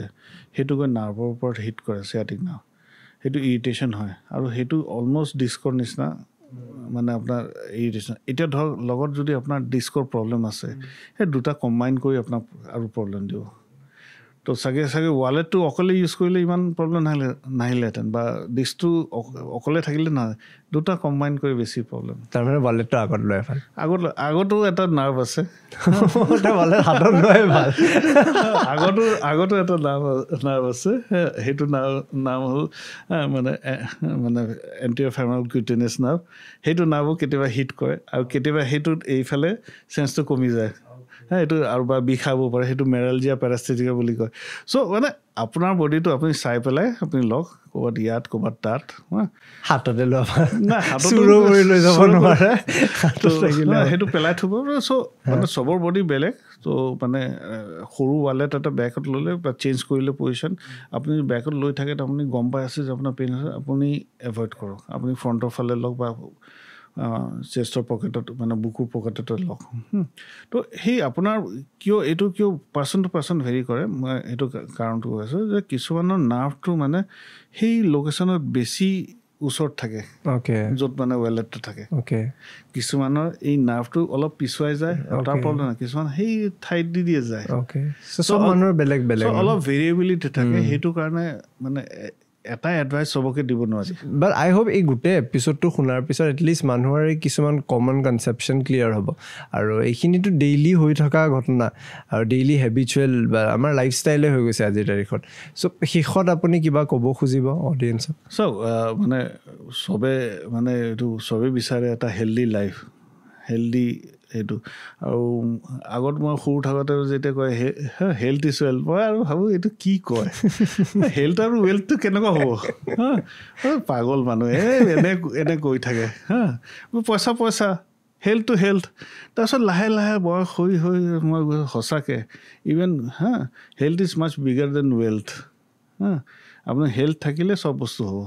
সেইটো গৈ নাৰ্ভৰ ওপৰত হিট কৰে চিয়াটিক নাৰ্ভ সেইটো ইৰিটেশ্যন হয় আৰু সেইটো অলমষ্ট ডিস্কৰ নিচিনা মানে আপোনাৰ ইৰিটেশ্যন এতিয়া ধৰক লগত যদি আপোনাৰ ডিস্কৰ প্ৰব্লেম আছে সেই দুটা কম্বাইন কৰি আপোনাক আৰু প্ৰব্লেম দিব তো চাগে ৱালেটটো অকলে ইউজ কৰিলে ইমান প্ৰব্লেম নাহিলেহেঁতেন বা ডিস্কটো অকলে থাকিলে নহয় দুটা কম্বাইন কৰি বেছি প্ৰব্লেম তাৰমানে ৱালেটটো আগত লৈ ভাল আগতো এটা নাৰ্ভ আছে ৱালেট হাতত লৈ ভাল আগতো এটা নাৰ্ভ আছে সেইটো নাম হ'ল মানে এণ্টিঅ' ফেমাল কিউটেনিয়াছ নাৰ্ভ সেইটো নাৰ্ভো কেতিয়াবা হিট কৰে আৰু কেতিয়াবা সেইটোত এইফালে চেঞ্চটো কমি যায় এইটো আৰু বা বিষাব পাৰে সেইটো মেৰালজিয়া পেৰাষ্টেটিকা বুলি কয় চ' মানে আপোনাৰ বডিটো আপুনি চাই পেলাই আপুনি লওক ক'ৰবাত ইয়াত ক'ৰবাত তাত হাততে লোৱা নাই লৈ যাব নোৱাৰে সেইটো পেলাই থ'ব চ' মানে চবৰ বডি বেলেগ ত' মানে সৰু ৱালেট এটা বেকত ল'লে বা চেঞ্জ কৰিলে পজিশ্যন আপুনি বেকত লৈ থাকে আপুনি গম পাই আছে যে আপোনাৰ পেইন আছে আপুনি এভইড কৰক আপুনি ফ্ৰণ্টৰ ফালে লওক বা চেষ্টৰ পকেটত মানে বুকুৰ পকেটতে লওক তো সেই আপোনাৰ কিয় পাৰ্চন টু পাৰ্চন ভেৰি কৰে মই সেইটো কাৰণটো কৈ আছোঁ যে কিছুমানৰ নাৰ্ভটো মানে সেই লোকেশ্যনত বেছি ওচৰত থাকে য'ত মানে ৱালেটটো থাকে কিছুমানৰ এই নাৰ্ভটো অলপ পিছুৱাই যায় তাৰ প্ৰব্লেম নাই কিছুমান সেই ঠাইত দি দিয়ে যায় অলপ ভেৰিয়েবিলিটি থাকে সেইটো কাৰণে মানে এটা এডভাইচ চবকে দিব নোৱাৰি বাট আই হোপ এই গোটেই এপিছ'ডটো শুনাৰ পিছত এটলিষ্ট মানুহৰ কিছুমান কমন কনচেপশ্যন ক্লিয়াৰ হ'ব আৰু এইখিনিতো ডেইলি হৈ থকা ঘটনা আৰু ডেইলি হেবিচুৱেল বা আমাৰ লাইফষ্টাইলে হৈ গৈছে আজিৰ তাৰিখত চ' শেষত আপুনি কিবা ক'ব খুজিব অডিয়েঞ্চক চাওক মানে চবেই বিচাৰে এটা হেল্ডি লাইফ হেল্ডি সেইটো আৰু আগত মই সৰু থাকোঁতে যেতিয়া কয় হেল্থ ইজ ৱেল্থ মই আৰু ভাবোঁ এইটো কি কয় হেল্থ আৰু ৱেল্থটো কেনেকুৱা হ'ব পাগল মানুহে এনে কৈ থাকে পইচা হেল্থ তাৰপিছত লাহে লাহে বয়স হৈ মই সঁচাকৈ even health is much bigger than wealth আপোনাৰ হেল্থ থাকিলে চব বস্তু হ'ব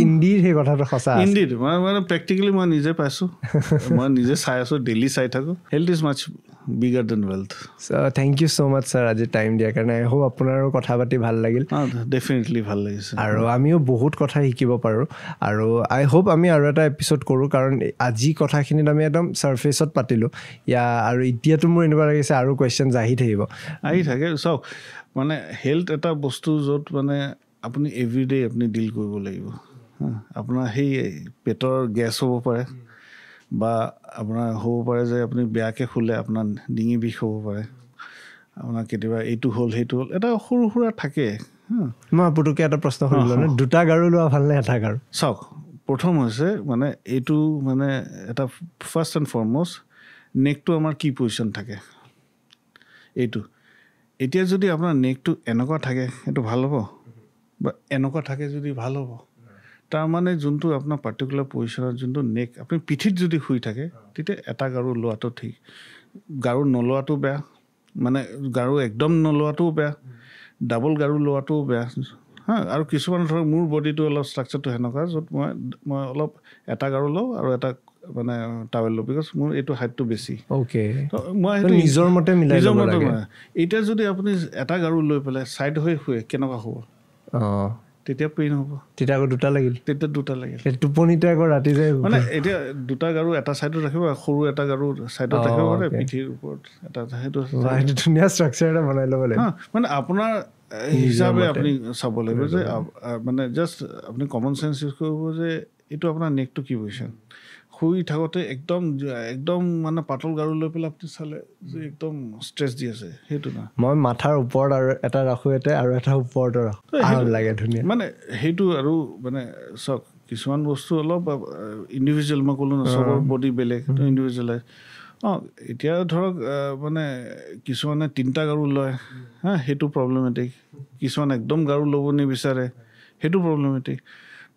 ইণ্ডিৰ সেই কথাটো সঁচা ইণ্ডিৰ মই মানে প্ৰেক্টিকেলি মই নিজে পাইছোঁ মই নিজে চাই আছোঁ ডেইলি চাই থাকোঁ health is much bigger than wealth thank you so' much sir আজি টাইম দিয়াৰ কাৰণে আই হোপ আপোনাৰো কথা পাতি ভাল লাগিল ডেফিনেটলি ভাল লাগিছে আৰু আমিও বহুত কথা শিকিব পাৰোঁ আৰু আই হোপ আমি আৰু এটা এপিছ'ড কৰোঁ কাৰণ আজি কথাখিনিত আমি একদম ছাৰ্ফেচত পাতিলোঁ আৰু এতিয়াতো মোৰ এনেকুৱা লাগিছে আৰু কুৱেশ্যনছ আহি থাকে চাওক মানে হেল্থ এটা বস্তু য'ত মানে আপুনি এভৰিডে আপুনি ডিল কৰিব লাগিব আপোনাৰ সেই পেটৰ গেছ হ'ব পাৰে বা আপোনাৰ হ'ব পাৰে যে আপুনি বেয়াকৈ শুলে আপোনাৰ ডিঙি বিষ হ'ব পাৰে আপোনাৰ কেতিয়াবা এইটো হ'ল সেইটো হ'ল এটা সৰু সুৰা থাকে মই আপুটোকে এটা প্ৰশ্ন সুধিলোঁ নে দুটা গাৰু লোৱা ভালনে এটা গাৰু চাওক প্ৰথম হৈছে মানে এইটো মানে এটা ফাৰ্ষ্ট এণ্ড ফৰমষ্ট নেকটো আমাৰ কি পজিশ্যন থাকে এইটো এতিয়া যদি আপোনাৰ নেকটো এনেকুৱা থাকে সেইটো ভাল হ'ব বা এনেকুৱা থাকে যদি ভাল হ'ব তাৰমানে যোনটো আপোনাৰ পাৰ্টিকুলাৰ পজিশ্যনত যোনটো নেক আপুনি পিঠিত যদি শুই থাকে তেতিয়া এটা গাৰু লোৱাটো ঠিক গাৰু নলোৱাটো বেয়া মানে গাৰু একদম নলোৱাটোও বেয়া ডাবল গাৰু লোৱাটোও বেয়া হা আৰু কিছুমান ধৰক মোৰ বডিটো অলপ ষ্ট্ৰাকচাৰটো সেনেকুৱা য'ত মই অলপ এটা গাৰু লওঁ আৰু এটা মানে টাৱেল লওঁ বিকজ মোৰ এইটো হাইটটো বেছি অ'কে মই নিজৰ মতে মিলাই ল'ব লাগে এতিয়া যদি আপুনি এটা গাৰু লৈ পেলাই ছাইড হৈ শুৱে কেনেকুৱা হ'ব তেতিয়া পেইন হ'ব তেতিয়া আকৌ দুটা লাগিল তেতিয়া দুটা লাগিল টোপনিতে আকৌ ৰাতি যায় মানে এতিয়া দুটা গাৰু এটা ছাইডত ৰাখিব সৰু এটা গাৰু ছাইডত ৰাখিব পাৰে পিঠিৰ ওপৰত এটা সেইটো ধুনীয়া ষ্ট্ৰাকচাৰ এটা বনাই ল'ব লাগে মানে আপোনাৰ হিচাপে আপুনি চাব লাগিব যে মানে জাষ্ট আপুনি কমন চেন্স ইউজ কৰিব যে এইটো আপোনাৰ নেকটো কি পজিশ্যন শুই থাকোঁতে একদম মানে পাতল গাৰু লৈ পেলাই আপুনি চালে যে একদম ষ্ট্ৰেছ দি আছে সেইটো না মই মাথাৰ ওপৰত আৰু এটা ৰাখোঁ ইয়াতে আৰু এটা ওপৰতো ৰাখোঁ লাগে ধুনীয়া মানে সেইটো আৰু মানে চাওক কিছুমান বস্তু অলপ ইণ্ডিভিজুৱেল মই ক'লোঁ ন চবৰ বডি বেলেগ ইণ্ডিভিজুৱেলাইজ এতিয়া ধৰক মানে কিছুমানে 3টা গাৰু লয় হা সেইটো প্ৰব্লেমেটিক কিছুমানে একদম গাৰু ল'ব নিবিচাৰে সেইটো প্ৰব্লেমেটিক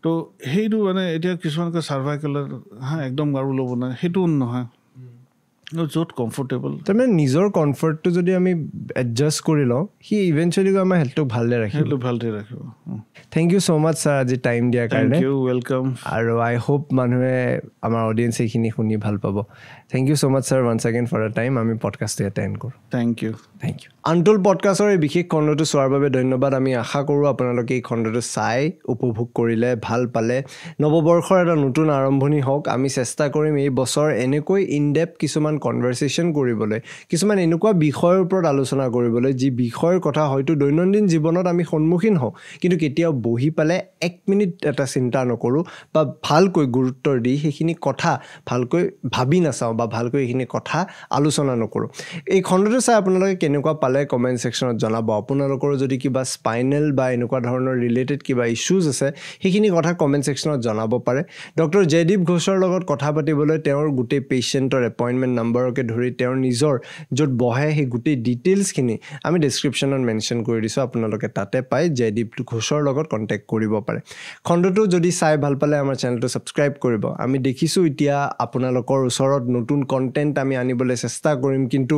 তো সেইটো মানে এতিয়া কিছুমানকে চাৰ্ভাইকেলৰ হা একদম গাৰু ল'ব নাই সেইটো নহয় য'ত কমফৰ্টেবল তাৰমানে নিজৰ কমফৰ্টটো যদি আমি এডজাষ্ট কৰি লওঁ সি ইভেঞ্চুৱেলি আমাৰ হেল্থটোক ভালদৰে ৰাখিব thank you so' much sir আজি টাইম দিয়াৰ কাৰণে ৱেলকাম আৰু আই হোপ মানুহে আমাৰ অডিয়েঞ্চ এইখিনি শুনি ভাল পাব thank you so' much sir one second for a time আমি পডকাষ্টটো ইয়াতে এণ্ড কৰোঁ থেংক ইউ আনটোল পডকাষ্টৰ এই বিশেষ খণ্ডটো চোৱাৰ বাবে ধন্যবাদ আমি আশা কৰোঁ আপোনালোকে এই খণ্ডটো চাই উপভোগ কৰিলে ভাল পালে নৱবৰ্ষৰ এটা নতুন আৰম্ভণি হওক আমি চেষ্টা কৰিম এই বছৰ এনেকৈ ইনডেপ কিছুমান কনভাৰচেশ্যন কৰিবলৈ কিছুমান এনেকুৱা বিষয়ৰ ওপৰত আলোচনা কৰিবলৈ যি বিষয়ৰ কথা হয়তো দৈনন্দিন জীৱনত আমি সন্মুখীন হওঁ কিন্তু কেতিয়াও বহি পেলাই 1 মিনিট এটা চিন্তা নকৰোঁ বা ভালকৈ গুৰুত্ব দি সেইখিনি কথা ভালকৈ ভাবি নাচাওঁ বা ভালকৈ এইখিনি কথা আলোচনা নকৰোঁ এই খণ্ডটো চাই আপোনালোকে কেনেকুৱা পালে কমেণ্ট ছেকশ্যনত জনাব আপোনালোকৰ যদি কিবা স্পাইনেল বা এনেকুৱা ধৰণৰ ৰিলেটেড কিবা ইছ্যুজ আছে সেইখিনি কথা কমেণ্ট ছেকশ্যনত জনাব পাৰে ডক্টৰ জয়দীপ ঘোষৰ লগত কথা পাতিবলৈ তেওঁৰ গোটেই পেচেণ্টৰ এপইণ্টমেণ্ট নাম্বাৰকে ধৰি তেওঁৰ নিজৰ য'ত বহে সেই গোটেই ডিটেইলছখিনি আমি ডেছক্ৰিপশ্যনত মেনশ্যন কৰি দিছোঁ আপোনালোকে তাতে পাই জয়দীপ ঘোষৰ লগত কণ্টেক্ট কৰিব পাৰে খণ্ডটো যদি চাই ভাল পালে আমাৰ চেনেলটো ছাবস্ক্ৰাইব কৰিব আমি দেখিছোঁ এতিয়া আপোনালোকৰ ওচৰত নতুন কণ্টেণ্ট আমি আনিবলৈ চেষ্টা কৰিম কিন্তু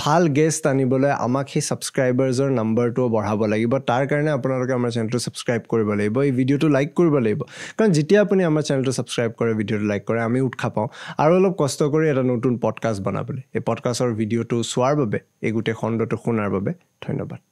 ভাল গেষ্ট আনিবলৈ আমাক সেই ছাবস্ক্ৰাইবাৰ্ছৰ নাম্বাৰটোও বঢ়াব লাগিব তাৰ কাৰণে আপোনালোকে আমাৰ চেনেলটো ছাবস্ক্ৰাইব কৰিব লাগিব এই ভিডিঅ'টো লাইক কৰিব লাগিব কাৰণ যেতিয়া আপুনি আমাৰ চেনেলটো ছাবস্ক্ৰাইব কৰে ভিডিঅ'টো লাইক কৰে আমি উৎসাহ পাওঁ আৰু অলপ কষ্ট কৰি এটা নতুন পডকাষ্ট বনাবলৈ এই পডকাষ্টৰ ভিডিঅ'টো চোৱাৰ বাবে এই গোটেই খণ্ডটো শুনাৰ বাবে ধন্যবাদ